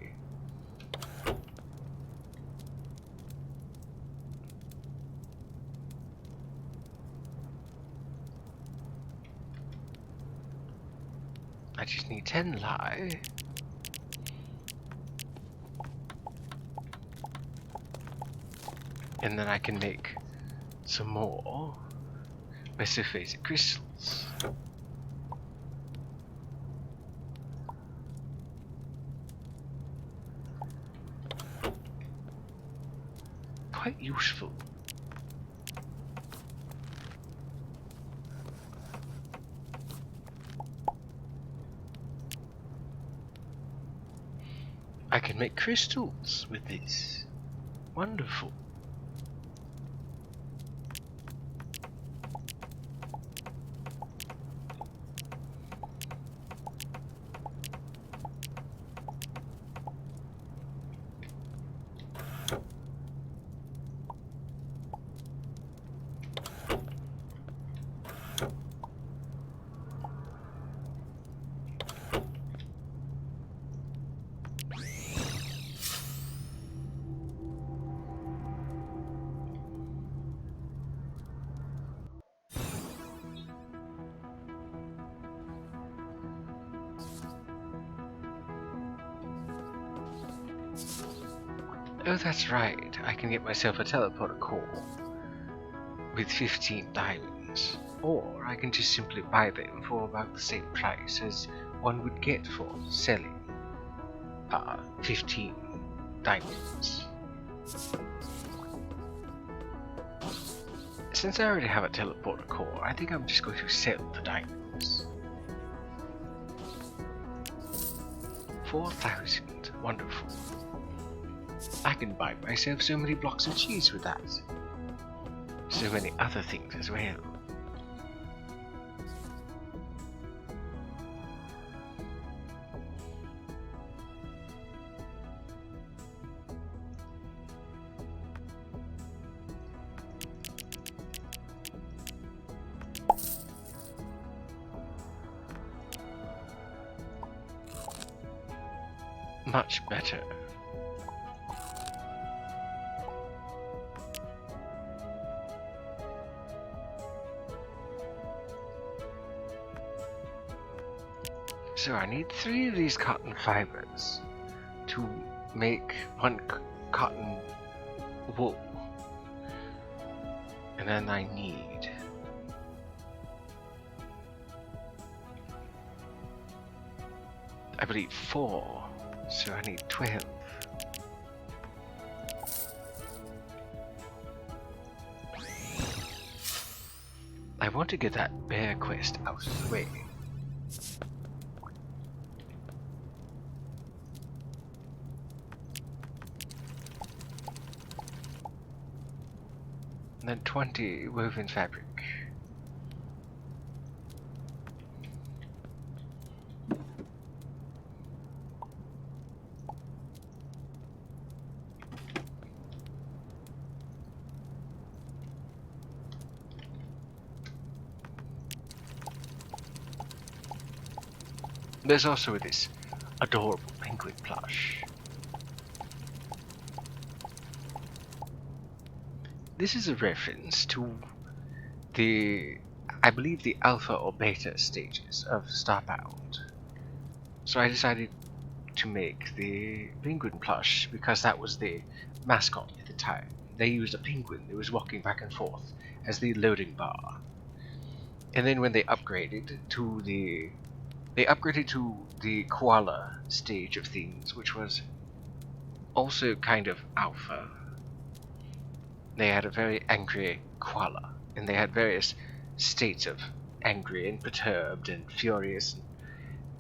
I just need 10 lye. And then I can make some more mesophasic crystals. Quite useful. I can make crystals with this. Wonderful. Oh, that's right. I can get myself a teleporter core with 15 diamonds. Or I can just simply buy them for about the same price as one would get for selling 15 diamonds. Since I already have a teleporter core, I think I'm just going to sell the diamonds. 4,000. Wonderful. I can buy myself so many blocks of cheese with that. So many other things as well. Much better. So I need 3 of these cotton fibers to make 1 cotton wool. And then I need I believe 4, so I need 12. I want to get that bear quest out of the way. And then 20 woven fabric. There's also this adorable penguin plush. This is a reference to the, I believe, the alpha or beta stages of Starbound. So I decided to make the penguin plush because that was the mascot at the time. They used a penguin that was walking back and forth as the loading bar. And then when they upgraded to the koala stage of things, which was also kind of alpha. They had a very angry koala, and they had various states of angry and perturbed and furious, and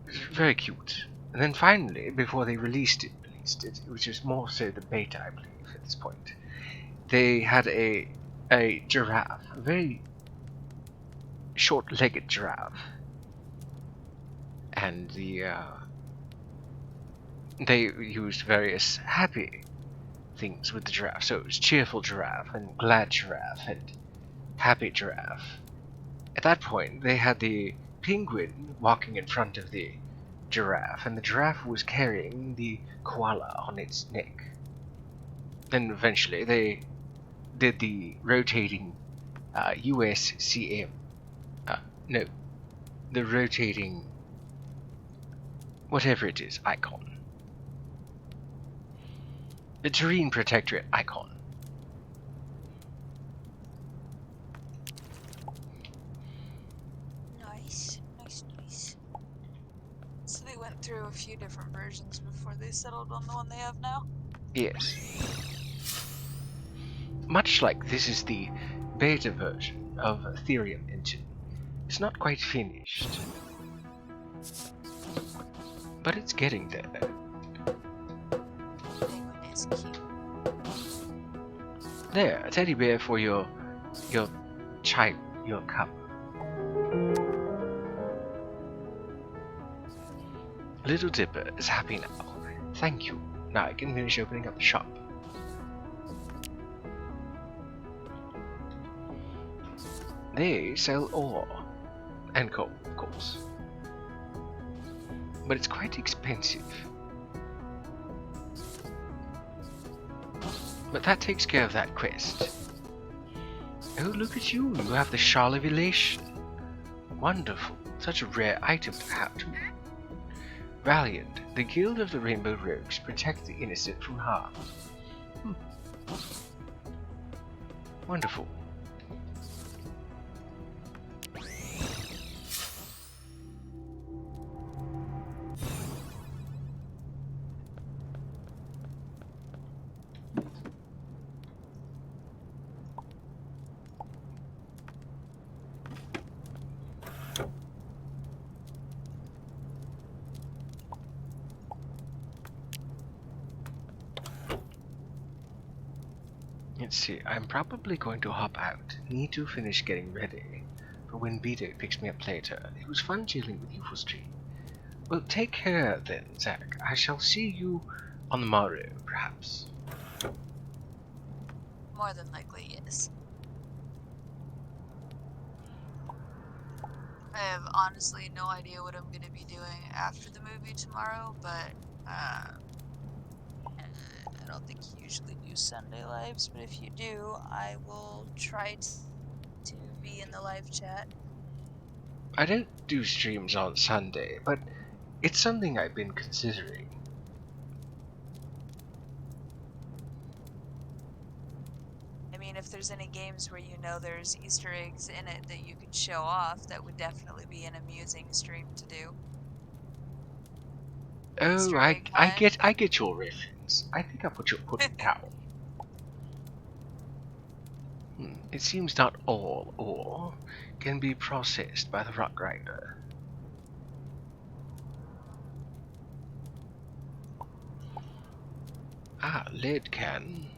it was very cute. And then finally, before they released it, which is more so the beta, I believe, at this point, they had a giraffe, a very short-legged giraffe, and they used various happy things with the giraffe. So it was cheerful giraffe and glad giraffe and happy giraffe. At that point, they had the penguin walking in front of the giraffe, and the giraffe was carrying the koala on its neck. Then eventually they did the rotating USCM. No, the rotating whatever it is icon. The Terrain Protectorate icon. Nice, nice, nice. So they went through a few different versions before they settled on the one they have now? Yes. Much like this is the beta version of Aetherium Engine. It's not quite finished, but it's getting there. Penguin is cute. There, a teddy bear for your child, your cup. Little Dipper is happy now. Thank you. Now I can finish opening up the shop. They sell ore and coal, of course. But it's quite expensive. But that takes care of that quest. Oh, look at you. You have the Shawl of Elation. Wonderful. Such a rare item to have, too. Valiant. The Guild of the Rainbow Rogues protect the innocent from harm. Wonderful. Let's see, I'm probably going to hop out. Need to finish getting ready for when Beta picks me up later. It was fun chilling with you for stream. Well, take care then, Zack. I shall see you on the morrow, perhaps. More than likely, yes. I have honestly no idea what I'm going to be doing after the movie tomorrow, but I don't think you usually do Sunday lives, but if you do, I will try to be in the live chat. I don't do streams on Sunday, but it's something I've been considering. I mean, if there's any games where you know there's Easter eggs in it that you could show off, that would definitely be an amusing stream to do. Oh, Easter I egg hunt. I get your reference. I think I put it down. It seems not all ore can be processed by the rock grinder. Ah, lead can.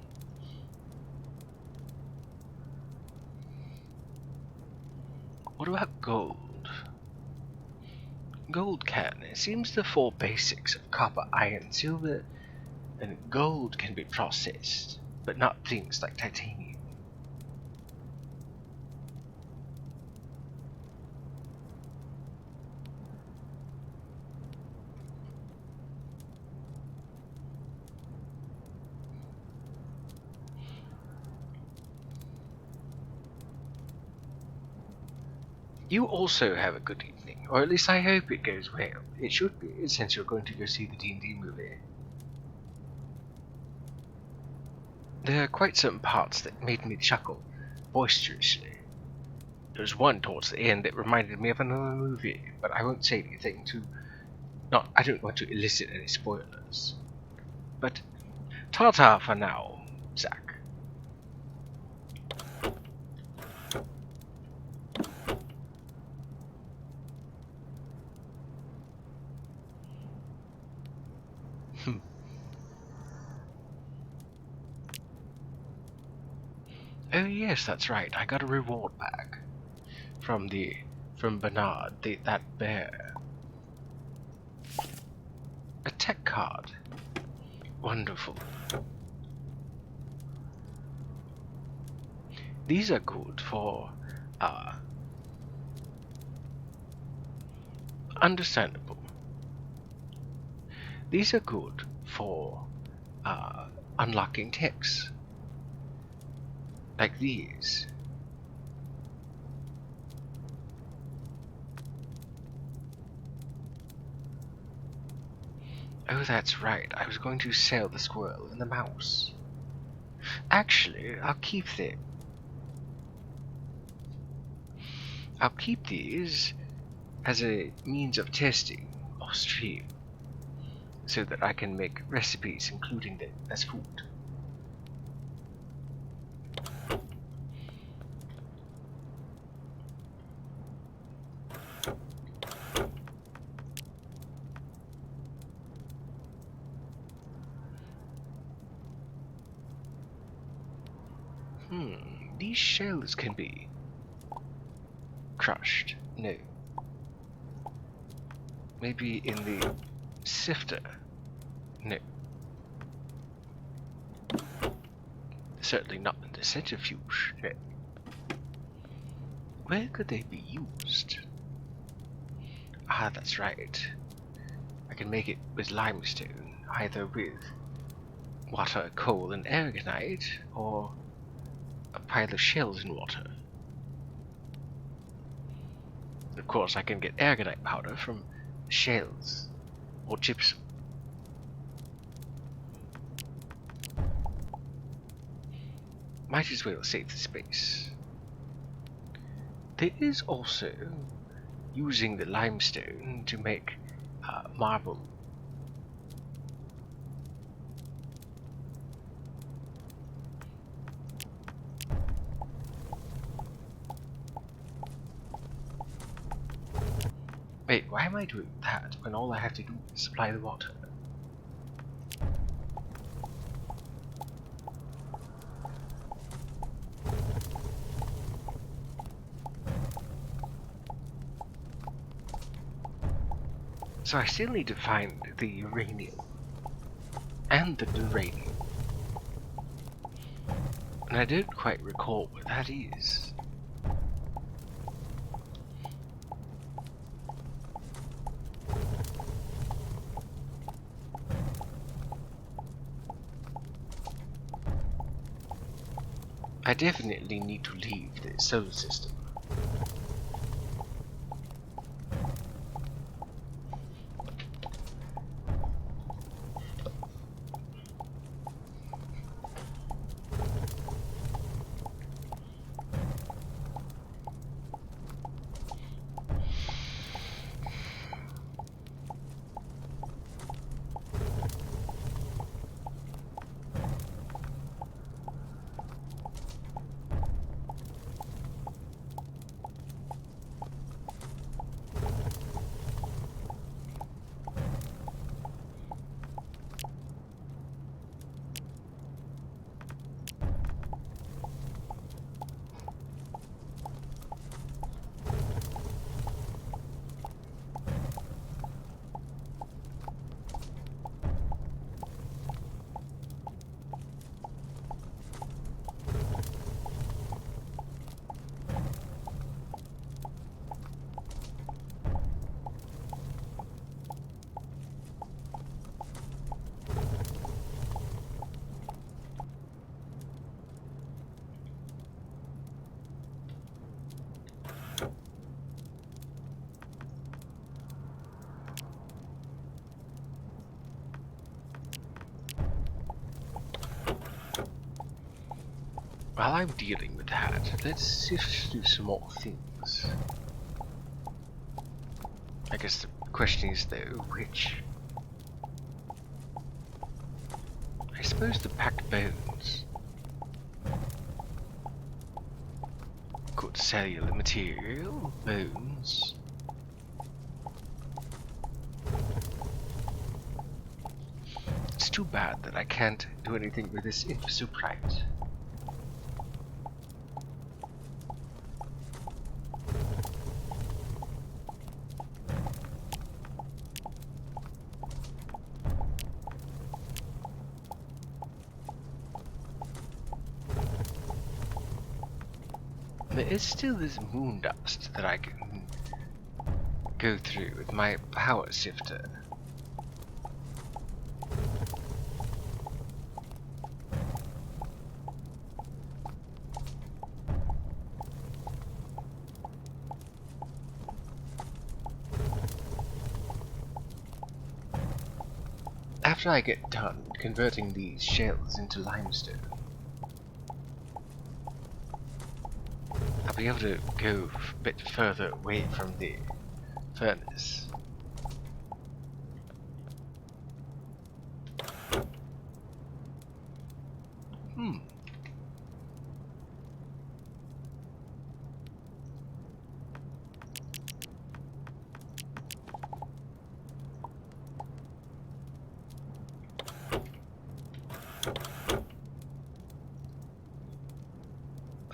What about gold? Gold can. It seems the four basics of copper, iron, silver, and gold can be processed, but not things like titanium. You also have a good evening, or at least I hope it goes well. It should be, since you're going to go see the D&D movie. There are quite some parts that made me chuckle boisterously. There was one towards the end that reminded me of another movie, but I won't say anything I don't want to elicit any spoilers. But ta-ta for now, Zack. Oh yes, that's right. I got a reward back from Bernard, that bear. A tech card. Wonderful. These are good for understandable. These are good for unlocking techs. Like these. Oh, that's right. I was going to sell the squirrel and the mouse. Actually, I'll keep them. I'll keep these as a means of testing off stream, so that I can make recipes including them as food. These shells can be crushed. No. Maybe in the sifter. No. Certainly not in the centrifuge. No. Where could they be used? Ah, that's right. I can make it with limestone, either with water, coal, and aragonite, or a pile of shells in water. Of course, I can get aragonite powder from shells or gypsum. Might as well save the space. There is also using the limestone to make marble. Wait, why am I doing that when all I have to do is supply the water? So I still need to find the uranium and the uranium. And I don't quite recall what that is. I definitely need to leave the solar system. while I'm dealing with that, let's sift through some more things. I guess the question is though, which? I suppose the packed bones. Good cellular material, bones. It's too bad that I can't do anything with this infosuprite. There is still this moon dust that I can go through with my power sifter. After I get done converting these shells into limestone, I'll be able to go a bit further away from the furnace.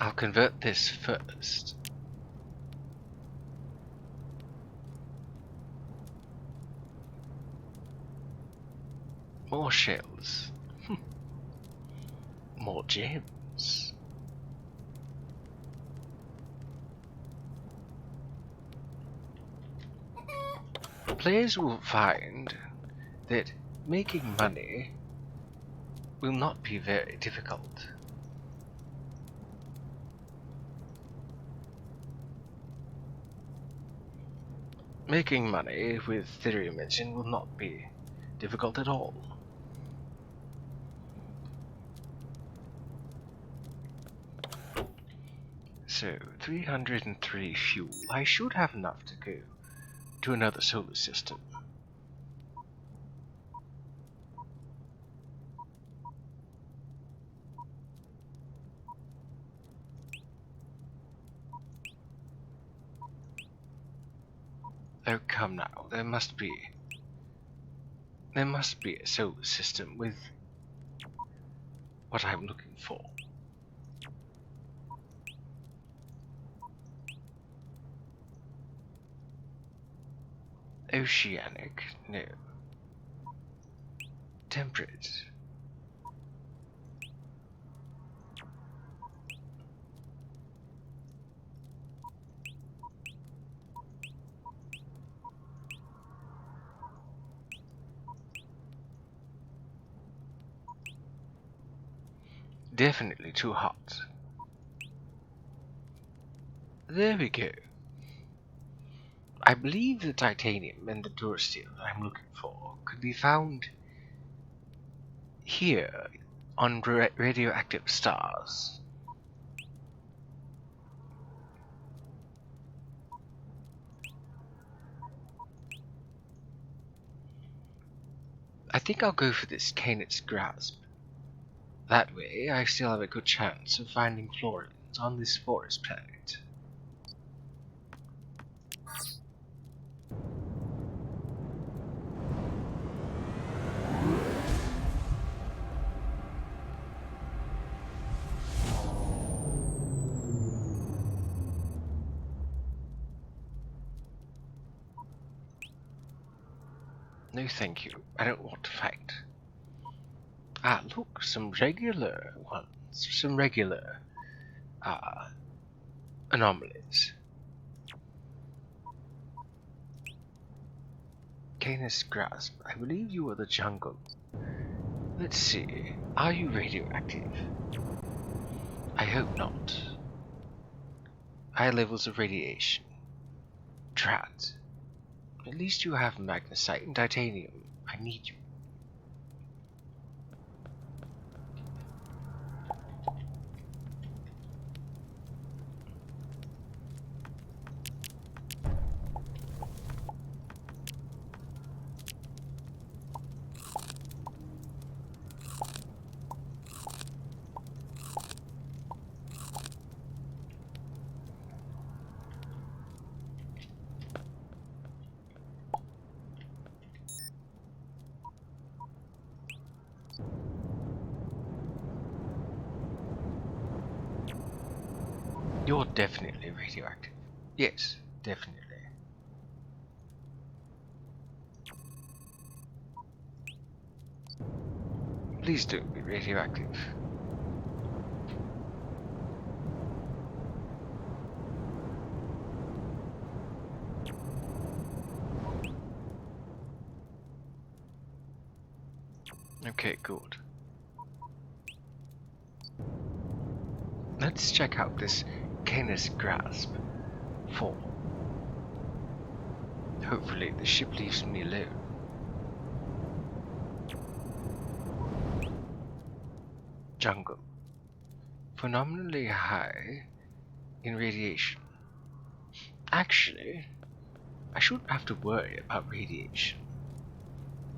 I'll convert this first. More shells. More gems. Players will find that making money will not be very difficult. Making money with Aetherium Engine will not be difficult at all. So, 303 fuel. I should have enough to go to another solar system. Oh, come now, there must be a solar system with what I'm looking for. Oceanic? No. Temperate? Definitely too hot. There we go. I believe the titanium and the durasteel that I'm looking for could be found here on radioactive stars. I think I'll go for this Canet's Grasp. That way, I still have a good chance of finding fluorines on this forest planet. No thank you, I don't want to fight. Ah, look, some regular ones, some regular, anomalies. Canis Grasp, I believe you are the jungle. Let's see, are you radioactive? I hope not. High levels of radiation. Drat. At least you have magnesite and titanium. I need you. You're definitely radioactive. Yes, definitely. Please don't be radioactive. Okay, good. Let's check out this Canis grasp. 4. Hopefully the ship leaves me alone. Jungle. Phenomenally high in radiation. Actually, I shouldn't have to worry about radiation.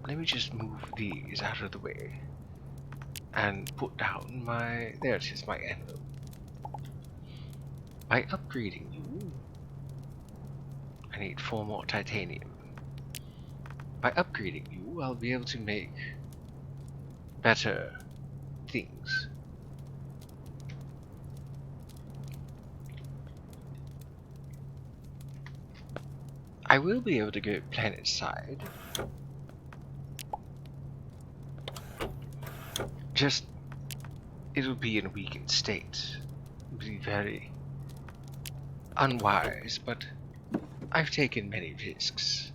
Let me just move these out of the way and put down my... There it is, my envelope. By upgrading you, I need 4 more titanium. By upgrading you, I'll be able to make better things. I will be able to go planet side. Just, it'll be in a weakened state. It'll be very unwise, but I've taken many risks.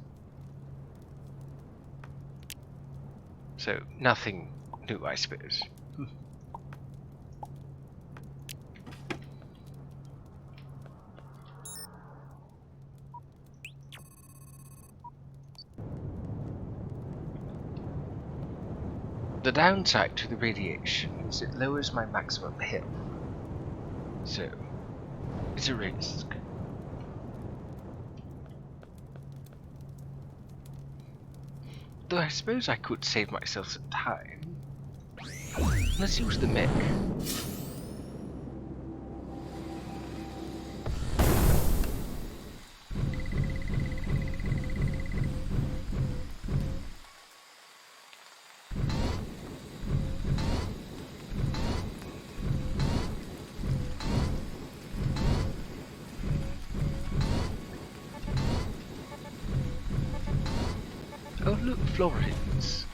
So, nothing new, I suppose. The downside to the radiation is it lowers my maximum health. So, it's a risk. Though I suppose I could save myself some time. Let's use the mech. Oh look, Florence.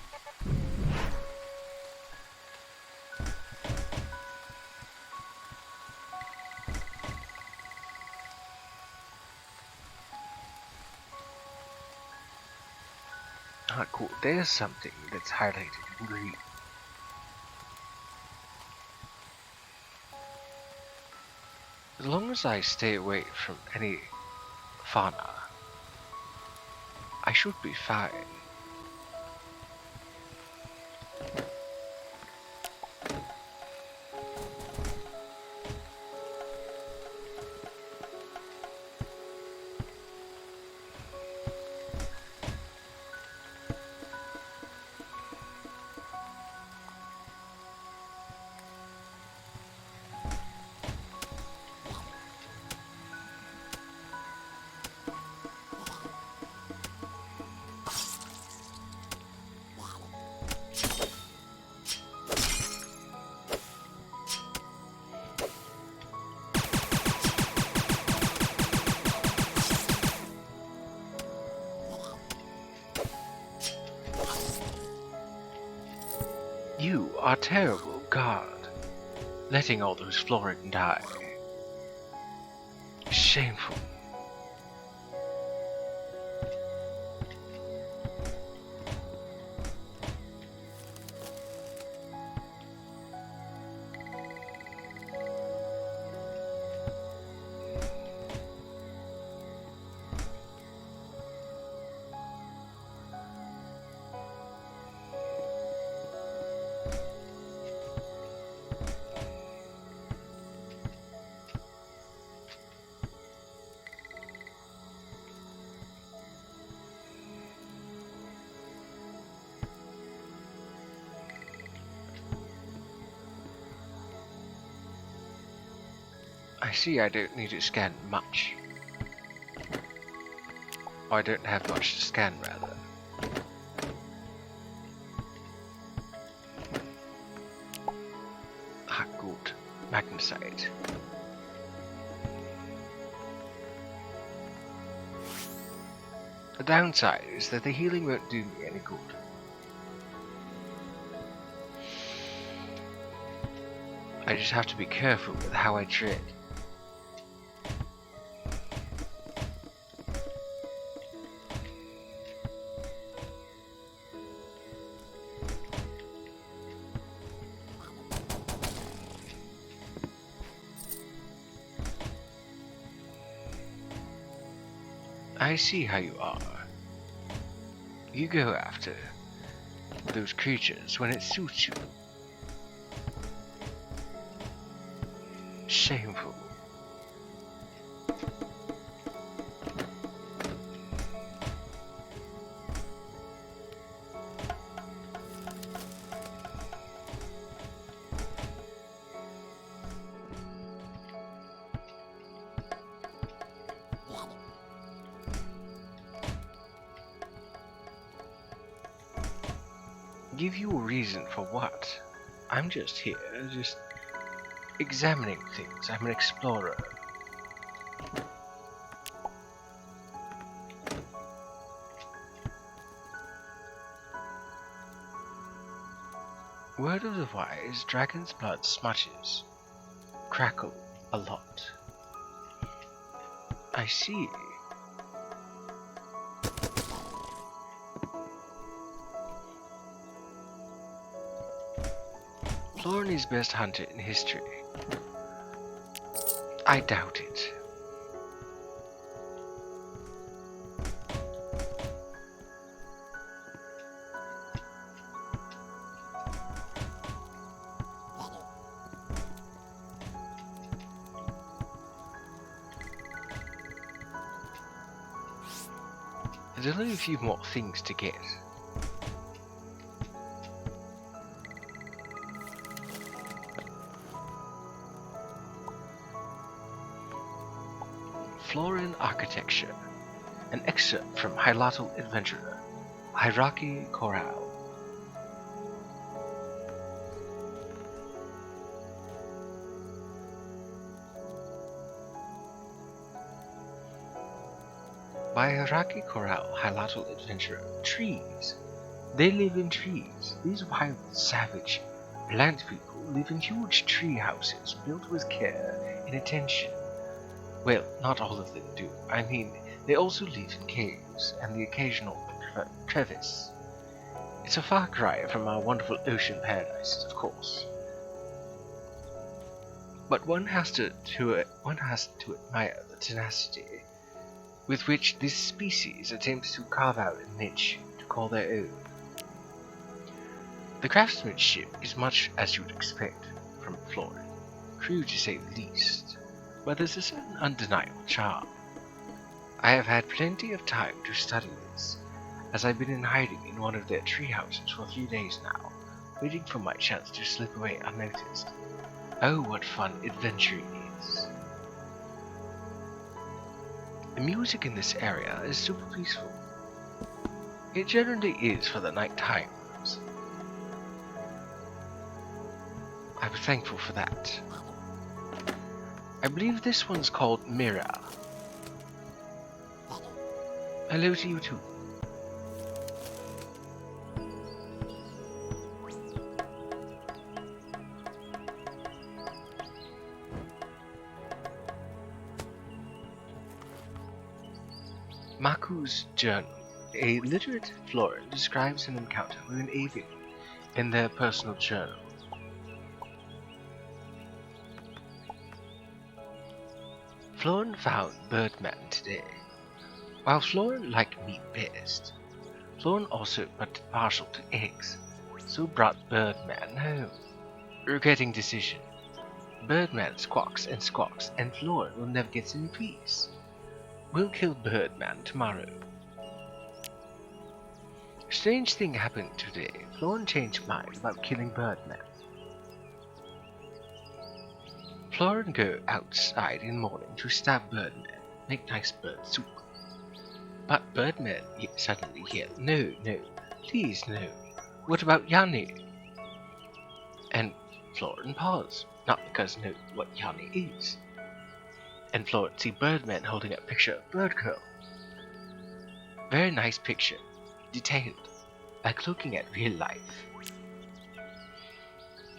Ah, cool. There's something that's highlighted in green. As long as I stay away from any fauna, I should be fine. You are terrible, God. Letting all those Florid die. Shameful. I see I don't need to scan much. Or I don't have much to scan, rather. Ah, good. Magnesite. The downside is that the healing won't do me any good. I just have to be careful with how I tread. I see how you are. You go after those creatures when it suits you. Shameful. Give you a reason for what? I'm just here, just examining things. I'm an explorer. Word of the wise, dragon's blood smudges, crackle a lot. I see. Florin is best hunter in history. I doubt it. There's only a few more things to get. Florin Architecture. An excerpt from Untitled Adventurer, Hierarchy Chorale. By Hierarchy Chorale, Untitled Adventurer. Trees. They live in trees. These wild, savage, plant people live in huge tree houses built with care and attention. Well, not all of them do. I mean, they also live in caves and the occasional crevice. It's a far cry from our wonderful ocean paradises, of course. But one has to admire the tenacity with which this species attempts to carve out a niche to call their own. The craftsmanship is much as you'd expect from Florin, crude to say the least, but there's a certain undeniable charm. I have had plenty of time to study this, as I've been in hiding in one of their tree houses for a few days now, waiting for my chance to slip away unnoticed. Oh, what fun adventuring is! The music in this area is super peaceful. It generally is for the night times. I'm thankful for that. I believe this one's called Mira. Hello to you too. Maku's Journal. A literate Florin describes an encounter with an avian in their personal journal. Florin found Birdman today. While Florin liked meat best, Florin also but partial to eggs, so brought Birdman home. Regretting decision. Birdman squawks, and Florin will never get any peace. We'll kill Birdman tomorrow. Strange thing happened today. Florin changed mind about killing Birdman. Florin go outside in morning to stab Birdman, make nice bird soup. But Birdman suddenly yelled, "No, no, please no. What about Yanni?" And Florin paused, not because know what Yanni is. And Florin see Birdman holding a picture of Bird Girl. Very nice picture. Detailed. Like looking at real life.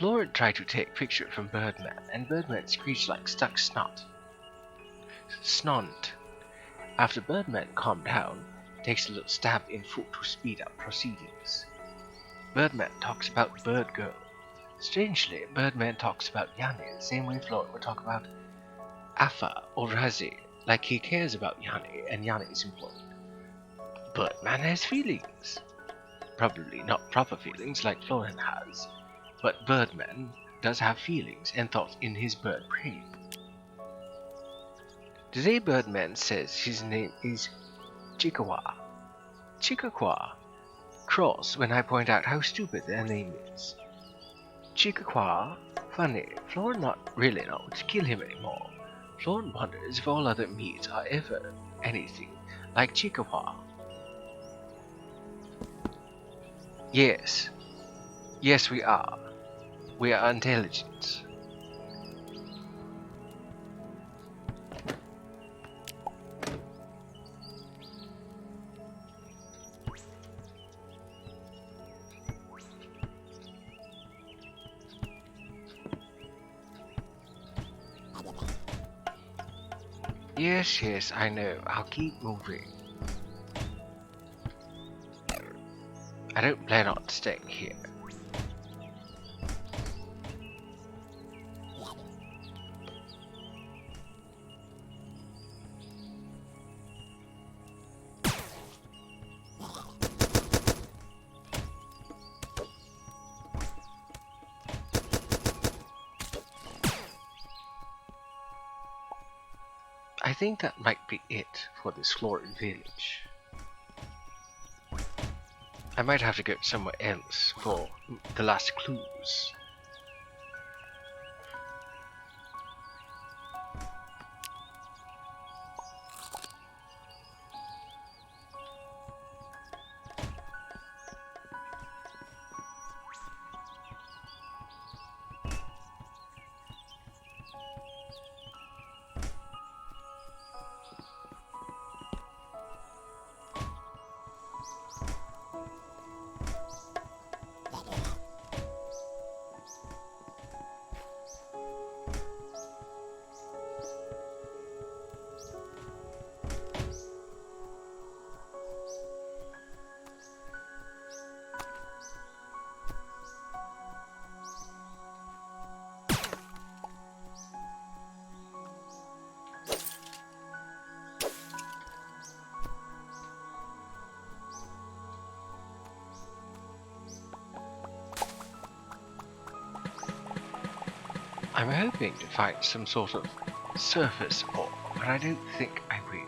Lauren tried to take picture from Birdman, and Birdman screeched like stuck snot. After Birdman calmed down, takes a little stab in foot to speed up proceedings. Birdman talks about Bird Girl. Strangely, Birdman talks about Yanni the same way Floyd would talk about Afa or Razi, like he cares about Yanni and Yanni is important. Birdman has feelings. Probably not proper feelings like Florian has, but Birdman does have feelings and thoughts in his bird brain. Today Birdman says his name is Chikawa. Cross when I point out how stupid their name is. Chikawa, funny, Florin not really know to kill him anymore. Florin wonders if all other meats are ever anything like Chikawa. Yes, we are. We are intelligent. Yes, I know. I'll keep moving. I don't plan on staying here. I think that might be it for this Florid village. I might have to go somewhere else for the last clues. I'm hoping to find some sort of surface ore, but I don't think I will.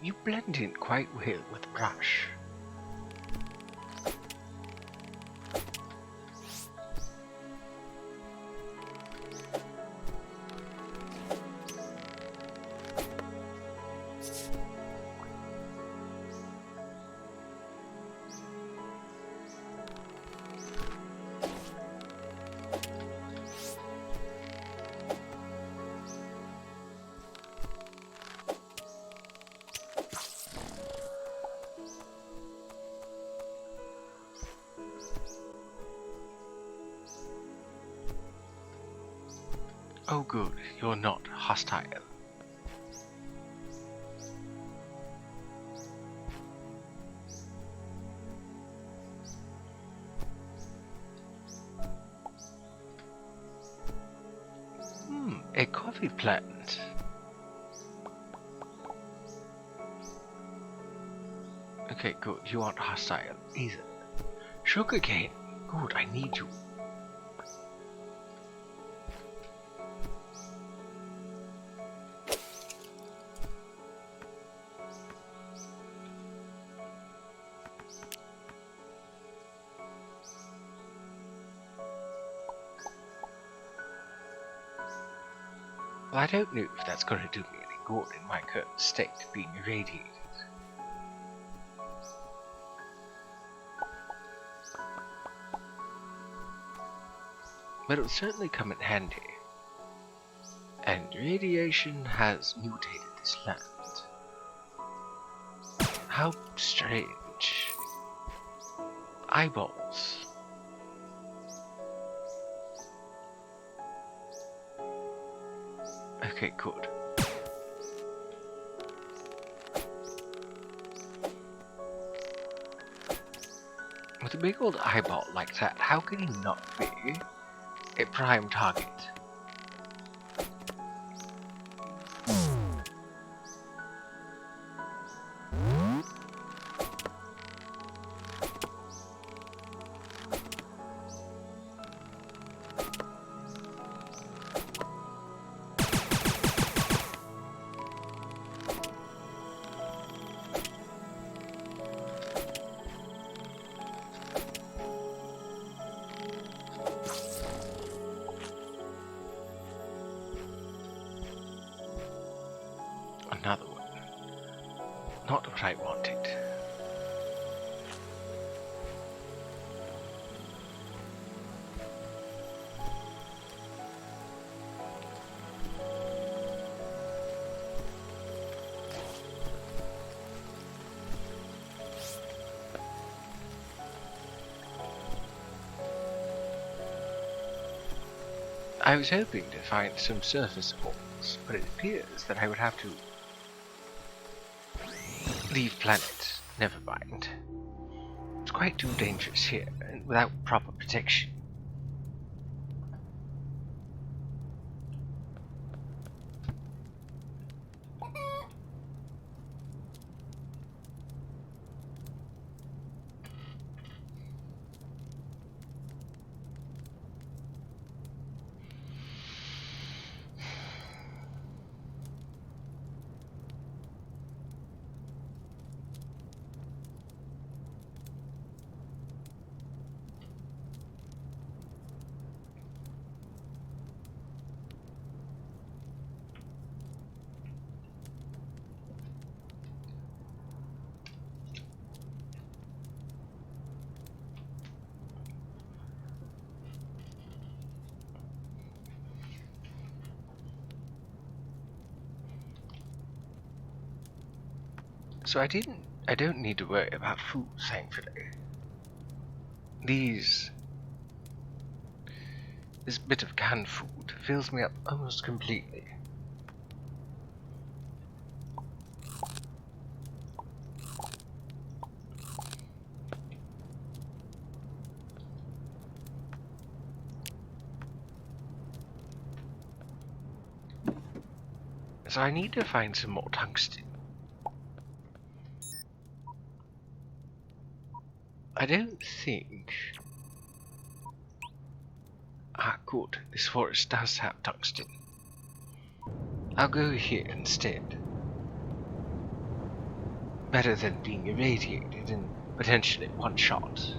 You blend in quite well with brush. Oh good, you're not hostile. lovely plant. Okay, good. You aren't hostile either. Sugarcane. Good, I need you. Well, I don't know if that's going to do me any good in my current state, being irradiated. But it will certainly come in handy. And radiation has mutated this land. How strange. Eyeballs. Okay, good. With a big old eyeball like that, how can he not be a prime target? Another one. Not what I wanted. I was hoping to find some surface ores, but it appears that I would have to leave planet. Never mind. It's quite too dangerous here, and without proper protection. So I don't need to worry about food, thankfully. This bit of canned food fills me up almost completely. So I need to find some more tungsten. I don't think... Ah, good. This forest does have tungsten. I'll go here instead. Better than being irradiated in potentially one shot.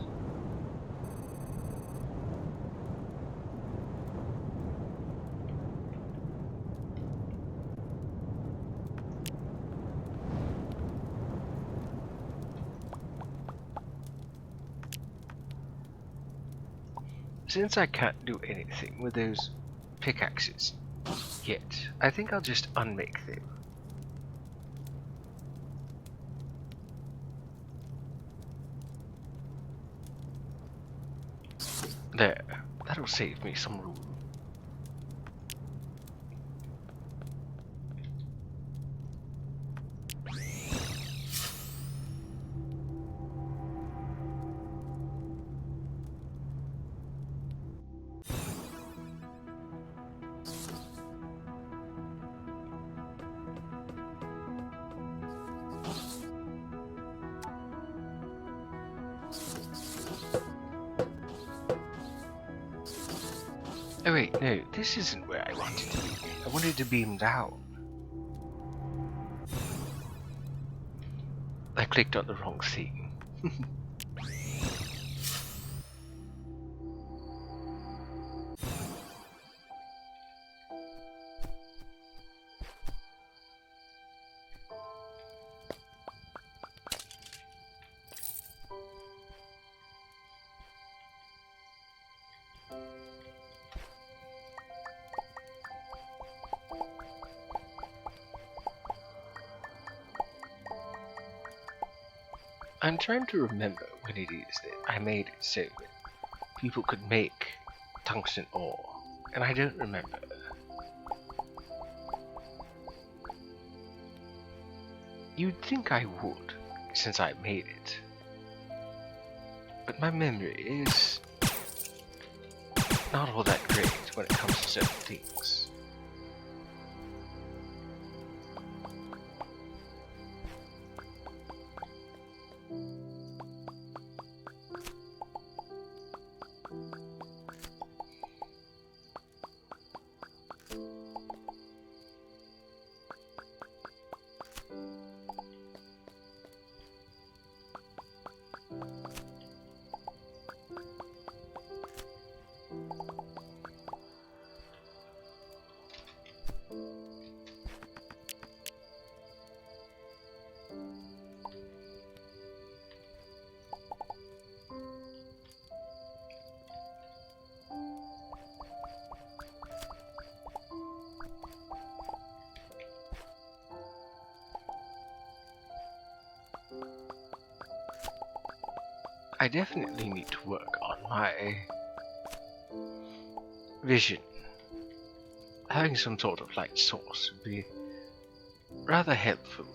Since I can't do anything with those pickaxes yet, I think I'll just unmake them. There, that'll save me some room. Oh wait, no, this isn't where I wanted to be. I wanted to beam down. I clicked on the wrong thing. I'm trying to remember when it is that I made it so that people could make tungsten ore, and I don't remember. You'd think I would, since I made it. But my memory is not all that great when it comes to certain things. I definitely need to work on my vision. Having some sort of light source would be rather helpful.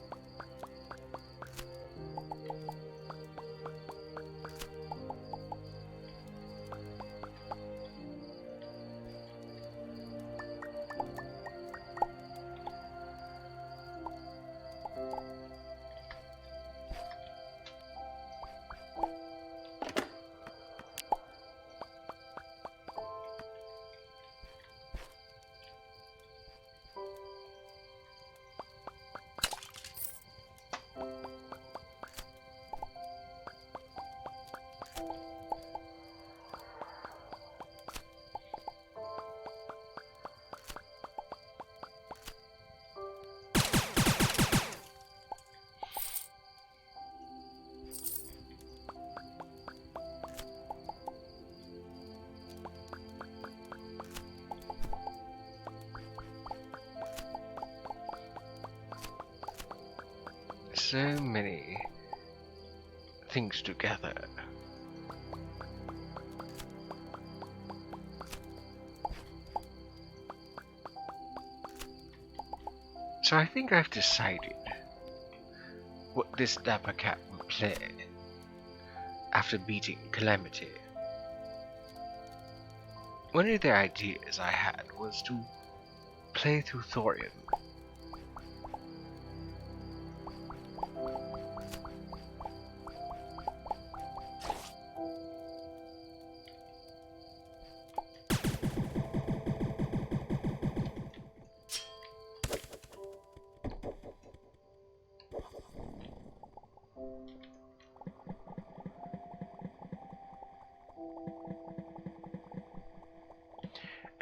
So many things together. So I think I've decided what this dapper cat will play after beating Calamity. One of the ideas I had was to play through thorium.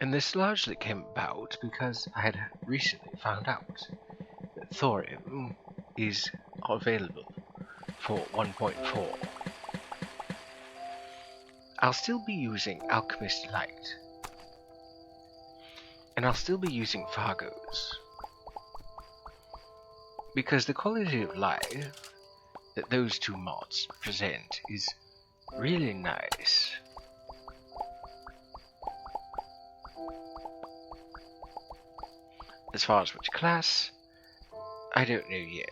And this largely came about because I had recently found out that thorium is available for 1.4. I'll still be using Alchemist Light, and I'll still be using Fargo's, because the quality of life that those two mods present is really nice. As far as which class, I don't know yet.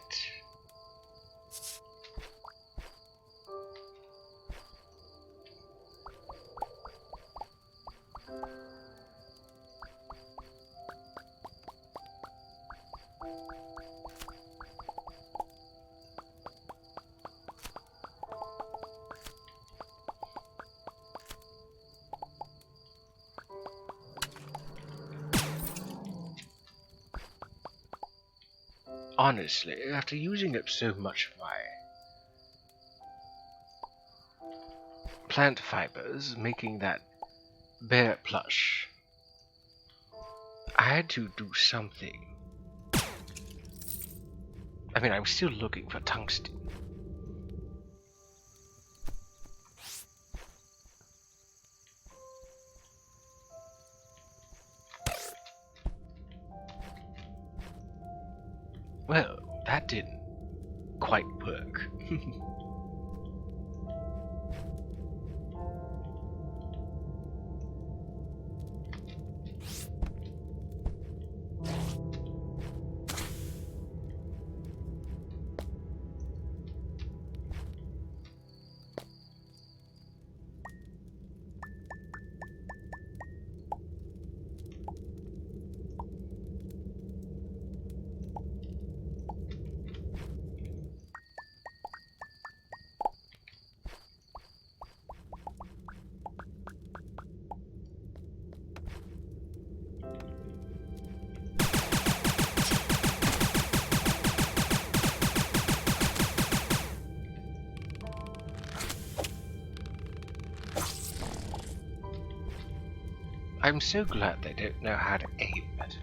Honestly, after using up so much of my plant fibers making that bear plush, I had to do something. I mean, I'm still looking for tungsten. Well, that didn't quite work. I'm so glad they don't know how to aim better.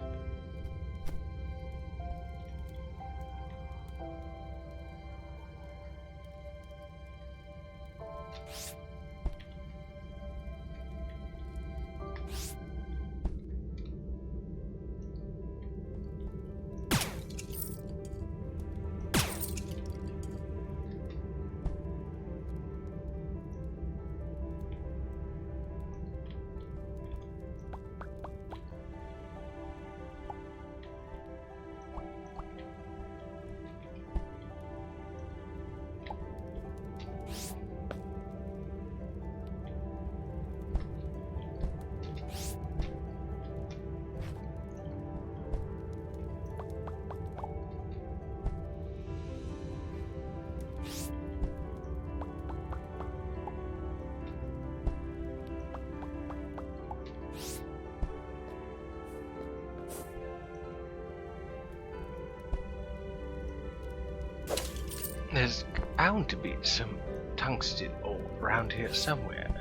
There's bound to be some tungsten ore around here somewhere.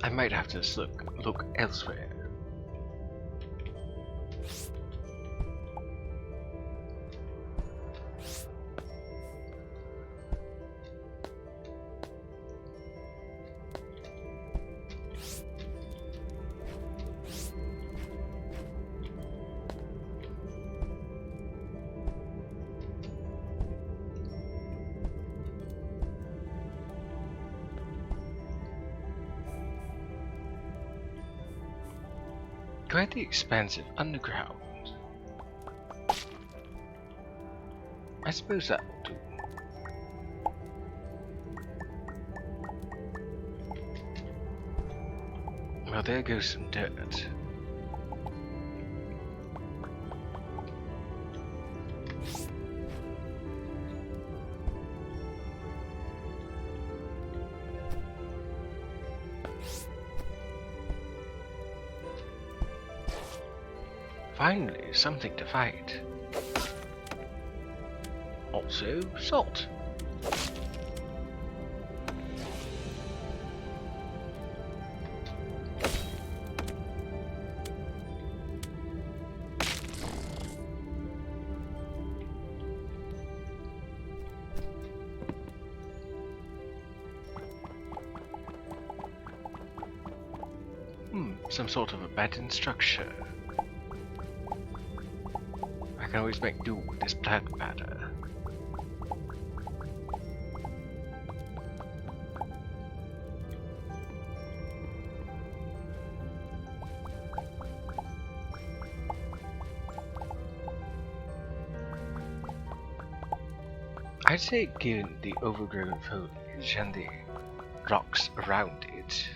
I might have to look elsewhere. Quite the expansive underground. I suppose that will do. Well, there goes some dirt. Finally, something to fight. Also, salt. Some sort of abandoned structure. I can always make do with this plant matter. I'd say given the overgrown foliage and the rocks around it,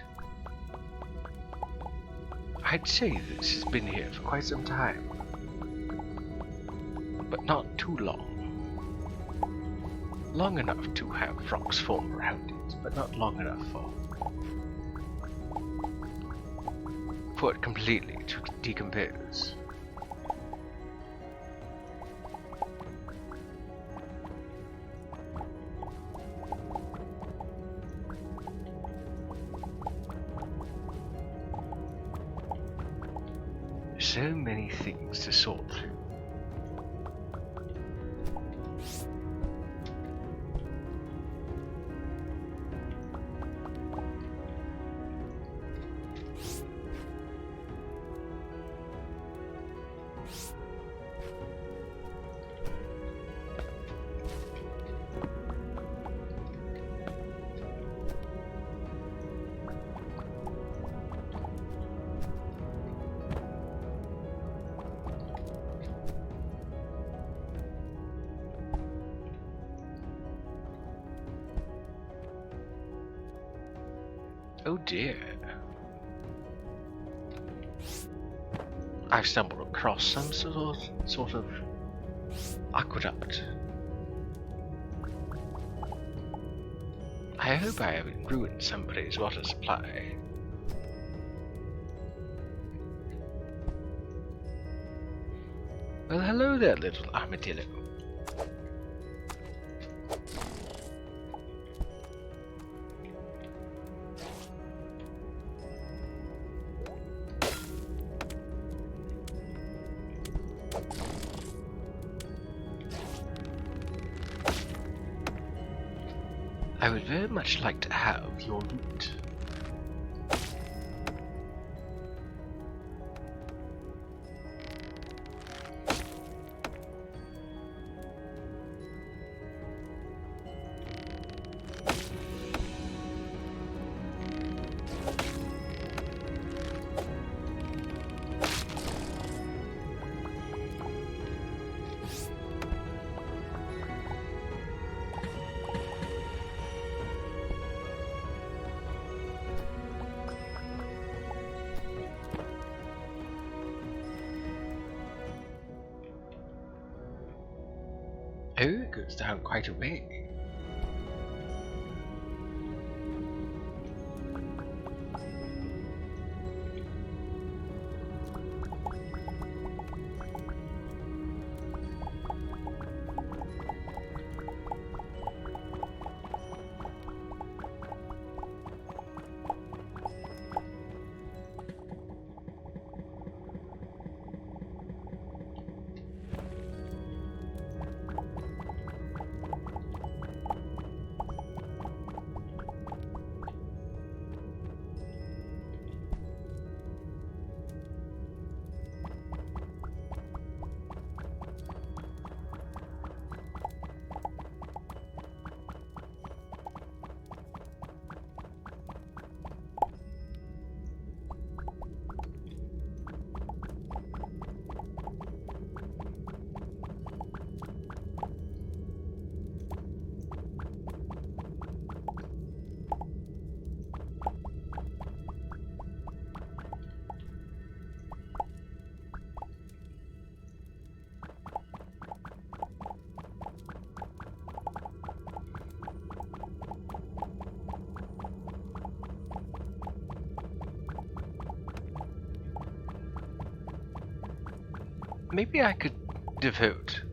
I'd say this has been here for quite some time. But not too long. Long enough to have rocks form around it, but not long enough for it completely to decompose. So many things to sort through. Oh dear. I've stumbled across some sort of aqueduct. I hope I haven't ruined somebody's water supply. Well, hello there, little armadillo. I would very much like to have your loot. Oh, it goes down quite a way. Maybe I could devote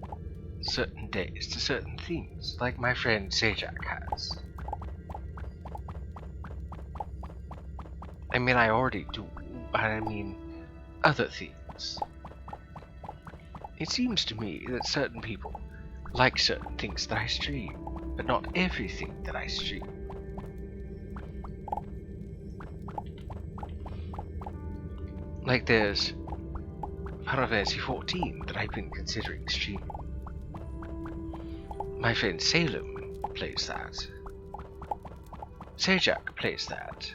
certain days to certain things, like my friend Zack has. I mean, I already do, but I mean other things. It seems to me that certain people like certain things that I stream, but not everything that I stream. Like there's Final Fantasy 14 that I've been considering streaming. My friend Salem plays that. Zack plays that.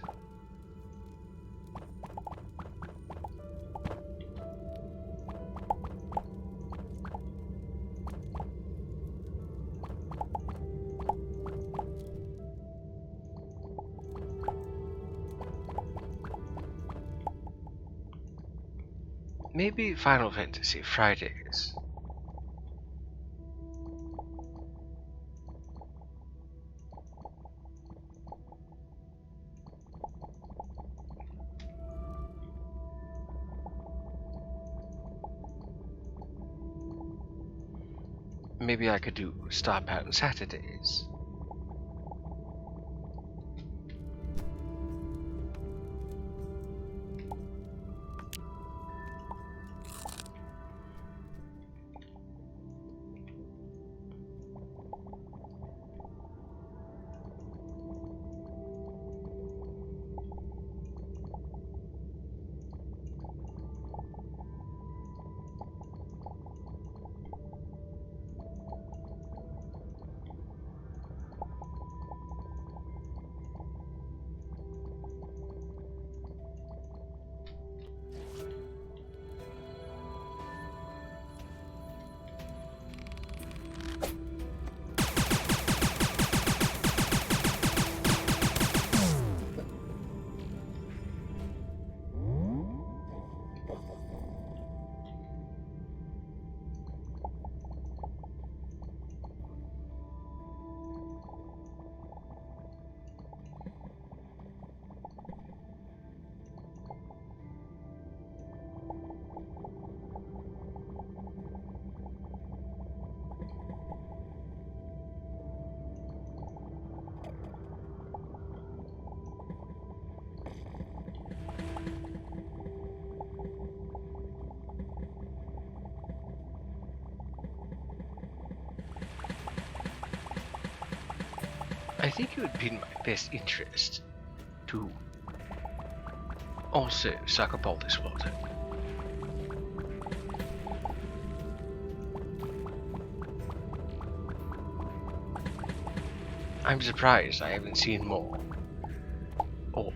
Maybe Final Fantasy Fridays. Maybe I could do Starbound Saturdays. I think it would be in my best interest to also suck up all this water. I'm surprised I haven't seen more. Or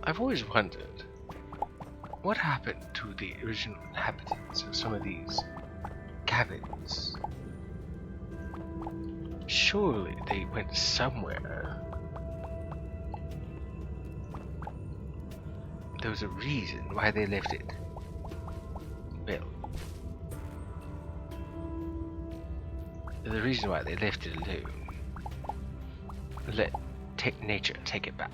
I've always wondered what happened to the original inhabitants of some of these cabins. Surely they went somewhere. There was a reason why they left it. Well, the reason why they left it alone. Let nature take it back.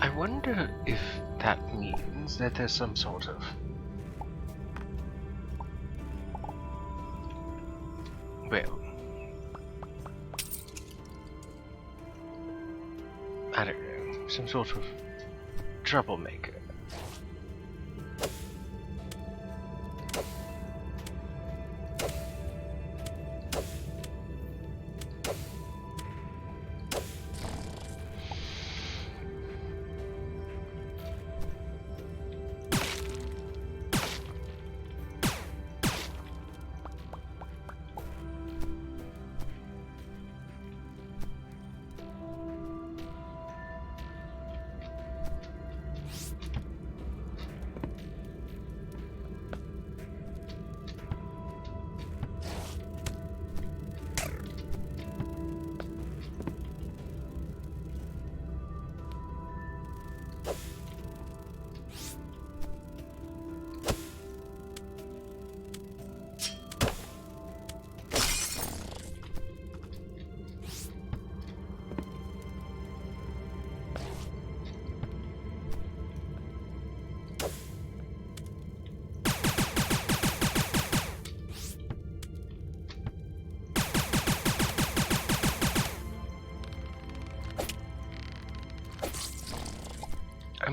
I wonder if that means that there's some sort of I don't know, some sort of troublemaker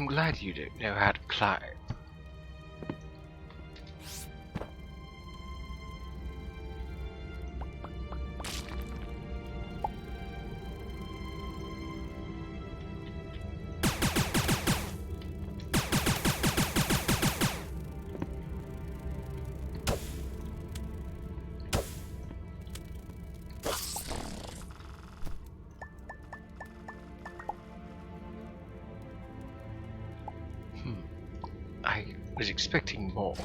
glad you don't know how to climb. I was expecting more.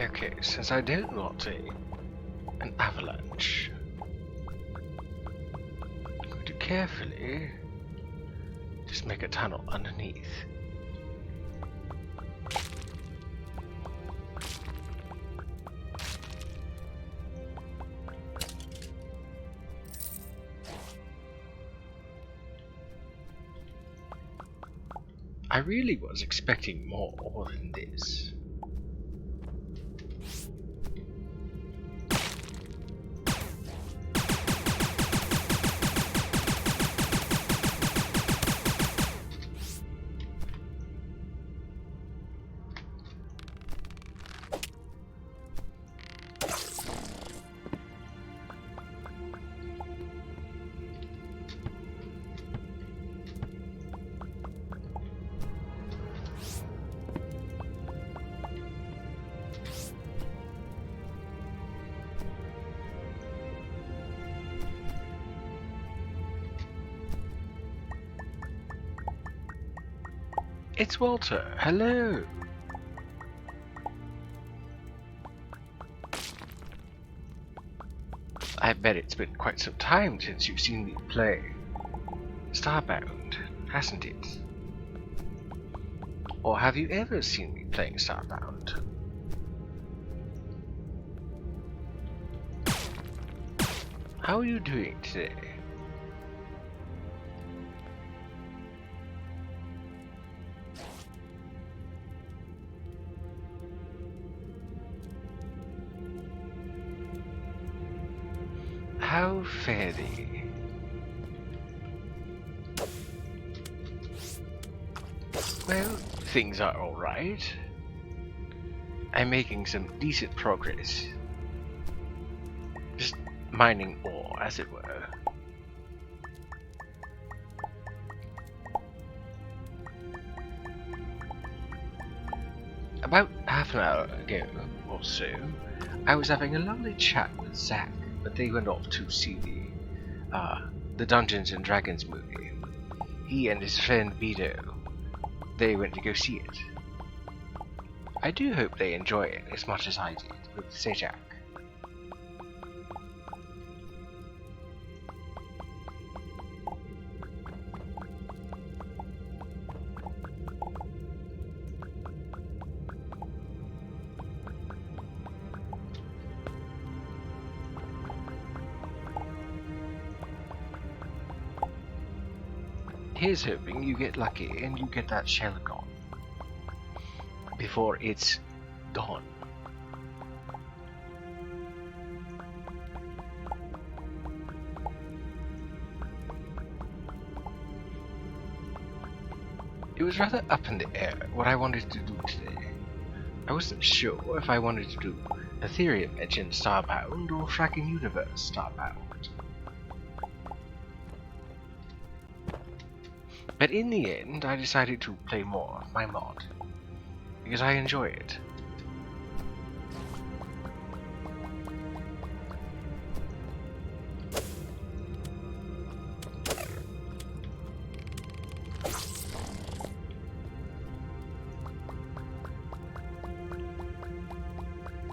Okay, since I don't want an avalanche, I'm going to carefully just make a tunnel underneath. I really was expecting more than this. It's Walter. Hello. I bet it's been quite some time since you've seen me play Starbound, hasn't it? Or have you ever seen me playing Starbound? How are you doing today? How fare thee? Well, things are alright. I'm making some decent progress. Just mining ore, as it were. About half an hour ago or so, I was having a lovely chat with Zack, but they went off to see the Dungeons and Dragons movie. He and his friend Beto, they went to go see it. I do hope they enjoy it as much as I did with Zack. Here's hoping you get lucky and you get that shell gone before it's gone. It was rather up in the air what I wanted to do today. I wasn't sure if I wanted to do Aetherium Engine Starbound or Fracking Universe Starbound. But in the end, I decided to play more of my mod, because I enjoy it.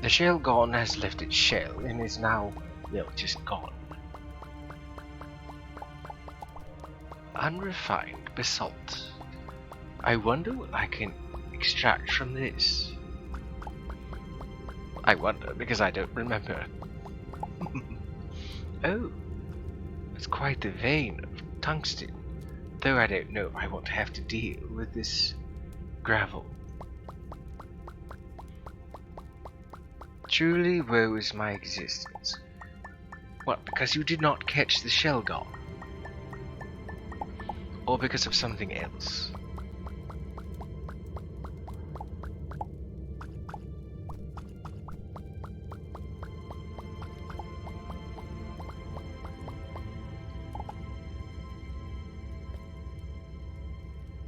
The shell gone has left its shell and is now, well, just gone. Unrefined basalt. I wonder what I can extract from this. I wonder because I don't remember. Oh, it's quite the vein of tungsten, though I don't know if I want to have to deal with this gravel. Truly woe is my existence. What, because you did not catch the shell gone? Or because of something else?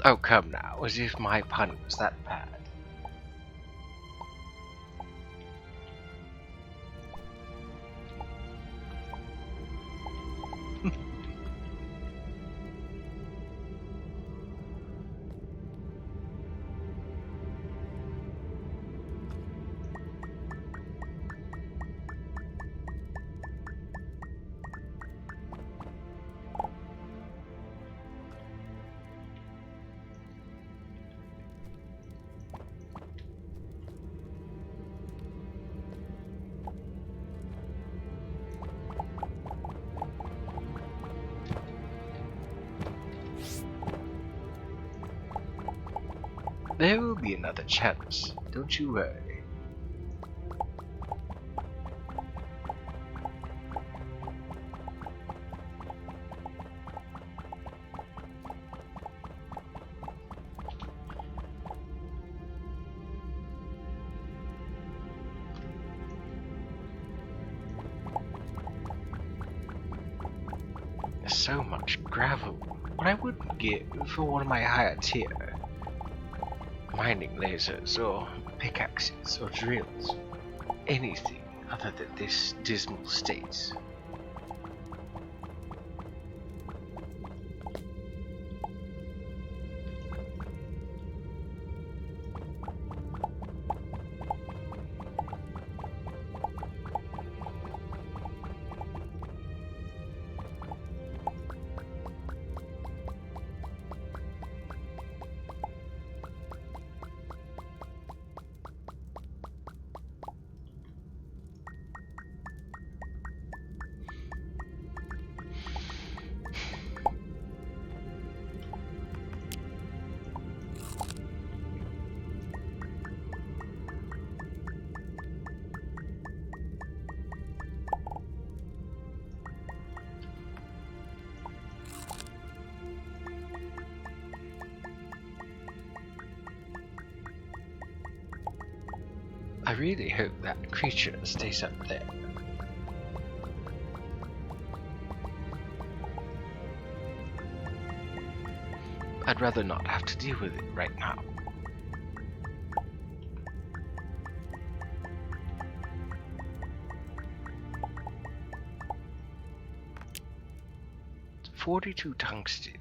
Oh, come now, as if my pun was that bad. There will be another chance, don't you worry. There's so much gravel. What I wouldn't give for one of my higher tier mining lasers or pickaxes or drills. Anything other than this dismal state. I really hope that creature stays up there. I'd rather not have to deal with it right now. It's 42 tungsten.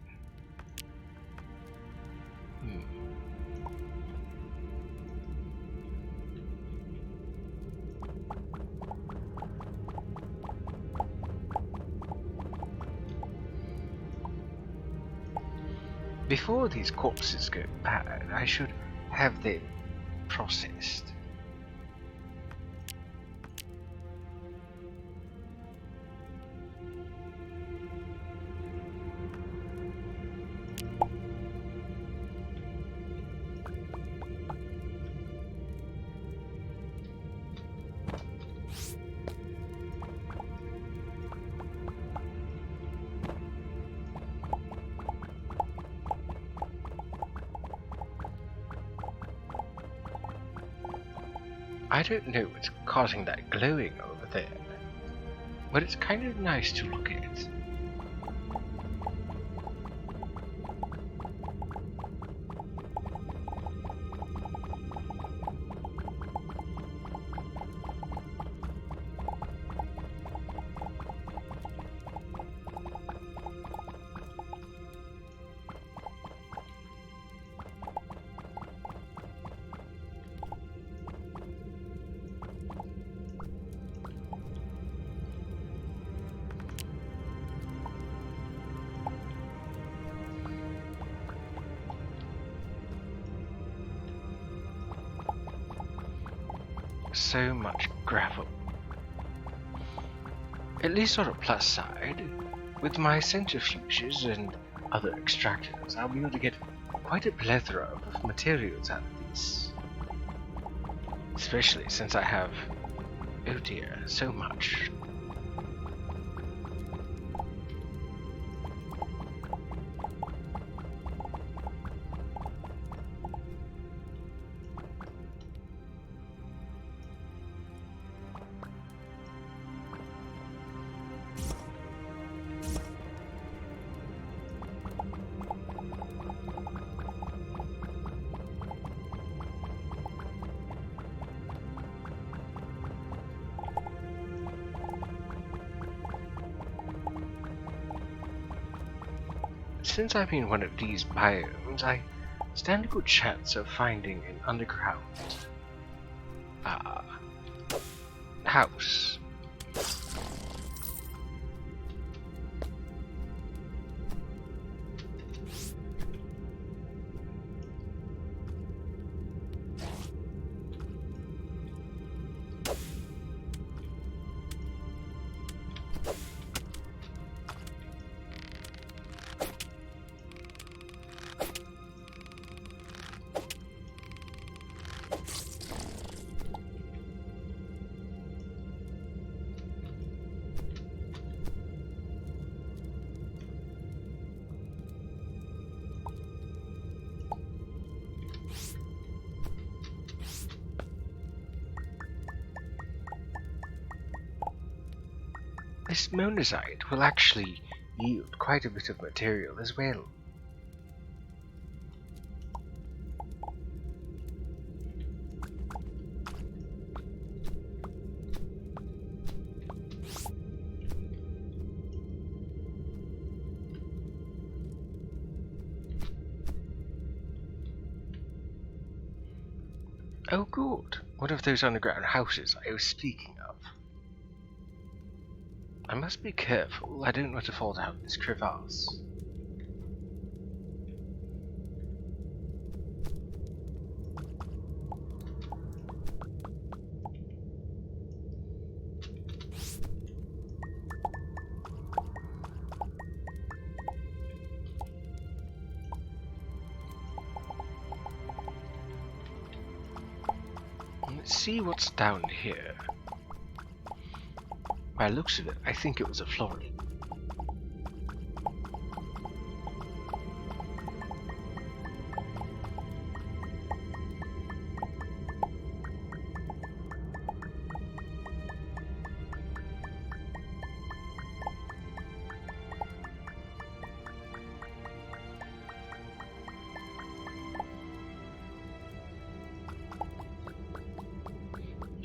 Before these corpses go bad, I should have them processed. I don't know what's causing that glowing over there, but it's kind of nice to look at. So much gravel. At least on a plus side, with my centrifuges and other extractors, I'll be able to get quite a plethora of materials out of this. Especially since I have, oh dear, so much. Since I'm in one of these biomes, I stand a good chance of finding an underground house. This monazite will actually yield quite a bit of material as well. Oh good, one of those underground houses I was speaking of. I must be careful, I don't want to fall down this crevasse. Let's see what's down here. By the looks of it, I think it was a florin.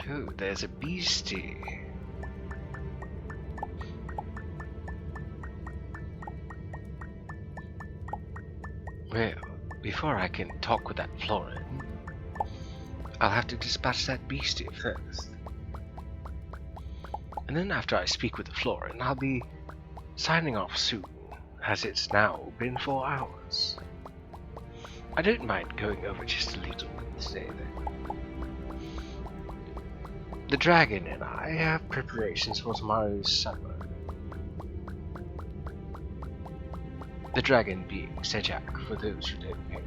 Oh, there's a beastie. Well, before I can talk with that florin, I'll have to dispatch that beastie first. And then after I speak with the florin, I'll be signing off soon, as it's now been 4 hours. I don't mind going over just a little bit today then. The dragon and I have preparations for tomorrow's supper. The dragon being Zack, for those who don't know.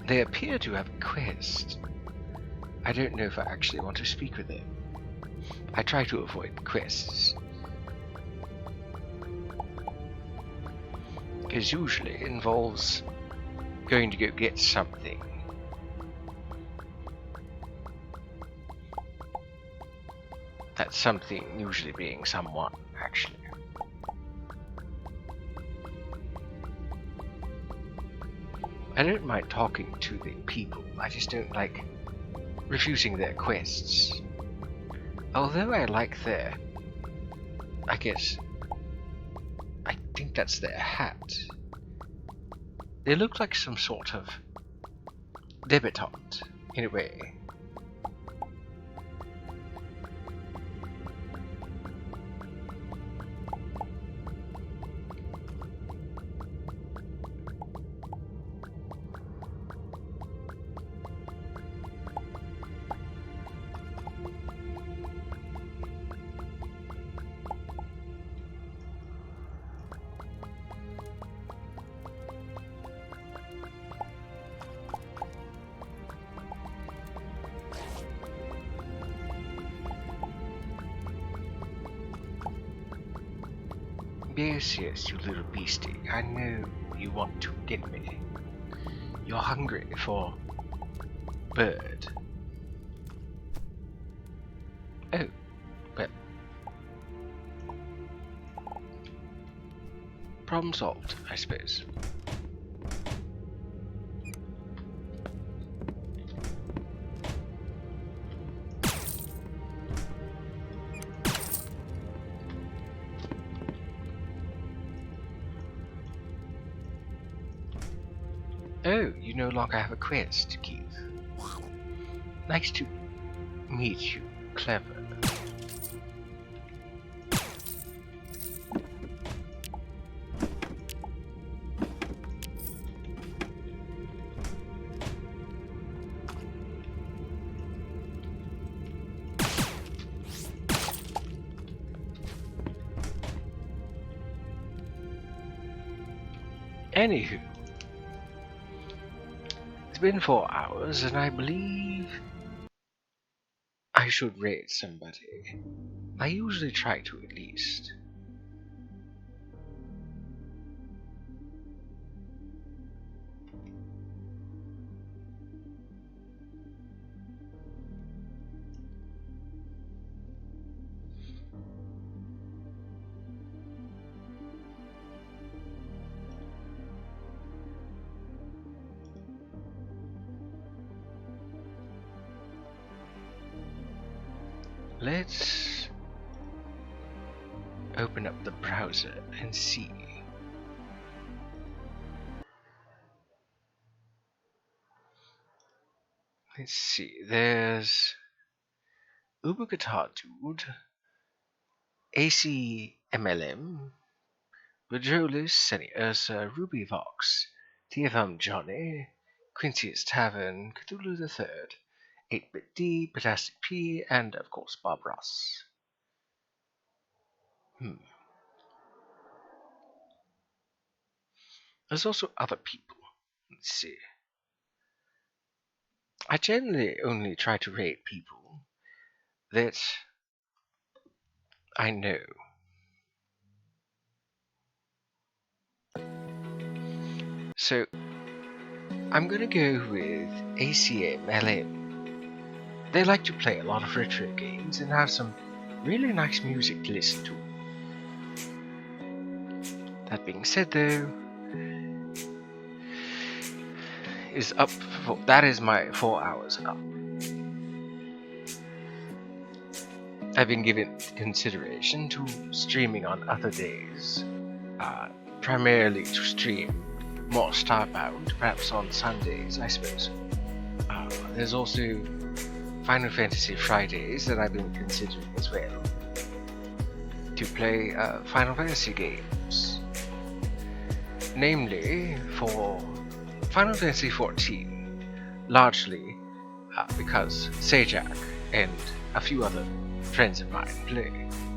They appear to have a quest. I don't know if I actually want to speak with them. I try to avoid quests, because usually it involves going to go get something. That something usually being someone, actually. I don't mind talking to the people, I just don't like refusing their quests. Although I like their, I think that's their hat. They look like some sort of debutante, in a way. Yes, yes, you little beastie. I know you want to get me. You're hungry for bird. Oh, well. Problem solved, I suppose. Oh, you no longer have a quest to give. Nice to meet you, clever. Anywho, it's been 4 hours, and I believe I should raid somebody. I usually try to, at least. Let's open up the browser and see. Let's see, there's Uber Guitar Dude, ACMLM, Vajolis, Sunny Ursa, Ruby Vox, TFM Johnny, Quincy's Tavern, Cthulhu the Third, 8-Bit D, Plastic P, and of course Bob Ross. There's also other people. Let's see. I generally only try to rate people that I know. So, I'm gonna go with ACMLM. They like to play a lot of retro games and have some really nice music to listen to. That being said though, that is my 4 hours up. I've been given consideration to streaming on other days, primarily to stream more Starbound, perhaps on Sundays, I suppose. There's also Final Fantasy Fridays that I've been considering as well, to play Final Fantasy games. Namely, for Final Fantasy XIV, largely because Zack and a few other friends of mine play,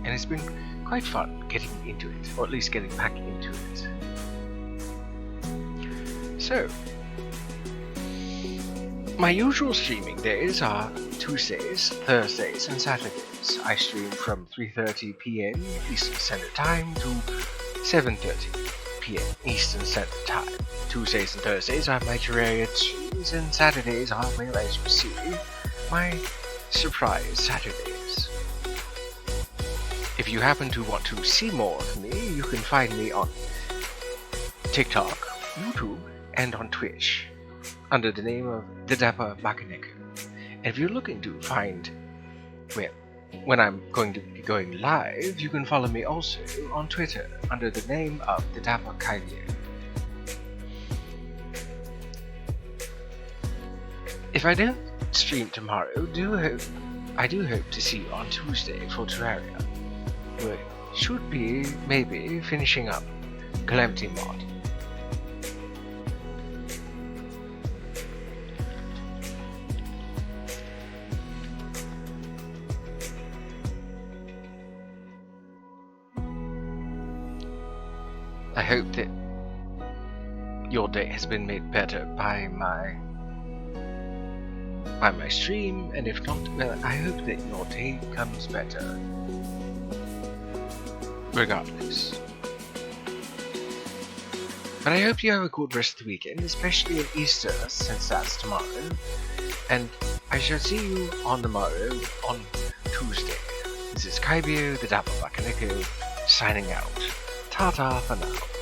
and it's been quite fun getting into it, or at least getting back into it. So, my usual streaming days are Tuesdays, Thursdays, and Saturdays. I stream from 3:30 p.m. Eastern Standard Time to 7:30 p.m. Eastern Standard Time. Tuesdays and Thursdays are my Terraria streams, and Saturdays are, well, as you see, my surprise Saturdays. If you happen to want to see more of me, you can find me on TikTok, YouTube, and on Twitch under the name of the Dapper Makaneko. And if you're looking to find, well, when I'm going to be going live, you can follow me also on Twitter under the name of the Dapper Kailio. If I don't stream tomorrow, I do hope to see you on Tuesday for Terraria. We should be, maybe, finishing up Calamity Mod. I hope that your day has been made better by my stream, and if not, well, I hope that your day becomes better. Regardless. But I hope you have a good rest of the weekend, especially in Easter, since that's tomorrow. And I shall see you on the morrow, on Tuesday. This is Kaibio, the Dapper Bakaneko, signing out. Ta-ta for now.